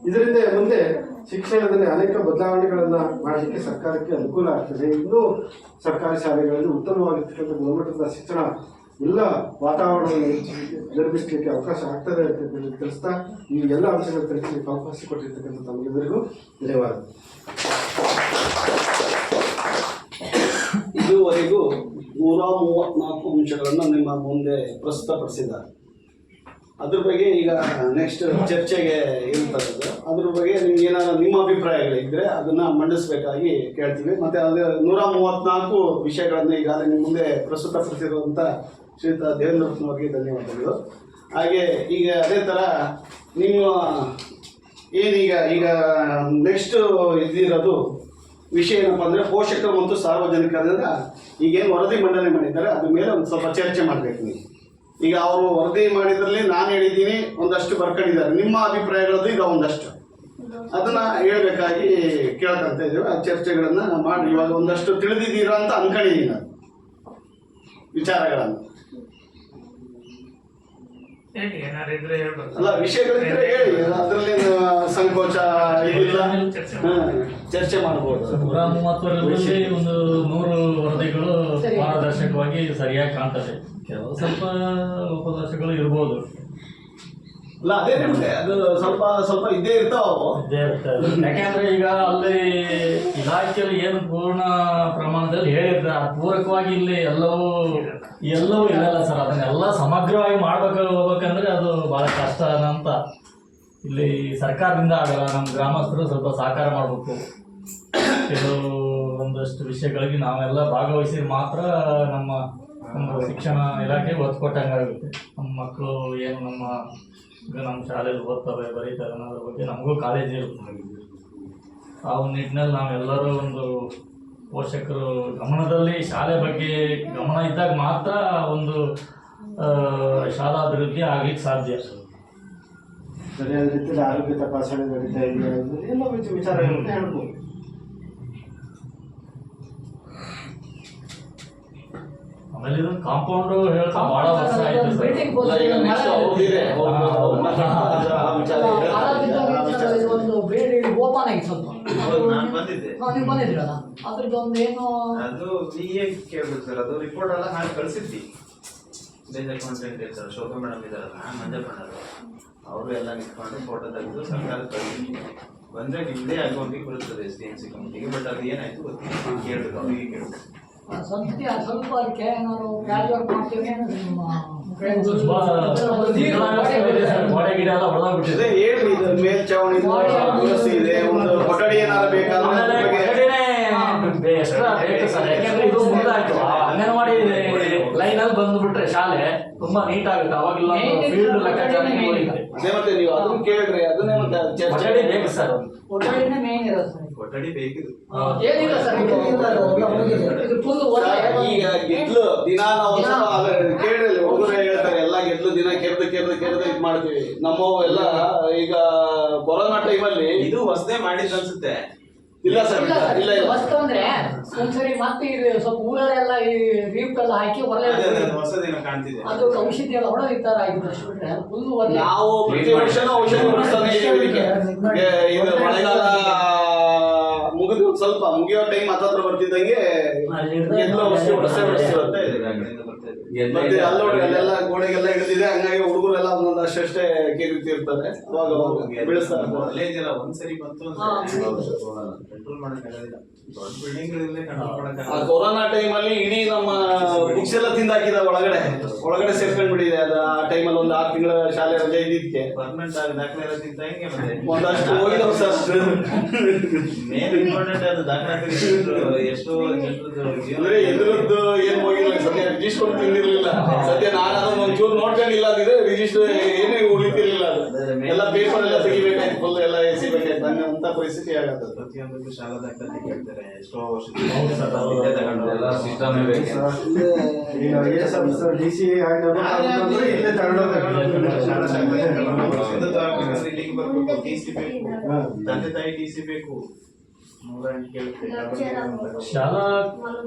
ಇದರಿಂದ ಮುಂದೆ ಶಿಕ್ಷಣದಲ್ಲಿ ಅನೇಕ ಬದಲಾವಣೆಗಳನ್ನು ಮಾಡಲಿಕ್ಕೆ ಸರ್ಕಾರಕ್ಕೆ ಅನುಕೂಲ ಆಗ್ತದೆ. ಇನ್ನೂ ಸರ್ಕಾರಿ ಶಾಲೆಗಳಲ್ಲಿ ಉತ್ತಮವಾಗಿರ್ತಕ್ಕಂಥ ಗುಣಮಟ್ಟದ ಶಿಕ್ಷಣ ಎಲ್ಲ ವಾತಾವರಣವನ್ನು ನಿರ್ಮಿಸಲಿಕ್ಕೆ ಅವಕಾಶ ಆಗ್ತದೆ ಅಂತ ತಿಳಿಸ್ತಾ ಈ ಎಲ್ಲ ಅಂಶಗಳನ್ನು ತಿಳಿಸಲಿಕ್ಕೆ ಅವಕಾಶ ಕೊಟ್ಟಿರ್ತಕ್ಕಂಥ ತಮಗೆಲ್ಲರಿಗೂ ಧನ್ಯವಾದ. ಇದುವರೆಗೂ 134 ಅಂಶಗಳನ್ನು ನಿಮ್ಮ ಮುಂದೆ ಪ್ರಸ್ತುತಪಡಿಸಿದ್ದಾರೆ. ಅದ್ರ ಬಗ್ಗೆ ಈಗ ನೆಕ್ಸ್ಟ್ ಚರ್ಚೆಗೆ ಇರ್ತದೆ. ಅದ್ರ ಬಗ್ಗೆ ನಿಮ್ಗೆ ಏನಾದ್ರು ನಿಮ್ಮ ಅಭಿಪ್ರಾಯಗಳಿದ್ರೆ ಅದನ್ನ ಮಂಡಿಸಬೇಕಾಗಿ ಕೇಳ್ತೀವಿ. ಮತ್ತೆ ಅದು 134 ವಿಷಯಗಳನ್ನು ಈಗಾಗಲೇ ನಿಮ್ಮ ಮುಂದೆ ಪ್ರಸ್ತುತಪಡಿಸಿರುವಂಥ ಶ್ರೀಯುತ ದೇವೇಂದ್ರಪ್ಪನವರಿಗೆ ಧನ್ಯವಾದಗಳು. ಹಾಗೆ ಈಗ ಅದೇ ಥರ ನಿಮ್ಮ ಈಗ ನೆಕ್ಸ್ಟ್ ಇದಿರೋದು ವಿಷಯ ಏನಪ್ಪ ಅಂದರೆ ಪೋಷಕರು ಮತ್ತು ಸಾರ್ವಜನಿಕರಿಂದ ಈಗೇನು ವರದಿ ಮಂಡನೆ ಮಾಡಿದ್ದಾರೆ ಅದ್ರ ಮೇಲೆ ಒಂದು ಸ್ವಲ್ಪ ಚರ್ಚೆ ಮಾಡಬೇಕು ನೀವು. ಈಗ ಅವರು ವರದಿ ಮಾಡಿದ್ರಲ್ಲಿ ನಾನು ಹೇಳಿದ್ದೀನಿ, ಒಂದಷ್ಟು ಬರ್ಕೊಂಡಿದ್ದಾರೆ. ನಿಮ್ಮ ಅಭಿಪ್ರಾಯಗಳದ್ದು ಈಗ ಒಂದಷ್ಟು ಅದನ್ನ ಹೇಳ್ಬೇಕಾಗಿ ಕೇಳ್ಕೊಂತ ಇದ್ದೀವಿ. ಆ ಚರ್ಚೆಗಳನ್ನ ಮಾಡಿ ಇವಾಗ ಒಂದಷ್ಟು ತಿಳಿದಿದ್ದೀರಾ ಅಂತ ಅನ್ಕೊಂಡಿದ್ದೀನಿ ನಾನು ವಿಚಾರಗಳನ್ನು. ಹೇಳಿ, ಏನಾದ್ರು ಇದ್ರೆ ಹೇಳ್ಬೇಕು. ಅಲ್ಲ, ವಿಷಯಗಳಿದ್ರೆ ಹೇಳಿ, ಅದರಲ್ಲಿ ಸಂಕೋಚ ಇಲ್ಲ, ಚರ್ಚೆ ಮಾಡ್ಬೋದು. 130ರಲ್ಲಿ ಒಂದು 100 ವರದಿಗಳು ಪಾರದರ್ಶಕವಾಗಿ ಸರಿಯಾಗಿ ಕಾಣ್ತದೆ. ಕೆಲವು ಸ್ವಲ್ಪ ಲೋಪದೋಷಗಳು ಇರ್ಬೋದು. ಅಲ್ಲ, ಅದೇ ನಿಮ್ಗೆ ಅದು ಸ್ವಲ್ಪ ಇದ್ದೇ ಇರ್ತಾವ. ಇದೇ ಇರ್ತದೆ. ಯಾಕೆಂದ್ರೆ ಈಗ ಅಲ್ಲಿ ಇಲಾಖೆಯಲ್ಲಿ ಏನು ಪೂರ್ಣ ಪ್ರಮಾಣದಲ್ಲಿ ಹೇಳಿದ್ರೆ ಪೂರಕವಾಗಿ ಇಲ್ಲಿ ಎಲ್ಲವೂ ಇರಲ್ಲ ಸರ್. ಅದನ್ನೆಲ್ಲ ಸಮಗ್ರವಾಗಿ ಹೋಗ್ಬೇಕಂದ್ರೆ ಅದು ಬಹಳ ಕಷ್ಟ ಅಂತ ಇಲ್ಲಿ ಸರ್ಕಾರದಿಂದ ಆಗಲ್ಲ. ನಮ್ಮ ಗ್ರಾಮಸ್ಥರು ಸ್ವಲ್ಪ ಸಹಕಾರ ಮಾಡಬೇಕು. ಇದು ಒಂದಷ್ಟು ವಿಷಯಗಳಿಗೆ ನಾವೆಲ್ಲ ಭಾಗವಹಿಸಿ ಮಾತ್ರ ನಮ್ಮ ಶಿಕ್ಷಣ ಇಲಾಖೆಗೆ ಒತ್ತು ಕೊಟ್ಟಂಗಾಗುತ್ತೆ. ನಮ್ಮ ಮಕ್ಕಳು ಏನು ನಮ್ಮ ಶಾಲೆಯಲ್ಲಿ ಓದ್ತವೆ, ಬರೀತವೆ ಅನ್ನೋದ್ರ ಬಗ್ಗೆ ನಮಗೂ ಕಾಳಜಿ ಇರುತ್ತೆ. ಆ ಒಂದು ನಿಟ್ಟಿನಲ್ಲಿ ನಾವೆಲ್ಲರೂ ಒಂದು ಪೋಷಕರು ಗಮನದಲ್ಲಿ ಶಾಲೆ ಬಗ್ಗೆ ಗಮನ ಇದ್ದಾಗ ಮಾತ್ರ ಒಂದು ಶಾಲಾ ಅಭಿವೃದ್ಧಿ ಆಗ್ಲಿಕ್ಕೆ ಸಾಧ್ಯ. ಸರಿಯಾದ ರೀತಿಯಲ್ಲಿ ಆರೋಗ್ಯ ತಪಾಸಣೆ ನಡೀತಾ ಇದೆ, ಎಲ್ಲ ವಿಚಾರಗಳನ್ನು ಹೇಳ್ಬೋದು. ಆಮೇಲೆ ಇದೊಂದು ಕಾಂಪೌಂಡ್ ಹೇಳ್ತಾ ಬಹಳ ವರ್ಷ ಆಯ್ತು ಸರ್. ಒಂದು ಬೇರೆ ಓಪನ್ ಆಗಿ ಸ್ವಲ್ಪ ನಾನು ಬಂದಿದ್ದೆ. ನೀವು ಬಂದಿದ್ದೀರಲ್ಲ, ಅದ್ರದ್ದು ಒಂದು ಏನು ಅದು ಕೇಳ್ಬೇಕು ಸರ್. ಅದು ರಿಪೋರ್ಟ್ ಎಲ್ಲ ನಾನು ಕಳಿಸಿದ್ವಿ. ಕಾಂಟೆಂಟ್ ಇರ್ತಾರೆ, ಶೋಭಾ ಮೇಡಮ್ ಇದಾರಲ್ಲ, ಮಂಜಪ್ಪ ಅವರು ಎಲ್ಲ ನಿಂತ್ಕೊಂಡು ಫೋಟೋ ತೆಗೆದು ಸರ್ಕಾರ ಕಳಿಸಿದ್ವಿ. ಬಂದ್ರೆ ನಿಮ್ಮದೇ ಅಕೌಂಟಿಗೆ ಬರುತ್ತದೆ SDMC ಕಮಿಟಿಗೆ. ಬಟ್ ಅದು ಏನಾಯ್ತು ಗೊತ್ತಿಲ್ಲ, ಕೇಳಬೇಕು, ಅವರಿಗೆ ಕೇಳಬೇಕು. ಸ್ವಲ್ಪ ಅದಕ್ಕೆ ನಾನು ಗ್ರಾಜುಯೇಟ್ ಮಾಡ್ತೀವಿ ಗೋಡೆ ಗಿಡ ಎಲ್ಲ ಹೊಡೆದೋಗ್ಬಿಟ್ಟಿದೆ. ಹೇಳಿ, ಮೇಲ್ಚಾವಣಿ ಇದೆ, ಒಂದು ಕೊಠಡಿ ಏನಾದ್ರು ಬೇಕಾದ್ರೆ ಎಕ್ಸ್ಟ್ರಾ ಬೇಕು ಸರ್. ಯಾಕೆಂದ್ರೆ ಇದು ಮುಂದಾಯ್ತು ಅಂಗನವಾಡಿ ಲೈನಲ್ಲಿ ಬಂದ್ಬಿಟ್ರೆ ಶಾಲೆ ತುಂಬಾ ನೀಟ್ ಆಗುತ್ತೆ. ಅವಾಗೆಲ್ಲ ಫೀಲ್ಡ್ ಲೆಕ್ಕಾಚಾರ ಅದೇ ಮತ್ತೆ ನೀವು ಅದನ್ನ ಕೇಳಿದ್ರೆ ಅದನ್ನೇ ಮತ್ತೆ ಚರ್ಚೆ ಬೇಕು ಸರ್. ಕೊಠಡಿನೇ ಮೇನ್ ಇರೋದು ಸರ್. ಕೊಠಡಿ ಬೇಕಿದೆ, ಏನಿಲ್ಲ ಸರ್. ಇದು ಫುಲ್ ಈಗ ಗೆದ್ಲು ದಿನ ನಾವು ಕೇಳಿದ್ರೆ ಹುಡುಗರು ಹೇಳ್ತಾರೆ ಎಲ್ಲ ಗೆದ್ಲು ದಿನ ಕೆರೆದು ಇದು ಮಾಡ್ತೀವಿ. ನಮ್ಮವು ಎಲ್ಲ ಈಗ ಕೊರೋನಾ ಟೈಮಲ್ಲಿ ಇದು ಹೊಸದೇ ಮಾಡಿದ್ದು ಅನ್ಸುತ್ತೆ. ಇಲ್ಲ ಸರ್, ಇಲ್ಲ ವಸ್ತು ಅಂದ್ರೆ ಒಂದ್ಸರಿ ಮತ್ತೆ ಇದು ಸ್ವಲ್ಪ ಊರೆಲ್ಲ ಈ ರೀಪ್ ಎಲ್ಲ ಹಾಕಿ ಹೊರಗೆ ಹೊಸದೇನೋ ಕಾಣ್ತಿದೆ. ಅದು ಔಷಧಿ ಎಲ್ಲ ಹೊಡೆದ ಈ ತರ ಆಗಿದೆ ಅಷ್ಟು ಬಿಟ್ರೆ ಫುಲ್ ಹೊರಗೆ. ನಾವು ಪ್ರತಿ ವರ್ಷನೂ ಔಷಧಿ ಕೊಡಿಸ್ತಾನೆ ಇದೀವಿ. ಇದು ಮಳೆಗಾಲ ಮುಗಿದು ಸ್ವಲ್ಪ ಮುಗಿಯೋ ಟೈಮ್ ಹತ್ರ ಬರ್ತಿದ್ದಂಗೆ ಗೆದ್ಲು ಔಷಧಿ ಹೊಡಿಸ್ತಾ ಮತ್ತೆ ಅಲ್ಲಿ ನೋಡ್ರಿ ಅಲ್ಲೆಲ್ಲ ಗೋಡೆಗೆಲ್ಲ ಹಿಡಿದಿದೆ. ಹಂಗಾಗಿ ಹುಡುಗರೆಲ್ಲ ಒಂದೊಂದು ಅಷ್ಟೇ ಕಿರಿತಿರ್ತಾರೆ, ಅವಾಗ ಬೆಳೆಸ್ತಾರೆ. ಕಾಲೇಜೆಲ್ಲ ಒಂದ್ಸರಿ ಬಂತು ಕಂಟ್ರೋಲ್ ಮಾಡಕ್ಕಾಗೋದಿಲ್ಲ. ದೊಡ್ಡ ಬಿಲ್ಡಿಂಗ್ಗಳಲ್ಲೇ ಕಂಟ್ರೋಲ್ ಮಾಡಕ್ಕಾಗಲ್ಲ. ಆ ಕೊರೋನಾ ಟೈಮಲ್ಲಿ ಇಡೀ ನಮ್ಮ ಬುಕ್ಸ್ ಎಲ್ಲ ತಿಂದಾಕಿದ ಒಳಗಡೆ ಸೇರ್ಕೊಂಡ್ಬಿಟ್ಟಿದೆ. ಅದು ಆ ಟೈಮಲ್ಲಿ ಒಂದು 6 ತಿಂಗಳ ಶಾಲೆ ರಜೆ ಇದ್ದಿದ್ದಕ್ಕೆ ಪರ್ಮನೆಂಟ್ ಆಗಿ ದಾಖಲೆ ಎಲ್ಲ ತಿಂತ ಹೆಂಗೆ ಮತ್ತೆ ಒಂದಷ್ಟು ಹೋಗಿದವು ಸರ್. ಮೇನ್ ಇಂಪಾರ್ಟೆಂಟ್ ಅದು ದಾಖಲಾತಿ ಎಷ್ಟೋ ಜನರದ್ದು ಅಂದ್ರೆ ಎದುರದ್ದು ಏನ್ ಹೋಗಿಲ್ಲ. ಸದ್ಯ ರಿಜಿಸ್ಟರ್ ತಿಂದಿರ್ಲಿಲ್ಲ. ಸದ್ಯ ನಾನು ಅದನ್ನ ಒಂಚೂರು ನೋಡ್ಕೊಂಡಿಲ್ಲ. ಅದಿದ್ರೆ ರಿಜಿಸ್ಟರ್ ಏನು ಉಳಿತಿರ್ಲಿಲ್ಲ. ಅದು ಎಲ್ಲ ಪೇಪರ್ ಎಲ್ಲ ತೆಗಿಬೇಕಾಯ್ತು, ಫುಲ್ ಎಲ್ಲ ಎಸಿಬೇಕಾಯ್ತು. ಅನ್ನುವಂಥ ಪರಿಸ್ಥಿತಿ ಆಗತ್ತದ. ಪ್ರತಿಯೊಂದಕ್ಕೂ ಶಾಲಾ ದಾಖಲಾತಿ ಕೇಳ್ತಾರೆ. ಎಷ್ಟೋ ಹೌದು ಸರ್, ಹೌದು. ಎಲ್ಲ ಸಿಸ್ಟಮ್ ಬೇಕು. ಈಗ IAS ಆಫೀಸರ್ DC ಆಗಿರೋರು ಅಂದ್ರೆ ಇಲ್ಲೇ ತಗೊಂಡೋಗ್ಬೇಕು. ಶಾಲಾ ದಾಖಲಾತಿ ಇಲ್ಲಿಗೆ ಬರ್ಬೇಕು, DC ಬೇಕು, ತಂದೆ ತಾಯಿ DC ಬೇಕು. 108 ಕೇಳುತ್ತೆ. ಶಾಲಾ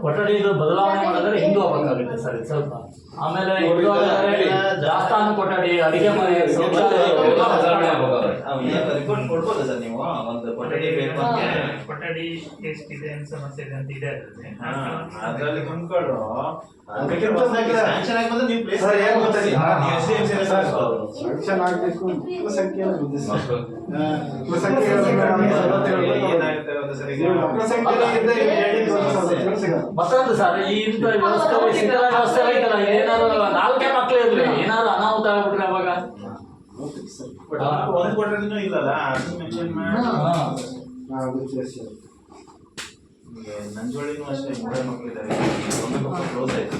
ಕೊಠಡಿದು ಬದಲಾವಣೆ ಮಾಡಿದ್ರೆ ಹಿಂದೂ ಹೋಗ್ಬೇಕಾಗುತ್ತೆ ಸರ್ ಇದು ಸ್ವಲ್ಪ. ಆಮೇಲೆ ಹಿಂದೂ ಆಗಿದ್ರೆ ದಾಸ್ತಾನು ಕೊಠಡಿ, ಅಡಿಗೆ ಮನೆ, ಶೌಚಾಲಯ ಎಲ್ಲ ಬದಲಾವಣೆ ಆಗ್ಬೇಕಾಗುತ್ತೆ. ರಿಪೋರ್ಟ್ ಕೊಡ್ಬೋದಾ ಸರ್ ನೀವು? ಒಂದು ಕೊಠಡಿ ಬೇಕು ಅಂತ ಕೊಠಡಿ ಎಷ್ಟಿದೆ ಅಂತ ಸಮಸ್ಯೆ ಇದೆ ಅಂತ ಇದೆ ಅದ್ರಲ್ಲಿ. ಅದ್ರಲ್ಲಿ ತುಂಬಿಕೊಂಡು ಸ್ಯಾಂಕ್ಷನ್ ಆಗಿ ಬಂದ್ರೆ ನೀವು ಪ್ಲೇಸ್ ಸರ್, ಏನ್ ಗೊತ್ತಾ ಈಗ? ಸರ್ ಸಂಕ್ಷನ್ ಆಗಬೇಕು ಮಕ್ಕಳ ಸಂಖ್ಯೆ ಇದೆ ಸರ್. ಮಕ್ಕಳ ಸಂಖ್ಯೆ ಏನಾಗುತ್ತೆ ಗೊತ್ತಾ ಸರ್, ಈಗ ಮಕ್ಕಳ ಸಂಖ್ಯೆ ಇದ್ದರೆ ಸಿಗಲ್ಲ. ಮತ್ತೊಂದು ಸರ್, ಈ ಇಂಥ ವ್ಯವಸ್ಥೆ ಶಿಕ್ಷಣ ವ್ಯವಸ್ಥೆ ಐತಲ್ಲ, ಏನಾದ್ರು 4 ಮಕ್ಳು ಇರ್ಲಿ, ಏನಾದ್ರು ಅನಾಹುತ ಆಗ್ಬಿಟ್ರೆ ಅವಾಗ ಬಟ್ ಒಂದು ಕೊಠಡಿನೂ ಇಲ್ಲಲ್ಲ, ಅದು ಮೆನ್ಷನ್ ಮಾಡಿ. ಅದು ಸೇರಿಸಿ ನಂಜೋಳಿನೂ ಅಷ್ಟೇ 3 ಮಕ್ಕಳಿದ್ದಾರೆ, ಒಂದು ಮಕ್ಕಳು ಕ್ಲೋಸ್ ಆಯ್ತು.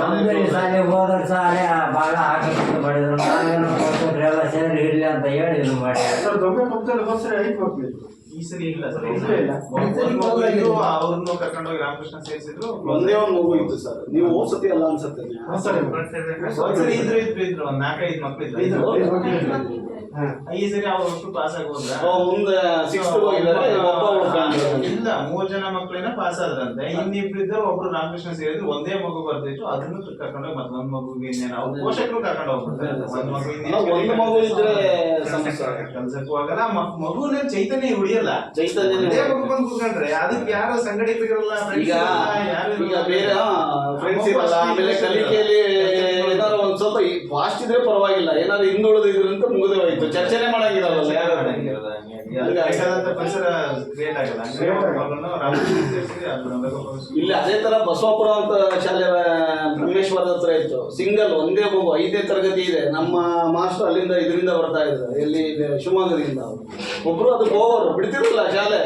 ನಮ್ದು ಈ ಶಾಲೆ ಹೋದ್ರೆ ಶಾಲೆ ಭಾಳ ಹಾಕಿ ಮಾಡಿದ್ರು. ನಾವೇನು ಕೊಟ್ಟರೆ ಎಲ್ಲ ಸೇರಿ ಇರಲಿ ಅಂತ ಹೇಳಿ ಇದು ಮಾಡಿ. ಸರ್, ದೊಡ್ಡ ಮಕ್ಕಳು ಹೋದ್ರೆ 5 ಮಕ್ಕಳು ಇದ್ರು. ಈ ಸರಿ ಇಲ್ಲ ಸರ್, ಇಲ್ಲ. ಅವ್ರನ್ನು ಕರ್ಕೊಂಡೋಗಿ ರಾಮಕೃಷ್ಣ ಸೇರಿಸಿದ್ರು. ಒಂದೇ ಒಂದು ಮಗು ಇತ್ತು ಸರ್. ನೀವು ಹೋದ್ ಸತಿ ಅಲ್ಲ ಅನ್ಸುತ್ತೆ. ಸರಿ. ಒಂದ್ಸರಿ ಇದ್ರು ಒಂದು 4-5 ಮಕ್ಕಳು ಇದ್ರು. 5 ಮಕ್ಕಳು ಇದ್ರು. ಈ ಸರಿ ಅವ್ರು ಅಷ್ಟು ಪಾಸ್ ಆಗೋದ್ರ ಮುಂದೆ 6th ಹೋಗಿದ್ದಾರೆ, ಒಬ್ಬ ಉಳ್ಕೊಂಡಿದ್ದಾರೆ. ಇಲ್ಲ 3 ಜನ ಮಕ್ಕಳೇನ ಪಾಸ್ ಆದ್ರಂತೆ. ಇನ್ನಿಬ್ರು ಇದ್ದರು, ಒಬ್ರು ರಾಮಕೃಷ್ಣ ಸೇರಿದ್ರು. ಒಂದೇ ಮಗು ಬರ್ತಿತ್ತು, ಅದನ್ನು ಕರ್ಕೊಂಡೋಗಿ ಮತ್ತೊಂದು ಮಗುಗೆ ಇನ್ನೇನು ಅವ್ರ ಪೋಷಕರು ಕರ್ಕೊಂಡು ಹೋಗ್ಬಿಡ್ತಾರೆ. ಒಂದು ಮಗು ಒಂದು ಮಗು ಇದ್ರೆ ಸಮಸ್ಯೆ. ಕೆಲ್ಸಕ್ಕೂ ಆಗಲ್ಲ, ಮಗುವಿನ ಚೈತನ್ಯ ಉಳಿಯಲ್ಲ. ಚೈತನ್ಯ ಒಂದೇ ಮಗು ಬಂದು ಕೂತ್ಕೊಂಡ್ರೆ ಅದಕ್ಕೆ ಯಾರು ಸಂಘಟಕರಿರಲ್ಲ, ಈಗ ಬೇರೆ ಫ್ರೆಂಡ್ಸ್ ಇರಲ್ಲ. ಆಮೇಲೆ ಕಲಿಕೆಯಲ್ಲಿ ಏನಾದ್ರು ಒಂದ್ ಸ್ವಲ್ಪ ಫಾಸ್ಟ್ ಇದ್ರೆ ಪರವಾಗಿಲ್ಲ, ಏನಾದ್ರು ಹಿಂದುಳಿದಿದ್ರೆ ಅಂತ ಮುಗಿದೇ ಹೋಯ್ತು. ಚರ್ಚೆನೆ ಮಾಡಂಗಿರಲ್ಲ ಯಾರು. ಬೇಕಾದಂತ ಪರಿಸರ ಕ್ರಿಯೇಟ್ ಆಗಲ್ಲ. ಇಲ್ಲಿ ಅದೇ ತರ ಬಸವಾಪುರ ಅಂತ ಶಾಲೆ ಬ್ರಹ್ಮೇಶ್ವರದ ಹತ್ರ ಇತ್ತು. ಸಿಂಗಲ್ ಒಂದೇ ಮಗು 5ನೇ ತರಗತಿ ಇದೆ. ನಮ್ಮ ಮಾಸ್ಟರ್ ಅಲ್ಲಿಂದ ಇದರಿಂದ ಬರ್ತಾ ಇದ್ರು, ಎಲ್ಲಿ ಶಿವಮೊಗ್ಗದಿಂದ. ಒಬ್ರು ಅದಕ್ಕೆ ಹೋಗೋರು ಬಿಡ್ತಿರಲಿಲ್ಲ ಶಾಲೆ.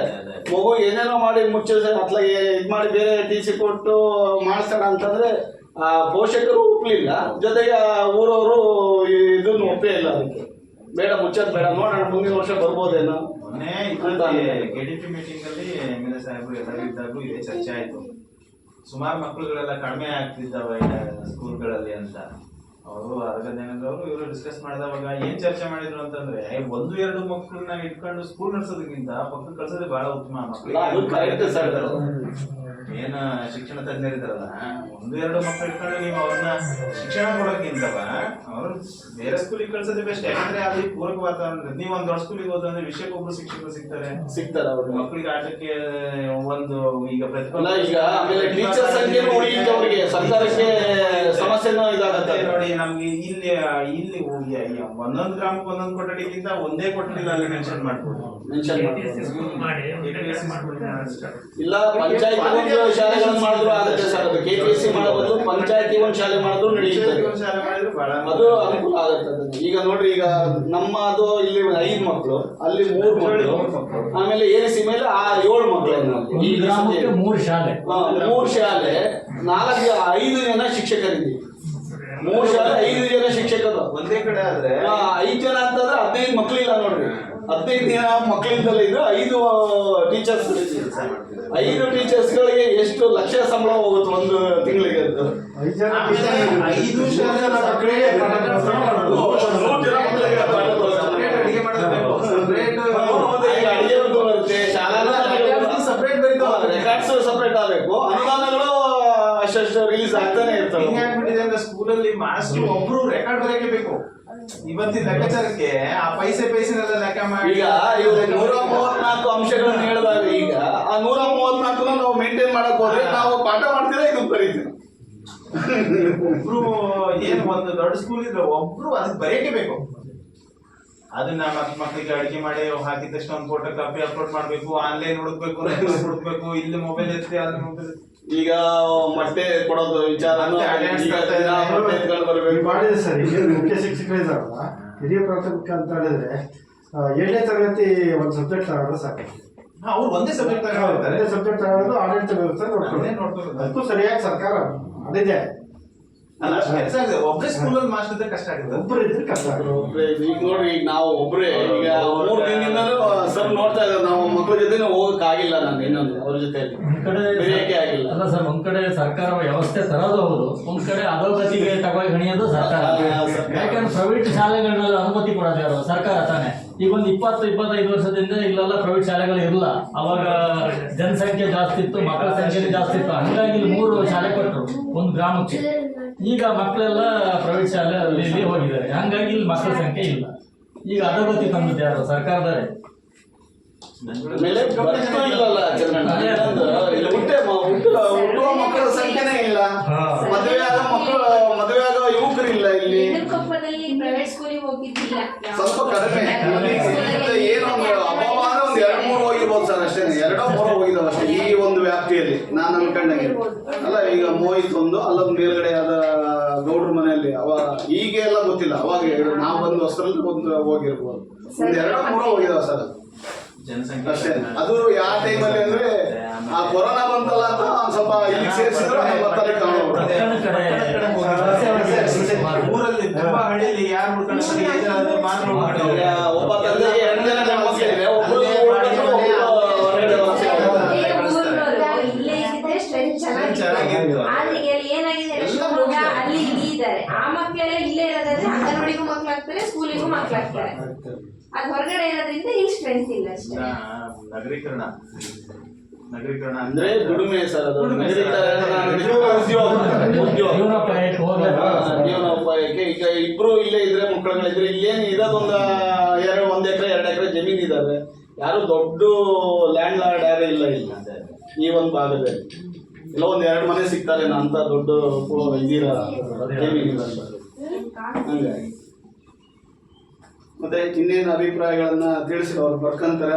ಮಗು ಏನೇನೋ ಮಾಡಿ ಮುಚ್ಚ ಅತ್ಲಾಗೆ ಇದ್ ಮಾಡಿ ಬೇರೆ TC ಕೊಟ್ಟು ಮಾಡಿಸೋಣ ಅಂತಂದ್ರೆ ಆ ಪೋಷಕರು ಒಪ್ಲಿಲ್ಲ, ಜೊತೆಗೆ ಊರವರು ಇದನ್ನು ಒಪ್ಪೇ ಇಲ್ಲ. ಅದಕ್ಕೆ ಬೇಡ, ಮುಚ್ಚೋದು ಬೇಡ, ನೋಡೋಣ ಮುಂದಿನ ವರ್ಷ ಬರ್ಬೋದೇನೋ. ಮೊನ್ನೆ KDP ಮೀಟಿಂಗ್ ಅಲ್ಲಿ MLA ಸಾಹೇಬರು ಎಲ್ಲರೂ ಇದ್ದಾಗೂ ಇದೇ ಚರ್ಚೆ ಆಯ್ತು. ಸುಮಾರು ಮಕ್ಕಳುಗಳೆಲ್ಲ ಕಡಿಮೆ ಆಗ್ತಿದ್ದಾವೆ ಸ್ಕೂಲ್ಗಳಲ್ಲಿ ಅಂತ ಅವರು ಅರ್ಗದೇನದವರು ಇವರು ಡಿಸ್ಕಸ್ ಮಾಡಿದವಾಗ ಏನ್ ಚರ್ಚೆ ಮಾಡಿದ್ರು ಅಂತಂದ್ರೆ, 1-2 ಮಕ್ಕಳನ್ನ ಇಟ್ಕೊಂಡು ಸ್ಕೂಲ್ ನಡೆಸೋದಕ್ಕಿಂತ ಪಕ್ಕ ಕಳ್ಸೋದೇ ಬಹಳ ಉತ್ತಮ. ಏನ ಶಿಕ್ಷಣ ತಜ್ಞರಿದ್ದಾರಲ್ಲ, 1-2 ಮಕ್ಕಳು ಇಟ್ಕೊಂಡು ನೀವು ಅವ್ರನ್ನ ಶಿಕ್ಷಣ ಕೊಡೋಕ್ಕಿಂತವ ಅವ್ರು ಬೇರೆ ಸ್ಕೂಲಿಗೆ ಕಳ್ಸೋದೇ ಬೆಸ್ಟ್. ಯಾಕಂದ್ರೆ ಅಲ್ಲಿ ಪೂರಕ ವಾತಾವರಣ. ನೀವು ಒಂದ್ ದೊಡ್ಡ ಸ್ಕೂಲಿಗೆ ಹೋದ್ರೆ ವಿಷಯಕ್ಕೊಬ್ರು ಶಿಕ್ಷಕರು ಸಿಗ್ತಾರೆ ಅವ್ರು. ಮಕ್ಕಳಿಗೆ ಆಟಕ್ಕೆ ಒಂದು ಈಗ ಈಗ ಆಮೇಲೆ ಟೀಚರ್ ಸಂಖ್ಯೆ ಉಳಿದವರಿಗೆ ಸರ್ಕಾರಕ್ಕೆ ಸಮಸ್ಯೆನೂ ಇದಾಗತ್ತೆ ನೋಡಿ. ನಮ್ಗೆ ಇಲ್ಲಿ ಒಂದೊಂದು ಗ್ರಾಮಕ್ಕೆ ಒಂದೊಂದು ಕೊಠಡಿಗಿಂತ ಒಂದೇ ಕೊಠಡಿ ಅಲ್ಲಿ ಮೆನ್ಷನ್ ಮಾಡ್ಬೋದು. ಮಾಡಿ ಇಲ್ಲ ಪಂಚಾಯತಿ ಒಂದು ಶಾಲೆಗಳನ್ನು ಮಾಡಿದ್ರು ಆಗುತ್ತೆ ಸರ್. ಅದು KPSC ಮಾಡೋ ಬದಲು ಪಂಚಾಯತಿ ಒಂದು ಶಾಲೆ ಮಾಡಿದ್ರು ನಡೆಯುತ್ತದೆ, ಅದು ಅನುಕೂಲ ಆಗುತ್ತೆ. ಈಗ ನೋಡ್ರಿ, ಈಗ ನಮ್ಮದು ಇಲ್ಲಿ 5 ಮಕ್ಕಳು, ಅಲ್ಲಿ 3 ಮಕ್ಕಳು, ಆಮೇಲೆ ಏರಿಸಿ ಮೇಲೆ 7 ಮಕ್ಕಳು. ಈ ಗ್ರಾಮಕ್ಕೆ 3 ಶಾಲೆ, 3 ಶಾಲೆ, 5 ಜನ ಶಿಕ್ಷಕರಿದ್ದೀವಿ. 3 ಶಾಲೆ 5 ಜನ ಶಿಕ್ಷಕರು ಒಂದೇ ಕಡೆ ಆದ್ರೆ 5 ಜನ ಅಂತಂದ್ರೆ 15 ಮಕ್ಕಳಿಲ್ಲ ನೋಡ್ರಿ. 15 ಜನ ಮಕ್ಕಳಿಂದಲೇ ಇದ್ರೆ 5 ಟೀಚರ್ಸ್. 5 ಟೀಚರ್ಸ್ಗಳಿಗೆ ಎಷ್ಟು ಲಕ್ಷ ಸಂಬಳ ಹೋಗುತ್ತೆ ಒಂದು ತಿಂಗಳಿಗೆ ಅಂತ. 5 ಜನ 5 ಶಾಲೆ ಮಕ್ಕಳಿಗೆ ಅಡಿಗೆ ಮಾಡೋದು ಅಡಿಗೆ ಬರುತ್ತೆ, ಶಾಲಾ ಸಪ್ರೇಟ್ ಬರೀತಾವ, ರೆಕಾರ್ಡ್ಸ್ ಸಪ್ರೇಟ್ ಆಗಬೇಕು. ಅನುದಾನಗಳು ಅಷ್ಟು ರಿಲೀಸ್ ಆಗ್ತಾನೆ ಇರ್ತವೆ. ಹಿಂಗಾಗ್ಬಿಟ್ಟಿದೆ ಅಂದ್ರೆ ಸ್ಕೂಲಲ್ಲಿ ಮಾಸ್ಟರ್ ಒಬ್ರು ರೆಕಾರ್ಡ್ ಬರೆಯಕ್ಕೆ ಬೇಕು. ಇವತ್ತಿನ ಲೆಕ್ಕಾಚಾರಕ್ಕೆ ಆ ಪೈಸೆನೆಲ್ಲ ಲೆಕ್ಕ ಮಾಡಿ ಈಗ ಇವರು 134 ಅಂಶಗಳನ್ನು ಹೇಳಿದಾಗ, ಈಗ ಆ 134 ನಾವು ಮೇಂಟೈನ್ ಮಾಡಕ್ ಹೋದ್ರೆ ನಾವು ಪಾಠ ಮಾಡ್ತೀರಾ ಇದು ಬರೀತೀವಿ. ಒಬ್ರು ಏನು ಒಂದು ದೊಡ್ಡ ಸ್ಕೂಲ್ ಇದ್ರೆ ಒಬ್ರು ಅದಕ್ಕೆ ಬರೆಯಕ್ಕೆ ಬೇಕು. ಅದನ್ನ ಮಕ್ಕಳಿಗೆ ಅಡಿಗೆ ಮಾಡಿ ಹಾಕಿದ ತಕ್ಷಣ ಒಂದು ಫೋಟೋ ಕಾಪಿ ಅಪ್ಲೋಡ್ ಮಾಡ್ಬೇಕು, ಆನ್ಲೈನ್ ಹುಡುಕ್ಬೇಕು, ಇಲ್ಲಿ ಮೊಬೈಲ್ ಎತ್ತಿ ಅಲ್ಲಿ ಮೊಬೈಲ್. ಈಗ ಮೊಟ್ಟೆ ಕೊಡೋದು ವಿಚಾರ ಮಾಡಿದೆ ಸರ್. ಈಗ ಮುಖ್ಯ ಶಿಕ್ಷಕರು ಇದಾರಲ್ಲ, ಹಿರಿಯ ಪ್ರಾಥಮಿಕ ಅಂತ ಹೇಳಿದ್ರೆ 7ನೇ ತರಗತಿ ಒಂದು ಸಬ್ಜೆಕ್ಟ್ ತಗೊಂಡ್ರೆ ಸಾಕು. ಅವ್ರು ಒಂದೇ ಸಬ್ಜೆಕ್ಟ್ ಒಂದೇ ಸಬ್ಜೆಕ್ಟ್ ತಗೊಳ್ಳೋದು ಆಡಳಿತ ವ್ಯವಸ್ಥೆ ನೋಡ್ಕೊಳ್ಳಿ. ಅದಕ್ಕೂ ಸರಿಯಾಗಿ ಸರ್ಕಾರ ಮಾಡಿದೆ. ಅಲ್ಲ ಅಷ್ಟು ಕೆಲಸ ಆಗಿದೆ. ಒಬ್ಬರೇ ಸ್ಕೂಲಲ್ಲಿ ಮಾಸ್ಟರ್ ಇದ್ರೆ ಕಷ್ಟ ಆಗುತ್ತೆ. ಒಬ್ಬರು ಇದ್ರೆ ಕಷ್ಟ ಆಗುತ್ತೆ. ಒಬ್ರೇ ಈಗ ನೋಡ್ರಿ, ಈಗ ನಾವು ಒಬ್ರೇ ಈಗ 3 ದಿನದಿಂದಲೂ ಸರ್ ನೋಡ್ತಾ ಇದ್ದಾರೆ. ನಾವು ಮಕ್ಕಳ ಜೊತೆ ಹೋಗಕ್ ಆಗಿಲ್ಲ, ನಾನು ಇನ್ನೊಂದು ಅವ್ರ ಜೊತೆ ಒಂದ್ ಕಡೆ ಬೆರೆಯಕ್ಕೆ ಆಗಿಲ್ಲ. ಅಲ್ಲ ಸರ್, ಒಂದ್ ಕಡೆ ಸರ್ಕಾರ ವ್ಯವಸ್ಥೆ ತರೋದು ಹೌದು, ಒಂದ್ ಕಡೆ ಅಧೋಗತಿಗೆ ತಗೊಂಡು ಹಣಿಯೋದು ಸರ್ಕಾರ. ಯಾಕಂದ್ರೆ ಪ್ರೈವೇಟ್ ಶಾಲೆಗಳನ್ನೆಲ್ಲ ಅನುಮತಿ ಕೊಡೋದು ಯಾರು? ಸರ್ಕಾರ ತಾನೆ. ಈಗ ಒಂದು 20-25 ವರ್ಷದಿಂದ ಇಲ್ಲೆಲ್ಲ ಪ್ರೈವೇಟ್ ಶಾಲೆಗಳು ಇರಲ್ಲ. ಅವಾಗ ಜನಸಂಖ್ಯೆ ಜಾಸ್ತಿ ಇತ್ತು, ಮಕ್ಕಳ ಸಂಖ್ಯೆ ಜಾಸ್ತಿ ಇತ್ತು. ಹಂಗಾಗಿ ಇಲ್ಲಿ 3 ಶಾಲೆ ಕೊಟ್ಟರು ಒಂದು ಗ್ರಾಮಕ್ಕೆ. ಈಗ ಮಕ್ಕಳೆಲ್ಲ ಪ್ರೈವೇಟ್ ಶಾಲೆ ಅಲ್ಲಿ ಇಲ್ಲಿ ಹೋಗಿದ್ದಾರೆ. ಹಂಗಾಗಿ ಇಲ್ಲಿ ಮಕ್ಕಳ ಸಂಖ್ಯೆ ಇಲ್ಲ. ಈಗ ಅಧೋಗತಿ ತಂದಿದ್ದು ಯಾರು? ಸರ್ಕಾರದವರೇ. ಆಮೇಲೆ ಬರ್ತಾ ಇಲ್ಲಲ್ಲ ಚಂದ್ರಣ್ಣ, ಇಲ್ಲಿ ಹುಟ್ಟುವ ಮಕ್ಕಳ ಸಂಖ್ಯೆನೇ ಇಲ್ಲ. ಮದುವೆ ಆಗೋ ಯುವಕರು ಇಲ್ಲ ಇಲ್ಲಿ. ಕೊಪ್ಪದಲ್ಲಿ ಪ್ರೈವೇಟ್ ಸ್ಕೂಲಿಗೆ ಹೋಗಿದ್ದಿಲ್ಲ. ಸ್ವಲ್ಪ ಕಡಿಮೆ. ಏನೋ ಒಂದು ಅಪಮಾನ ಒಂದು 2-3 ಹೋಗಿರ್ಬೋದು ಸರ್, ಅಷ್ಟೇ. 2-3 ಹೋಗಿದ್ದಾವೆ ಅಷ್ಟೇ ಈ ಒಂದು ವ್ಯಾಪ್ತಿಯಲ್ಲಿ ನಾನು ಅನ್ಕೊಂಡಂಗೆ. ಅಲ್ಲ, ಈಗ ಮೋಹಿತ್ ಒಂದು, ಅಲ್ಲೊಂದು ಮೇಲ್ಗಡೆ ಆದ ಗೌಡ್ರ ಮನೆಯಲ್ಲಿ ಈಗ ಎಲ್ಲ ಗೊತ್ತಿಲ್ಲ. ಅವಾಗ ನಾವು ಬಂದು ಹೊಸರಲ್ಲಿ ಒಂದು ಹೋಗಿರ್ಬೋದು. ಒಂದು 2-3 ಹೋಗಿದಾವೆ ಸರ್ ಜನಸಂಖ್ಯೆ ಅಷ್ಟೇ. ಅದು ಯಾವ ಟೈಮಲ್ಲಿ ಅಂದ್ರೆ ಆ ಕೊರೋನಾ ಬಂತಲ್ಲ ಅಂತ ಒಂದ್ ಸ್ವಲ್ಪ ಇಲ್ಲಿಗೆ ಸೇರಿಸಿದ್ರು. ಊರಲ್ಲಿ ತುಂಬಾ ಹಳ್ಳಿಯಲ್ಲಿ ಯಾರು ಉಳ್ಕೊಂಡು ಮಾತ್ರ ಒಬ್ಬ ತಂದೆಗೆ 2 ಜನ ಮಕ್ಕಳಿದೆ, ಒಬ್ರು ಹೊರಗಡೆ ಇಲ್ಲೇ ಇದ್ರೆ ಸ್ಟ್ರೆಂತ್ ಚೆನ್ನಾಗಿತ್ತು. ಆದ್ರೆ ಈಗ ಏನಾಗಿದೆ, ಶಿವಮೊಗ್ಗ ಅಲ್ಲಿ ಇಲ್ಲಿ ಇದ್ದಾರೆ. ಆ ಮಕ್ಕಳೆಲ್ಲ ಇಲ್ಲೇ ಇರೋದಾದ್ರೆ ಅಂಗನವಾಡಿಗೂ ಮಕ್ಕಳಾಗ್ತಾರೆ, ಸ್ಕೂಲಿಗೂ ಮಕ್ಕಳಾಗ್ತಾರೆ. ಅದು ಹೊರಗಡೆ ಇರೋದ್ರಿಂದ ಇಲ್ಲಿ ಸ್ಟ್ರೆಂತ್ ಇಲ್ಲ ಅಷ್ಟೇ. ನಗರೀಕರಣ ಅಂದ್ರೆ ದುಡಿಮೆ ಸರ್. ಅದು ಜೀವನೋಪಾಯಕ್ಕೆ ಈಗ ಇಬ್ರು ಇಲ್ಲೇ ಇದ್ರೆ ಮಕ್ಕಳುಗಳಿದ್ರೆ ಇಲ್ಲೇನು ಇರೋದೊಂದು 1 ಎಕರೆ 2 ಎಕರೆ ಜಮೀನ್ ಇದಾವೆ. ಯಾರು ದೊಡ್ಡ ಲ್ಯಾಂಡ್ ಲಾರ್ಡ್ ಯಾರು ಇಲ್ಲ ಈ ಒಂದು ಭಾಗದಲ್ಲಿ. ಎಲ್ಲ 1-2 ಮನೆ ಸಿಗ್ತಾರೆ ಅಂತ ದೊಡ್ಡ ಇದಿರ ಜಮೀನ್ ಇಲ್ಲ ಸರ್. ಹಂಗಾಗಿ ಮತ್ತೆ ಇನ್ನೇನು ಅಭಿಪ್ರಾಯಗಳನ್ನ ತಿಳಿಸಿ ಅವ್ರು ಬರ್ಕೊಂತಾರೆ,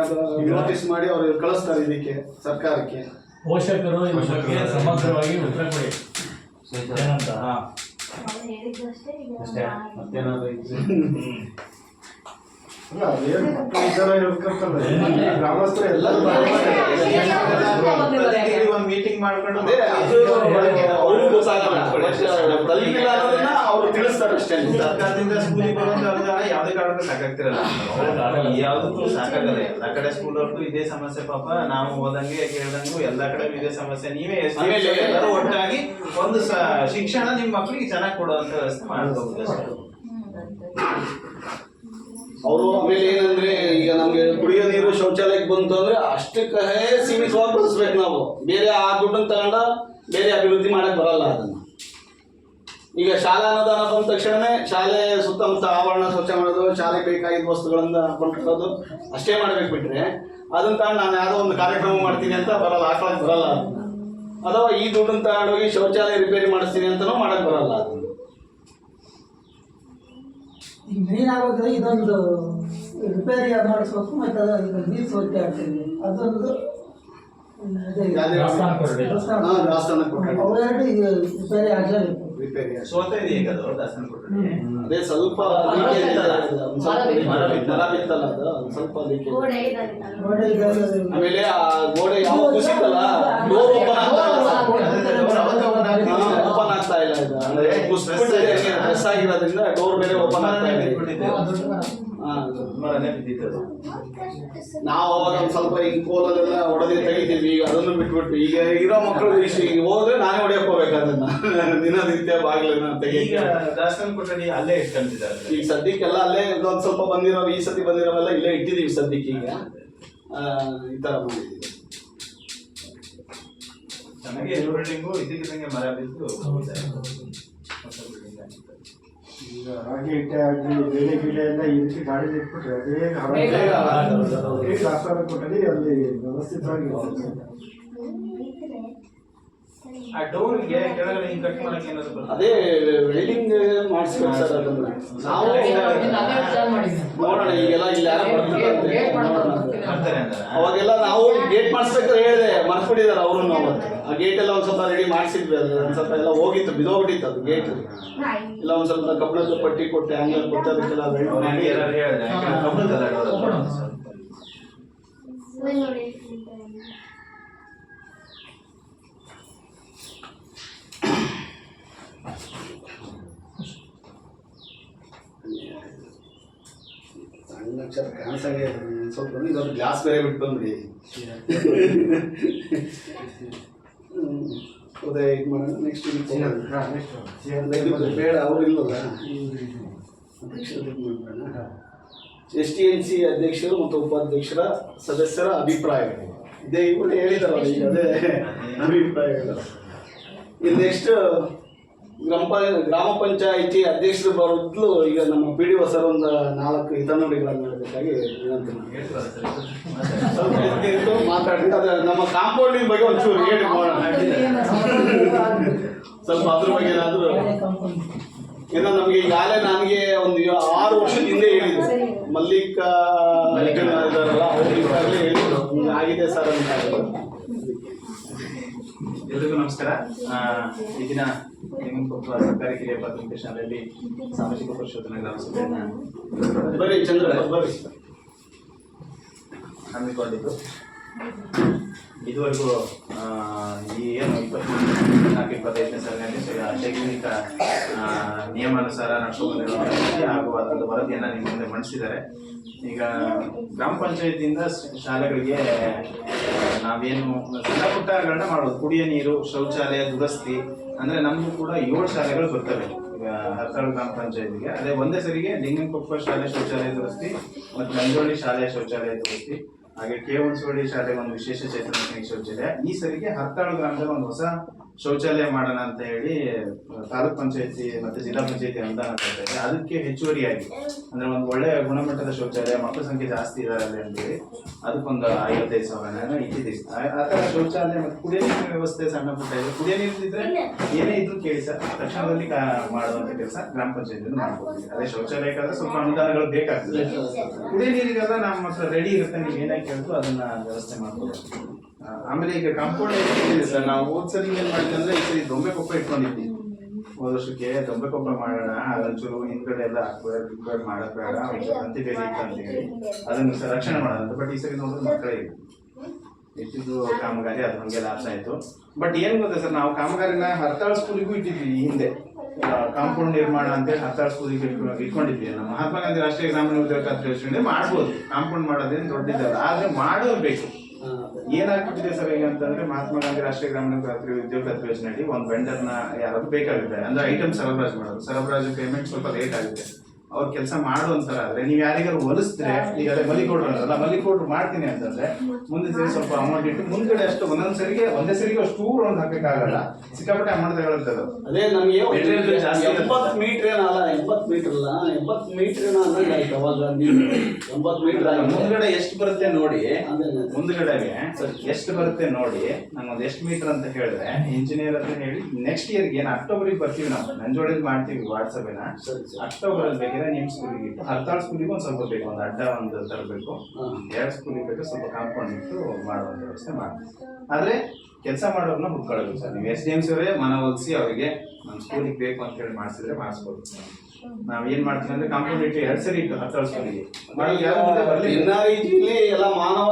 ನೋಟಿಸ್ ಮಾಡಿ ಅವ್ರು ಕಳಿಸ್ತಾರೆ ಇದಕ್ಕೆ ಸರ್ಕಾರಕ್ಕೆ. ಪೋಷಕರು ಈ ಬಗ್ಗೆ ಸಮಗ್ರವಾಗಿ ಉತ್ತರ ಕೊಡಿ. ಏನಂತ? ಅಲ್ಲ, ಅದೇನು ಮಕ್ಕಳು ಇದ್ದಾರ ಹೇಳ್ಕೊಳ್ತಾರೆ. ಗ್ರಾಮಸ್ಥರು ಎಲ್ಲರೂ ಒಂದು ಮೀಟಿಂಗ್ ಮಾಡ್ಕೊಂಡು ಅವ್ರಿಗೂ ಗೊತ್ತಾಗಲ್ಲ, ತಲುಪಿಲ್ಲ ಅನ್ನೋದನ್ನ ಅವ್ರು ತಿಳಿಸ್ತಾರೆ ಅಷ್ಟೇ. ಸರ್ಕಾರದಿಂದ ಸ್ಕೂಲಿಗೆ ಬರುವಂತ ಯಾವ್ದೇ ಕಾರಣಕ್ಕೂ ಸಾಕಾಗ್ತಿರಲ್ಲ. ಯಾವ್ದಕ್ಕೂ ಸಾಕಾಗಲ್ಲ. ಎಲ್ಲ ಕಡೆ ಸ್ಕೂಲ್ ಅವ್ರಿಗೂ ಇದೇ ಸಮಸ್ಯೆ. ಪಾಪ ನಾವು ಹೋದಂಗೆ ಕೇಳ್ದಂಗೂ ಎಲ್ಲಾ ಕಡೆ ಇದೇ ಸಮಸ್ಯೆ. ನೀವೇ ಎಲ್ಲರೂ ಒಟ್ಟಾಗಿ ಒಂದು ಶಿಕ್ಷಣ ನಿಮ್ ಮಕ್ಳಿಗೆ ಚೆನ್ನಾಗಿ ಕೊಡುವಂತ ವ್ಯವಸ್ಥೆ ಮಾಡ್ಕೋಬಹುದು ಅಷ್ಟೇ. ಅವರು ಆಮೇಲೆ ಏನಂದ್ರೆ, ಈಗ ನಮ್ಗೆ ಕುಡಿಯೋ ನೀರು ಶೌಚಾಲಯಕ್ಕೆ ಬಂತು ಅಂದ್ರೆ ಅಷ್ಟಕ್ಕೆ ಸೀಮಿತವಾಗಿ ಬಳಸ್ಬೇಕು ನಾವು. ಬೇರೆ ಆ ದುಡ್ಡನ್ನು ತಗೊಂಡ ಬೇರೆ ಅಭಿವೃದ್ಧಿ ಮಾಡಕ್ ಬರಲ್ಲ ಅದನ್ನ. ಈಗ ಶಾಲಾ ಅನುದಾನ ಬಂದ ತಕ್ಷಣನೇ ಶಾಲೆ ಸುತ್ತಮುತ್ತ ಆವರಣ ಸ್ವಚ್ಛ ಮಾಡೋದು, ಶಾಲೆಗೆ ಬೇಕಾಗಿದ್ದ ವಸ್ತುಗಳನ್ನ ಕೊಂಡ್ಕೊಳ್ಳೋದು ಅಷ್ಟೇ ಮಾಡ್ಬೇಕು. ಬಿಟ್ರೆ ಅದನ್ನ ತಗೊಂಡು ನಾನು ಯಾವುದೋ ಒಂದು ಕಾರ್ಯಕ್ರಮ ಮಾಡ್ತೀನಿ ಅಂತ ಬರಲ್ಲ, ಹಾಕೊಳಕ್ ಬರಲ್ಲ ಅದನ್ನ. ಅಥವಾ ಈ ದುಡ್ಡನ್ನು ತಗೊಂಡೋಗಿ ಶೌಚಾಲಯ ರಿಪೇರಿ ಮಾಡಿಸ್ತೀನಿ ಅಂತನೂ ಮಾಡಕ್ ಬರಲ್ಲ ಅದನ್ನ. ಈಗ ಮೇನ್ ಆಗೋದ್ರೆ ಇದೊಂದು ರಿಪೇರಿ ಮಾಡಿಸ್ಬೇಕು, ಮತ್ತು ನೀರು ಸ್ವಚ್ಛ ಆಗ್ತದೆ. ಅದೊಂದು ದೇವಸ್ಥಾನ ಕೊಡಿ. ದೇವಸ್ಥಾನ ಕೊಟ್ಟರೆ ಅವೆರಡು ರಿಪೇರಿ ಆಗಲೇಬೇಕು. ರಿಪೇರಿ ಸೋತ ಇದೆ ಈಗ ಅದು ದಾಸನ ಕೊಟ್ಟರೆ. ಅದೇ ಸ್ವಲ್ಪ ಮರ ಬಿತ್ತಲ್ಲ, ಅದು ಸ್ವಲ್ಪ ಆಮೇಲೆ ಆ ಗೋಡೆ ಯಾವ ಕುಸಿತಲ್ಲ, ಡೋರ್ ಓಪನ್ ಆಗ್ತಾ ಇಲ್ಲ. ಇದು ಅಂದ್ರೆ ಪ್ರೆಸ್ ಆಗಿರೋದ್ರಿಂದ ಡೋರ್ ಬೇರೆ ಓಪನ್ ಆಗ್ತಾ ಇಲ್ಲ. ನಾವು ಅವಾಗ ಒಂದ್ ಸ್ವಲ್ಪ ಹಿಂಗ್ ಕೋಲಲ್ಲೆಲ್ಲ ಹೊಡೆದಿ ತೆಗಿತೀವಿ. ಈಗ ಅದನ್ನು ಬಿಟ್ಬಿಟ್ಟು ಈಗ ಇರೋ ಮಕ್ಕಳು ಈಗ ಹೋದ್ರೆ ನಾನೇ ಹೊಡೆಯಕ್ ಹೋಗ್ಬೇಕು ಅದನ್ನ. ದಿನನಿತ್ಯ ಬಾಗಿಲನ್ನ ತೆಗಿ. ಅಲ್ಲೇ ಇಟ್ಕೊಂತಿದ್ದಾರೆ ಈಗ ಸದ್ಯಕ್ಕೆಲ್ಲ ಅಲ್ಲೇ ಒಂದ್ ಸ್ವಲ್ಪ ಬಂದಿರೋ, ಈ ಸತಿ ಬಂದಿರೋವೆಲ್ಲ ಇಲ್ಲೇ ಇಟ್ಟಿದೀವಿ ಸದ್ಯಕ್ಕೆ. ಈಗ ಈ ತರ ಮಾಡಿದೀವಿ. ಚೆನ್ನಾಗಿ ಬಿಲ್ಡಿಂಗು ಇದಕ್ಕಿದ್ದಂಗೆ ಮರ ಬಿದ್ದು ಈಗ ರಾಗಿ ಹಿಟ್ಟೆ ಆಗಲಿ ಬೇಳೆ ಗಿಳೆ ಎಲ್ಲ ಈ ರೀತಿ ಗಾಡಿ ಇಟ್ಬಿಟ್ರೆ ದಾಸವಾಳ ಕೊಠಡಿ ಅಲ್ಲಿ ವ್ಯವಸ್ಥಿತವಾಗಿ ಆ ಡೋರ್ಗೆ ಕೆಳಗಡೆ ಹಿಂಗ್ ಕಟ್ ಮಾಡಕ್ಕೆ ಏನಾದ್ರು ಬರ್ತದೆ? ಅದೇ ವೆಲ್ಡಿಂಗ್ ಮಾಡಿಸ್ಬೇಕು ಸರ್. ಅದನ್ನ ನಾವು ನೋಡೋಣ. ಈಗೆಲ್ಲ ಇಲ್ಲಿ ಯಾರು ಮಾಡ್ತಾರೆ ಅಂತ ಅವಾಗೆಲ್ಲ ನಾವು ಗೇಟ್ ಮಾಡಿಸ್ಬೇಕಾದ್ರೆ ಹೇಳಿದೆ, ಮರ್ಸ್ಬಿಟ್ಟಿದ್ದಾರೆ ಅವರು. ನಾವು ಆ ಗೇಟ್ ಎಲ್ಲ ಒಂದ್ ಸ್ವಲ್ಪ ರೆಡಿ ಮಾಡಿಸಿದ್ವಿ. ಅದು ಒಂದ್ ಸ್ವಲ್ಪ ಎಲ್ಲ ಹೋಗಿತ್ತು, ಬಿದೋಗ್ಬಿಟ್ಟಿತ್ತು ಅದು ಗೇಟ್ ಎಲ್ಲ. ಒಂದ್ ಸ್ವಲ್ಪ ಕಬ್ಬಣದ ಪಟ್ಟಿ ಕೊಟ್ಟೆ, ಹ್ಯಾಂಗರ್ ಕೊಟ್ಟೆ, ಅದಕ್ಕೆಲ್ಲ ವೆಲ್ಡ್ ಮಾಡಿ ಅಕ್ಷರ ಕಾಣಿಸಂಗೆ ಸ್ವಲ್ಪ ಇದೊಂದು ಗ್ಲಾಸ್ ಬೇರೆ ಬಿಟ್ಟು ಬಂದ್ಬಿಡಿ. ಅದೇ ಇದು ಮಾಡೋಣ. ನೆಕ್ಸ್ಟ್ ಬೇಡ, ಅವ್ರು ಇಲ್ಲಲ್ಲ ಅಧ್ಯಕ್ಷರು ಮಾಡೋಣ. STNC ಅಧ್ಯಕ್ಷರು ಮತ್ತು ಉಪಾಧ್ಯಕ್ಷರ ಸದಸ್ಯರ ಅಭಿಪ್ರಾಯಗಳು ಇದೇ ಇವರು ಹೇಳಿದಾರಲ್ಲ ಈಗ, ಅದೇ ಅಭಿಪ್ರಾಯಗಳು. ಇದು ನೆಕ್ಸ್ಟ್ ಗ್ರಾಮ ಪಂಚಾಯಿತಿ ಅಧ್ಯಕ್ಷರು ಬರೋದ್ಲು ಈಗ ನಮ್ಮ PDO ಸರ್ ಒಂದು 4 ಹಿತನುಡಿಗಳನ್ನು ಹೇಳಬೇಕಾಗಿ ವಿನಂತಿ ಮಾತಾಡಿ. ಅದೇ ನಮ್ಮ ಕಾಂಪೌಂಡಿನ ಬಗ್ಗೆ ಒಂಚೂರು ಹೇಳಿ ಮಾಡೋಣ. ಸ್ವಲ್ಪ ಅದ್ರ ಬಗ್ಗೆ ಏನಾದರೂ ಏನೋ ನಮಗೆ ಈಗಾಗಲೇ ನನಗೆ ಒಂದು 6 ವರ್ಷದ ಹಿಂದೆ ಹೇಳಿದ್ರು ಮಲ್ಲಿಕಾ ಇದಾರಲ್ಲ, ಅವ್ರು ಈಗಾಗಲೇ ಹೇಳಿದ್ರು ಆಗಿದೆ ಸರ್ ಅಂತ. ಎಲ್ರಿಗೂ ನಮಸ್ಕಾರ. ಈ ದಿನ ಲಿಂಗನಕೊಪ್ಪ ಸರ್ಕಾರಿ ಕಿರಿಯ ಪ್ರಾಥಮಿಕ ಶಾಲೆಯಲ್ಲಿ ಸಾಮಾಜಿಕ ಪರಿಶೋಧನಾ ಗ್ರಾಮ ಸಭೆಯನ್ನು ಬರ್ರಿ ಚಂದ್ರ ಬರ್ರಿ ಹಮ್ಮಿಕೊಂಡಿದ್ದು. ಇದುವರೆಗೂ ಈ ಏನು 24-25ನೇ ಸಾಲಿನಲ್ಲಿ ಶೈಕ್ಷಣಿಕ ನಿಯಮಾನುಸಾರ ನಡ್ಕೊಂಡು ಹಾಗೂ ಅದರ ವರದಿಯನ್ನು ನಿಮ್ಮ ಮುಂದೆ ಮಂಡಿಸಿದ್ದಾರೆ. ಈಗ ಗ್ರಾಮ ಪಂಚಾಯತಿಯಿಂದ ಶಾಲೆಗಳಿಗೆ ನಾವೇನು ಸಣ್ಣ ಪುಟ್ಟಗಳನ್ನ ಮಾಡೋದು, ಕುಡಿಯ ನೀರು, ಶೌಚಾಲಯ ದುರಸ್ತಿ, ಅಂದ್ರೆ ನಮಗೂ ಕೂಡ 7 ಶಾಲೆಗಳು ಬರ್ತವೆ ಈಗ ಹರ್ತಾಳು ಗ್ರಾಮ ಪಂಚಾಯತಿಗೆ. ಅದೇ ಒಂದೇ ಸರಿಗೆ ಲಿಂಗನಕೊಪ್ಪ ಶಾಲೆ ಶೌಚಾಲಯ ದುರಸ್ತಿ ಮತ್ತು ನಂಜೋಳಿ ಶಾಲೆಯ ಶೌಚಾಲಯ ದುರಸ್ತಿ, ಹಾಗೆ ಕೇವನ್ಸೋಳಿ ಶಾಲೆಗೆ ಒಂದು ವಿಶೇಷ ಚೇತನ ಶೌಚಾಲಯ. ಈ ಸರಿಗೆ ಹರ್ತಾಳು ಗ್ರಾಮದಲ್ಲಿ ಒಂದು ಹೊಸ ಶೌಚಾಲಯ ಮಾಡೋಣ ಅಂತ ಹೇಳಿ ತಾಲೂಕ್ ಪಂಚಾಯತಿ ಮತ್ತೆ ಜಿಲ್ಲಾ ಪಂಚಾಯತಿ ಅನುದಾನ ಕೊಡ್ತಾ ಇದೆ. ಅದಕ್ಕೆ ಹೆಚ್ಚುವರಿಯಾಗಿ ಅಂದ್ರೆ ಒಂದು ಒಳ್ಳೆ ಗುಣಮಟ್ಟದ ಶೌಚಾಲಯ, ಮಕ್ಕಳ ಸಂಖ್ಯೆ ಜಾಸ್ತಿ ಇದಾರೆ ಅಂತೇಳಿ ಅದಕ್ಕೊಂದು 55,000 ಇಟ್ಟಿದ್ದೀವಿ. ಆ ತರ ಶೌಚಾಲಯ ಮತ್ತೆ ಕುಡಿಯ ನೀರಿನ ವ್ಯವಸ್ಥೆ ಸಣ್ಣ ಪುಟ್ಟ ಇದೆ. ಕುಡಿಯ ನೀರು ಇದ್ರೆ ಏನೇ ಇದ್ರು ಕೇಳಿ ಸರ್, ತಕ್ಷಣದಲ್ಲಿ ಮಾಡುವಂತ ಕೆಲಸ ಗ್ರಾಮ ಪಂಚಾಯತಿಯಿಂದ ಮಾಡ್ಕೊಡ್ತೀವಿ. ಅದೇ ಶೌಚಾಲಯಕ್ಕಾದ್ರೆ ಸ್ವಲ್ಪ ಅನುದಾನಗಳು ಬೇಕಾಗ್ತದೆ. ಕುಡಿಯ ನೀರಿಗೆಲ್ಲ ನಮ್ಮ ಹತ್ರ ರೆಡಿ ಇರುತ್ತೆ, ನೀವು ಏನೇ ಕೇಳಿದ್ರು ಅದನ್ನ ವ್ಯವಸ್ಥೆ ಮಾಡ್ಕೊಡ್ತೀವಿ. ಆಮೇಲೆ ಈಗ ಕಾಂಪೌಂಡ್ ಇದೆ ಸರ್, ನಾವು ಹೋದ್ ಸರಿ ಏನ್ ಮಾಡಿದ್ವಿ ಅಂದ್ರೆ ಈ ಸರಿ ದೊಂಬೆಕೊಪ್ಪ ಇಟ್ಕೊಂಡಿದ್ವಿ. ಹೋದ ವರ್ಷಕ್ಕೆ ದೊಂಬೆಕೊಪ್ಪ ಮಾಡೋಣ, ಅದೊಂಚೂರು ಹಿಂದ್ಗಡೆ ಎಲ್ಲ ಹಾಕ್ಬೇಡ ಮಾಡೋದ್ ಬೇಡ, ತಂತಿ ಬೇರೆ ಇತ್ತು ಅಂತ ಹೇಳಿ ಅದನ್ನ ರಕ್ಷಣೆ ಮಾಡೋಣ ಅಂತ. ಬಟ್ ಈ ಸರಿ ನೋಡಿದ್ರೆ ಮಕ್ಕಳೇ ಇಟ್ಟಿದ್ದು ಕಾಮಗಾರಿ ಅದು ನಮಗೆ ಲಾಸ್ ಆಯ್ತು. ಬಟ್ ಏನ್ ಗೊತ್ತಾ ಸರ್, ನಾವು ಕಾಮಗಾರಿನ ಹರ್ತಾಳ್ ಸ್ಕೂಲಿಗೂ ಇಟ್ಟಿದ್ವಿ. ಈ ಹಿಂದೆ ಕಾಂಪೌಂಡ್ ನಿರ್ಮಾಣ ಅಂತೇಳಿ ಹರ್ತಾಳ್ ಸ್ಕೂಲಿಗೆ ಇಟ್ಕೊಂಡಿದ್ವಿ. ನಮ್ಮ ಮಹಾತ್ಮ ಗಾಂಧಿ ರಾಷ್ಟ್ರೀಯ ಗ್ರಾಮೀಣ ಉದ್ಯೋಗ ಖಾತ್ರಿ ಯೋಜನೆ ಮಾಡ್ಬೋದು, ಕಾಂಪೌಂಡ್ ಮಾಡೋದೇನು ದೊಡ್ಡದಿದ್ದಲ್ಲ, ಆದ್ರೆ ಮಾಡೋದು ಬೇಕು. ಏನಾಗ್ಬಿಟ್ಟಿದೆ ಸರ್ ಈಗ ಅಂತಂದ್ರೆ, ಮಹಾತ್ಮ ಗಾಂಧಿ ರಾಷ್ಟ್ರೀಯ ಗ್ರಾಮೀಣ ಉದ್ಯೋಗ ಖಾತ್ರಿ ಯೋಜನೆಯಲ್ಲಿ ಒಂದು ವೆಂಡರ್ನ ಯಾರಾದ್ರೂ ಬೇಕಾಗುತ್ತೆ ಅಂದ್ರೆ ಐಟಮ್ ಸರಬರಾಜು ಮಾಡೋದು, ಸರಬರಾಜು ಪೇಮೆಂಟ್ ಸ್ವಲ್ಪ ಲೇಟ್ ಆಗುತ್ತೆ. ಅವ್ರು ಕೆಲಸ ಮಾಡುವಂತಾರ ಆದ್ರೆ ನೀವು ಯಾರಿಗಾರು ಹೊಲಿಸಿದ್ರೆ, ಈಗ ಅದೇ ಮಲ್ಲಿಕೋಡ್ರು ಅಂತಾರಲ್ಲ, ಮಲ್ಲಿಕೋಡ್ರು ಮಾಡ್ತೀನಿ ಅಂತಂದ್ರೆ ಮುಂದೆ ಸರಿ ಸ್ವಲ್ಪ ಅಮೌಂಟ್ ಇಟ್ಟು ಮುಂದ್ಗಡೆ ಅಷ್ಟು ಒಂದೇ ಸರಿಗೆ ಅಷ್ಟು ರೌಂಡ್ ಹಾಕಕ್ಕಾಗಲ್ಲ, ಸಿಕ್ಕಾಪಟ್ಟೆ ಅಮೌಂಟ್ ತಗೊಳುತ್ತೆ ಅದು. ಅದೇ ನಮಗೆ ಜಾಸ್ತಿ 80 ಮೀಟರ್ ಏನಲ್ಲ, 80 ಮೀಟರ್ ಅಲ್ಲ, 80 ಮೀಟರ್ ಅನ್ನಂಗಾಯ್ತು ಅವಾಗ. 80 ಮೀಟರ್ ಮುಂದ್ಗಡೆ ಎಷ್ಟು ಬರುತ್ತೆ ನೋಡಿ, ಮುಂದ್ಗಡೆಗೆ ಎಷ್ಟು ಬರುತ್ತೆ ನೋಡಿ, ನಮ್ಮದು ಎಷ್ಟು ಮೀಟರ್ ಅಂತ ಹೇಳಿದ್ರೆ ಇಂಜಿನಿಯರ್ ಅಂತ ಹೇಳಿ ನೆಕ್ಸ್ಟ್ ಇಯರ್ಗೆ ಏನು ಅಕ್ಟೋಬರ್ಗೆ ಬರ್ತೀವಿ ನಾವು, ನಂಜೋಳಿಗೆ ಮಾಡ್ತೀವಿ ವಾಟ್ಸಪ್ನ. ಅಕ್ಟೋಬರ್ ಅಲ್ಲಿ ಬೇಕಿದ್ರೆ ನಿಮ್ ಸ್ಕೂಲಿಗೆ ಇಟ್ಟು, ಹರ್ತಾಳ್ ಸ್ಕೂಲಿಗೆ ಒಂದು ಸ್ವಲ್ಪ ಬೇಕು, ಒಂದು ಅಡ್ಡ ಒಂದು ತರಬೇಕು, 2 ಸ್ಕೂಲಿಗೆ ಬೇಕು, ಸ್ವಲ್ಪ ಕಾಂಪೌಂಡ್ ಇಟ್ಟು ಮಾಡುವಂತ ವ್ಯವಸ್ಥೆ ಮಾಡ್ತೀವಿ. ಆದ್ರೆ ಕೆಲಸ ಮಾಡೋರ್ನ ಹುಡ್ಕೊಳ್ಳೋದು ಸರ್, ನೀವು SDMC ಅವರೇ ಮನವೊಲಿಸಿ ಅವರಿಗೆ ನಮ್ಮ ಸ್ಕೂಲಿಗೆ ಬೇಕು ಅಂತ ಹೇಳಿ ಮಾಡಿಸಿದ್ರೆ ಮಾಡಿಸ್ಬೋದು. ನಾವ್ ಏನ್ ಮಾಡ್ತೀವಿ ಅಂದ್ರೆ ಕಾಂಪೌಂಡ್ ಇಟ್ಟು 2 ಸರಿ ಇಟ್ಟು ಹರ್ತಾಳ್ ಸ್ಕೂಲಿಗೆ ಎಲ್ಲ ಮಾನವ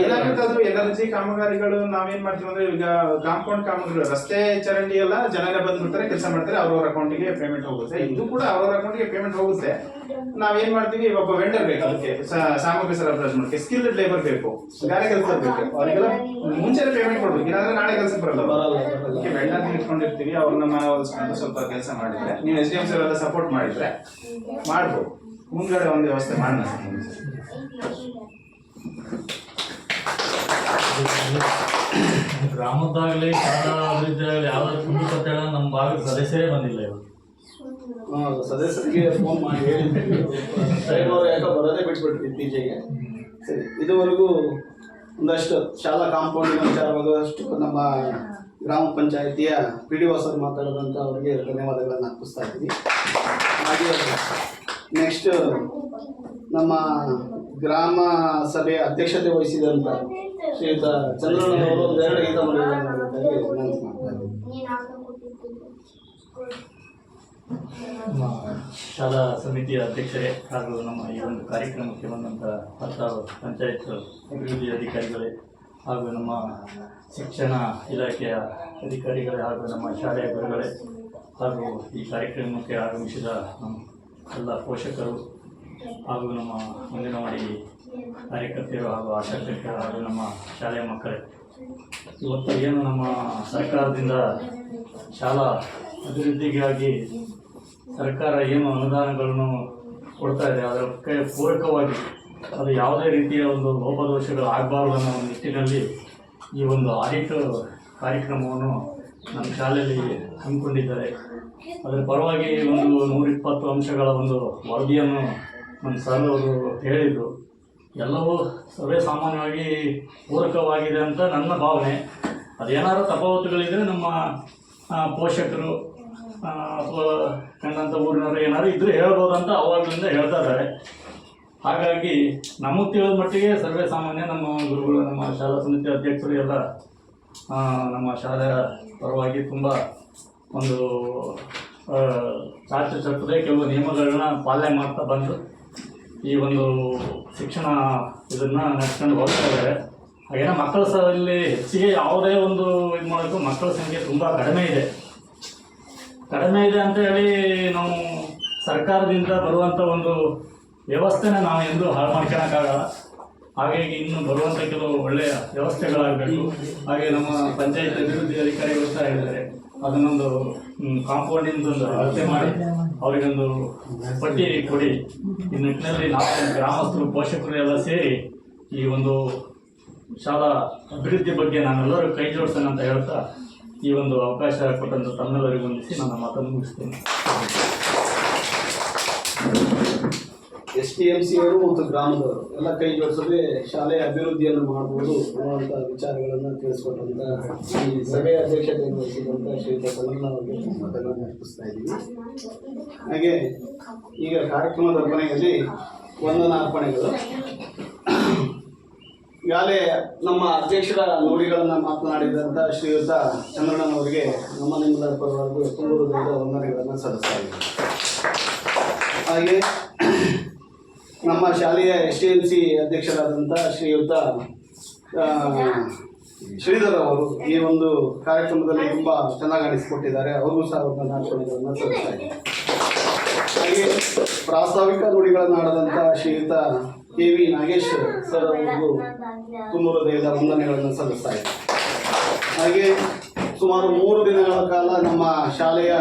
ಏನಾಗುತ್ತಾದ್ರು ಎನರ್ಜಿ ಕಾಮಗಾರಿಗಳು ನಾವೇನ್ ಮಾಡ್ತೀವಿ ಅಂದ್ರೆ, ಈಗ ಕಾಂಪೌಂಡ್ ಕಾಮಗಾರಿ ರಸ್ತೆ ಚರಂಡಿ ಎಲ್ಲ ಜನರೇ ಬಂದ್ಬಿಡ್ತಾರೆ, ಕೆಲಸ ಮಾಡ್ತಾರೆ, ಅವ್ರವ್ರ ಅಕೌಂಟಿಗೆ ಪೇಮೆಂಟ್ ಹೋಗುತ್ತೆ. ಇದು ಕೂಡ ಅವ್ರವ್ರ ಅಕೌಂಟಿಗೆ ಪೇಮೆಂಟ್ ಹೋಗುತ್ತೆ. ನಾವೇನ್ ಮಾಡ್ತೀವಿ, ಒಬ್ಬ ವೆಂಡರ್ ಬೇಕು, ಅದಕ್ಕೆ ಸಾಮಗ್ರಿ ಸರಬರಾಜು ಮಾಡಕ್ಕೆ ಸ್ಕಿಲ್ಡ್ ಲೇಬರ್ ಬೇಕು, ಗಾರೆ ಕೆಲಸ ಬೇಕು, ಅವರಿಗೆಲ್ಲ ಮುಂಚೆನೆ ಪೇಮೆಂಟ್ ಕೊಡ್ಬೇಕು, ಇಲ್ಲಾಂದ್ರೆ ನಾಳೆ ಕೆಲಸಕ್ಕೆ ಬರಲ್ಲ. ಅದಕ್ಕೆ ವೆಂಡರ್ ಇಟ್ಕೊಂಡಿರ್ತೀವಿ, ಅವ್ರನ್ನ ಮನವೊಲಿಸ್ಕೊಂಡು ಸ್ವಲ್ಪ ಕೆಲಸ ಮಾಡಿದ್ರೆ, ನೀವು SDMC ಅವರೆಲ್ಲ ಸಪೋರ್ಟ್ ಮಾಡಿದ್ರೆ ಮಾಡ್ಬೋದು. ಮುಂದ್ಗಡೆ ಒಂದು ವ್ಯವಸ್ಥೆ ಮಾಡೋಣ. ಗ್ರಾಮದಾಗಲಿ ಶಾಲಾ ಅಭಿವೃದ್ಧಿ ಆಗಲಿ ಯಾವ್ದಾದ್ರು ಕುಂದು ಕೊಟ್ಟೆ ನಮ್ಮ ಭಾಗದ ಸದಸ್ಯರೇ ಬಂದಿಲ್ಲ ಇವರು. ಸದಸ್ಯರಿಗೆ ಫೋನ್ ಮಾಡಿ ಹೇಳಿದ್ವಿ, ಅವ್ರು ಯಾಕೋ ಬರೋದೇ ಬಿಟ್ಬಿಟ್ರು ಇತ್ತೀಚೆಗೆ. ಸರಿ, ಇದುವರೆಗೂ ಒಂದಷ್ಟು ಶಾಲಾ ಕಾಂಪೌಂಡಿನ ವಿಚಾರವಾಗುವಷ್ಟು ನಮ್ಮ ಗ್ರಾಮ ಪಂಚಾಯಿತಿಯ PDO ಸರ್ ಮಾತಾಡೋದಂತ ಅವರಿಗೆ ಧನ್ಯವಾದಗಳನ್ನು ಅರ್ಪಿಸ್ತಾ ಇದ್ದೀವಿ. ಹಾಗೆ ನೆಕ್ಸ್ಟ್ ನಮ್ಮ ಗ್ರಾಮ ಸಭೆ ಅಧ್ಯಕ್ಷತೆ ವಹಿಸಿದಂಥ ಶ್ರೀಯುತ ಚಂದ್ರಣ್ಣನವರು 2 ಗೀತ ವಿನಂತಿ ಮಾಡ್ತಾರೆ. ನಮ್ಮ ಶಾಲಾ ಸಮಿತಿಯ ಅಧ್ಯಕ್ಷರೇ ಹಾಗೂ ನಮ್ಮ ಈ ಒಂದು ಕಾರ್ಯಕ್ರಮಕ್ಕೆ ಬಂದಂಥ ಹತ್ತಾರು ಪಂಚಾಯತ್ ಅಭಿವೃದ್ಧಿ ಅಧಿಕಾರಿಗಳೇ ಹಾಗೂ ನಮ್ಮ ಶಿಕ್ಷಣ ಇಲಾಖೆಯ ಅಧಿಕಾರಿಗಳೇ ಹಾಗೂ ನಮ್ಮ ಶಾಲೆಯ ಗುರುಗಳೇ ಹಾಗೂ ಈ ಕಾರ್ಯಕ್ರಮಕ್ಕೆ ಆಗಮಿಸಿದ ನಮ್ಮ ಎಲ್ಲ ಪೋಷಕರು ಹಾಗೂ ನಮ್ಮ ಅಂಗನವಾಡಿ ಕಾರ್ಯಕರ್ತೆಯರು ಹಾಗೂ ಆಶಾಕರ್ತೆಯರು ಹಾಗೂ ನಮ್ಮ ಶಾಲೆಯ ಮಕ್ಕಳೇ, ಇವತ್ತು ಏನು ನಮ್ಮ ಸರ್ಕಾರದಿಂದ ಶಾಲಾ ಅಭಿವೃದ್ಧಿಗಾಗಿ ಸರ್ಕಾರ ಏನು ಅನುದಾನಗಳನ್ನು ಕೊಡ್ತಾ ಇದೆ ಅದಕ್ಕೆ ಪೂರಕವಾಗಿ ಅದು ಯಾವುದೇ ರೀತಿಯ ಒಂದು ಲೋಪದೋಷಗಳು ಆಗಬಾರ್ದು ಅನ್ನೋ ನಿಟ್ಟಿನಲ್ಲಿ ಈ ಒಂದು ಆಡಿಟ್ ಕಾರ್ಯಕ್ರಮವನ್ನು ನಮ್ಮ ಶಾಲೆಯಲ್ಲಿ ಹಮ್ಮಿಕೊಂಡಿದ್ದಾರೆ. ಅದರ ಪರವಾಗಿ ಒಂದು 120 ಅಂಶಗಳ ಒಂದು ವರದಿಯನ್ನು ನಮ್ಮ ಸರ್ ಅವರು ಹೇಳಿದರು. ಎಲ್ಲವೂ ಸರ್ವೇ ಸಾಮಾನ್ಯವಾಗಿ ಪೂರಕವಾಗಿದೆ ಅಂತ ನನ್ನ ಭಾವನೆ. ಅದೇನಾದ್ರು ತಫಾವತುಗಳಿದ್ದರೆ ನಮ್ಮ ಪೋಷಕರು ಅಥವಾ ಕಂಡಂಥ ಊರಿನವರು ಏನಾದ್ರು ಇದ್ದರೆ ಹೇಳ್ಬೋದು ಅಂತ ಅವಾಗಲಿಂದ ಹೇಳ್ತಾ ಇದ್ದಾರೆ. ಹಾಗಾಗಿ ನಮಗೆ ತಿಳಿದ ಮಟ್ಟಿಗೆ ಸರ್ವೇ ಸಾಮಾನ್ಯ ನಮ್ಮ ಗುರುಗಳು, ನಮ್ಮ ಶಾಲಾ ಸಮಿತಿ ಅಧ್ಯಕ್ಷರು ಎಲ್ಲ ನಮ್ಮ ಶಾಲೆಯ ಪರವಾಗಿ ತುಂಬ ಒಂದು ಚಾಚು ಕೆಲವು ನಿಯಮಗಳನ್ನ ಪಾಲನೆ ಮಾಡ್ತಾ ಬಂದು ಈ ಒಂದು ಶಿಕ್ಷಣ ಇದನ್ನು ನಡೆಸ್ಕೊಂಡು ಹೋಗ್ತಾ ಇದ್ದಾರೆ. ಹಾಗೇನೋ ಮಕ್ಕಳ ಇಲ್ಲಿ ಹೆಚ್ಚಿಗೆ ಯಾವುದೇ ಒಂದು ಇದು ಮಾಡೋಕ್ಕೂ ಮಕ್ಕಳ ಸಂಖ್ಯೆ ತುಂಬ ಕಡಿಮೆ ಇದೆ ಅಂತ ಹೇಳಿ ನಾವು ಸರ್ಕಾರದಿಂದ ಬರುವಂಥ ಒಂದು ವ್ಯವಸ್ಥೆನ ನಾವು ಎಂದೂ ಹಾಳು ಮಾಡ್ಕೊಳಕ್ಕಾಗಲ್ಲ. ಹಾಗಾಗಿ ಇನ್ನು ಬರುವಂಥ ಕೆಲವು ಒಳ್ಳೆಯ ವ್ಯವಸ್ಥೆಗಳಾಗಬೇಕು. ಹಾಗೆ ನಮ್ಮ ಪಂಚಾಯತ್ ಅಭಿವೃದ್ಧಿ ಅಧಿಕಾರಿಗಳು ಸಹ ಹೇಳಿದ್ದಾರೆ, ಅದನ್ನೊಂದು ಕಾಂಪೌಂಡಿಂದೊಂದು ಅಳತೆ ಮಾಡಿ ಅವರಿಗೊಂದು ಪಟ್ಟಿ ಕೊಡಿ. ಈ ನಿಟ್ಟಿನಲ್ಲಿ ನಾವು ಗ್ರಾಮಸ್ಥರು, ಪೋಷಕರು ಎಲ್ಲ ಸೇರಿ ಈ ಒಂದು ಶಾಲಾ ಅಭಿವೃದ್ಧಿ ಬಗ್ಗೆ ನಾವೆಲ್ಲರೂ ಕೈ ಜೋಡಿಸೋಣ ಅಂತ ಹೇಳ್ತಾ ಈ ಒಂದು ಅವಕಾಶ ಕೊಟ್ಟಂತ ತಮ್ಮೆಲ್ಲರಿಗೂ ವಂದಿಸಿ ನನ್ನ ಮಾತನ್ನು ಮುಗಿಸ್ತೇನೆ. STMC ಅವರು ಮತ್ತು ಗ್ರಾಮದವರು ಎಲ್ಲ ಕೈ ಜೋಡಿಸದೆ ಶಾಲೆಯ ಅಭಿವೃದ್ಧಿಯನ್ನು ಮಾಡಬಹುದು ಅನ್ನುವಂಥ ವಿಚಾರಗಳನ್ನು ತಿಳಿಸ್ಕೊಟ್ಟಂತ ಈ ಸಭೆಯ ಅಧ್ಯಕ್ಷತೆಯನ್ನು ವಹಿಸಿದಂಥ ಶ್ರೀಯುತ ಸಲನ್ನ ಅವರಿಗೆ ಮಾತನ್ನು ಅರ್ಪಿಸ್ತಾ ಇದ್ದೀವಿ. ಹಾಗೆ ಈಗ ಕಾರ್ಯಕ್ರಮದ ಕೊನೆಯಲ್ಲಿ ವಂದನಾರ್ಪಣೆಗಳು. ಈಗಾಗಲೇ ನಮ್ಮ ಅಧ್ಯಕ್ಷರ ನುಡಿಗಳನ್ನು ಮಾತನಾಡಿದಂಥ ಶ್ರೀಯುತ ಚಂದ್ರಣ್ಣನವರಿಗೆ ನಮ್ಮ ನಿಮ್ಮೆಲ್ಲರ ಪರವಾಗಿ ತುಂಬ ಹೃದಯದ ವಂದನೆಗಳನ್ನು ಸಲ್ಲಿಸ್ತಾ ಇದ್ದೀವಿ. ಹಾಗೆ ನಮ್ಮ ಶಾಲೆಯ STMC ಅಧ್ಯಕ್ಷರಾದಂಥ ಶ್ರೀಯುತ ಶ್ರೀಧರ್ ಅವರು ಈ ಒಂದು ಕಾರ್ಯಕ್ರಮದಲ್ಲಿ ತುಂಬ ಚೆನ್ನಾಗಿ ನಡೆಸಿಕೊಟ್ಟಿದ್ದಾರೆ. ಅವ್ರಿಗೂ ಸಹ ವಂದನಾರ್ಪಣೆಗಳನ್ನು ಸಲ್ಲಿಸ್ತಾ ಇದ್ದೀವಿ. ಹಾಗೆ ಪ್ರಾಸ್ತಾವಿಕ ನುಡಿಗಳನ್ನಾಡದಂಥ ಶ್ರೀಯುತ KV ನಾಗೇಶ್ ಸರ್ ಅವರಿಗೂ ತುಂಬ ಹೃದಯದ ವಂದನೆಗಳನ್ನು ಸಲ್ಲಿಸ್ತಾ ಇದ್ದೀವಿ. ಹಾಗೆ ಸುಮಾರು 3 ದಿನಗಳ ಕಾಲ ನಮ್ಮ ಶಾಲೆಯ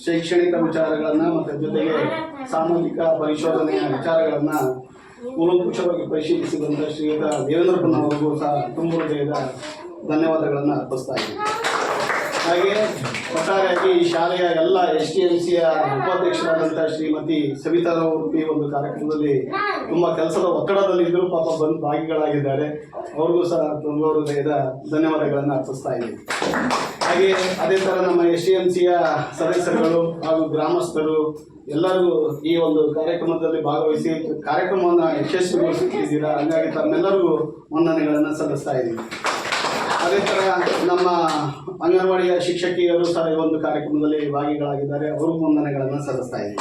ಶೈಕ್ಷಣಿಕ ವಿಚಾರಗಳನ್ನು ಮತ್ತು ಜೊತೆಗೆ ಸಾಮಾಜಿಕ ಪರಿಶೋಧನೆಯ ವಿಚಾರಗಳನ್ನು ಕೂಲಂಕುಷವಾಗಿ ಪರಿಶೀಲಿಸಿದಂಥ ಶ್ರೀಯುತ ದೇವೇಂದ್ರಪ್ಪನ ಅವರಿಗೂ ಸಹ ತುಂಬ ಹೃದಯದ ಧನ್ಯವಾದಗಳನ್ನು ಅರ್ಪಿಸ್ತಾ ಇದ್ದೀವಿ. ಹಾಗೆ ಒಟ್ಟಾರೆಯಾಗಿ ಈ ಶಾಲೆಯ ಎಲ್ಲ STMCಯ ಉಪಾಧ್ಯಕ್ಷರಾದಂಥ ಶ್ರೀಮತಿ ಸವಿತಾರವರು ಈ ಒಂದು ಕಾರ್ಯಕ್ರಮದಲ್ಲಿ ತುಂಬ ಕೆಲಸದ ಒತ್ತಡದಲ್ಲಿದ್ದರೂ ಪಾಪ ಬಂದು ಭಾಗಿಗಳಾಗಿದ್ದಾರೆ. ಅವ್ರಿಗೂ ಸಹ ತುಂಬ ಹೃದಯದ ಧನ್ಯವಾದಗಳನ್ನು ಅರ್ಪಿಸ್ತಾ ಇದ್ದೀವಿ. ಹಾಗೆ ಅದೇ ಥರ ನಮ್ಮ STMCಯ ಸದಸ್ಯರುಗಳು ಹಾಗೂ ಗ್ರಾಮಸ್ಥರು ಎಲ್ಲರಿಗೂ ಈ ಒಂದು ಕಾರ್ಯಕ್ರಮದಲ್ಲಿ ಭಾಗವಹಿಸಿ ಕಾರ್ಯಕ್ರಮವನ್ನು ಯಶಸ್ವಿಗೊಳಿಸುತ್ತಿದ್ದೀರಾ. ಹಾಗಾಗಿ ತಮ್ಮೆಲ್ಲರಿಗೂ ವಂದನೆಗಳನ್ನು ಸಲ್ಲಿಸ್ತಾ ಇದ್ದೀವಿ. ಅದೇ ಥರ ನಮ್ಮ ಅಂಗನವಾಡಿಯ ಶಿಕ್ಷಕಿಯರು ಸಹ ಈ ಒಂದು ಕಾರ್ಯಕ್ರಮದಲ್ಲಿ ಭಾಗಿಗಳಾಗಿದ್ದಾರೆ. ಅವ್ರಿಗೂ ವಂದನೆಗಳನ್ನು ಸಲ್ಲಿಸ್ತಾ ಇದ್ದೀವಿ.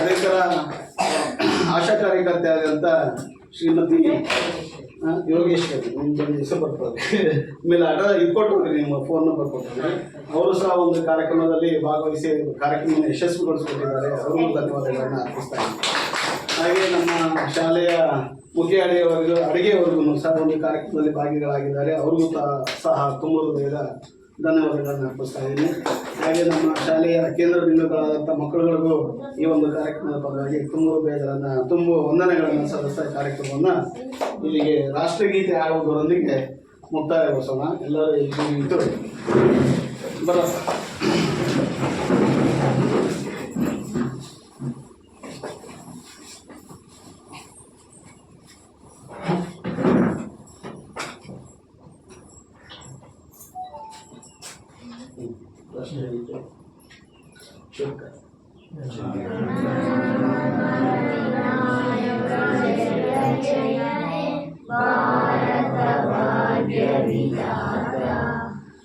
ಅದೇ ಥರ ಆಶಾ ಕಾರ್ಯಕರ್ತೆ ಆದಂಥ ಶ್ರೀಮತಿ ಯೋಗೇಶ್ವರಿ, ನಿಮ್ಮದೊಂದು ಹೆಸರು ಬರ್ತದೆ ಆಮೇಲೆ ಇಟ್ಕೊಟ್ಟವ್ರಿ, ನಿಮ್ಮ ಫೋನ್ ನಂಬರ್ ಕೊಟ್ಟಿದ್ದಾರೆ. ಅವರು ಸಹ ಒಂದು ಕಾರ್ಯಕ್ರಮದಲ್ಲಿ ಭಾಗವಹಿಸಿ ಕಾರ್ಯಕ್ರಮವನ್ನು ಯಶಸ್ವಿಗೊಳಿಸಿಕೊಟ್ಟಿದ್ದಾರೆ. ಅವ್ರಿಗೂ ಧನ್ಯವಾದಗಳನ್ನು ಅರ್ಪಿಸ್ತಾ ಇದ್ದೀವಿ. ಹಾಗೆ ನಮ್ಮ ಶಾಲೆಯ ಮುಖ್ಯ ಅಡುಗೆಯವರಿಗೂ ಸಹ ಒಂದು ಕಾರ್ಯಕ್ರಮದಲ್ಲಿ ಭಾಗಿಗಳಾಗಿದ್ದಾರೆ. ಅವ್ರಿಗೂ ಸಹ ತುಂಬ ಹೃದಯದ ಧನ್ಯವಾದಗಳನ್ನು ಅರ್ಪಿಸ್ತಾ ಇದ್ದೀನಿ. ಹಾಗೆ ನಮ್ಮ ಶಾಲೆಯ ಕೇಂದ್ರ ಬಿಂದುಗಳಾದಂಥ ಮಕ್ಕಳುಗಳಿಗೂ ಈ ಒಂದು ಕಾರ್ಯಕ್ರಮದ ಪರವಾಗಿ ತುಂಬ ಹೃದಯಗಳನ್ನು ತುಂಬ ವಂದನೆಗಳನ್ನು ಸಲ್ಲಿಸ್ತಾ ಕಾರ್ಯಕ್ರಮವನ್ನು ಇಲ್ಲಿಗೆ ರಾಷ್ಟ್ರಗೀತೆ ಹಾಡುವುದರೊಂದಿಗೆ ಮುಕ್ತಾಯಗೊಳಿಸೋಣ. ಎಲ್ಲರೂ ಇದ್ದು ಬರ ಭಾರತ ಭಾಗ್ಯ ವಿಧಾತ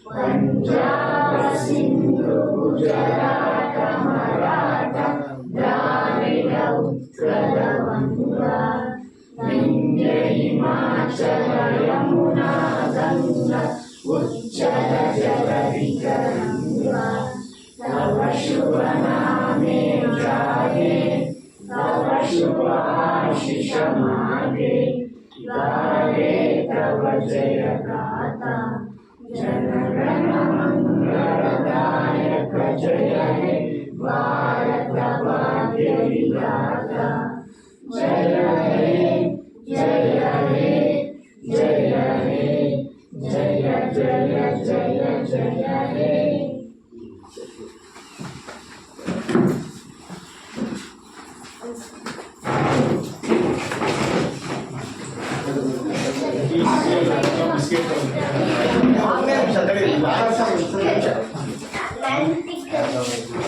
ಪಂಜಾಬ ಸಿಂಧು ಗುಜರಾತ ಮರಾಠ ದ್ರಾವಿಡ ಉತ್ಕಲ ವಂಗ ವಿಂಧ್ಯ ಹಿಮಾಚಲ ಯಮುನಾ ಗಂಗಾ ಉಚ್ಚಲ ಜಲಧಿ ಗಂಗಾ तव शुभ नामे जागे तव शुभ आशीष मागे गाये तव जय गाथा जनगण मंगलदायक जय हे भारत भाग्य विधाता जय हे जय हे जय हे जय जय जय जय हे ಬಿಸ್ಕೆಟ್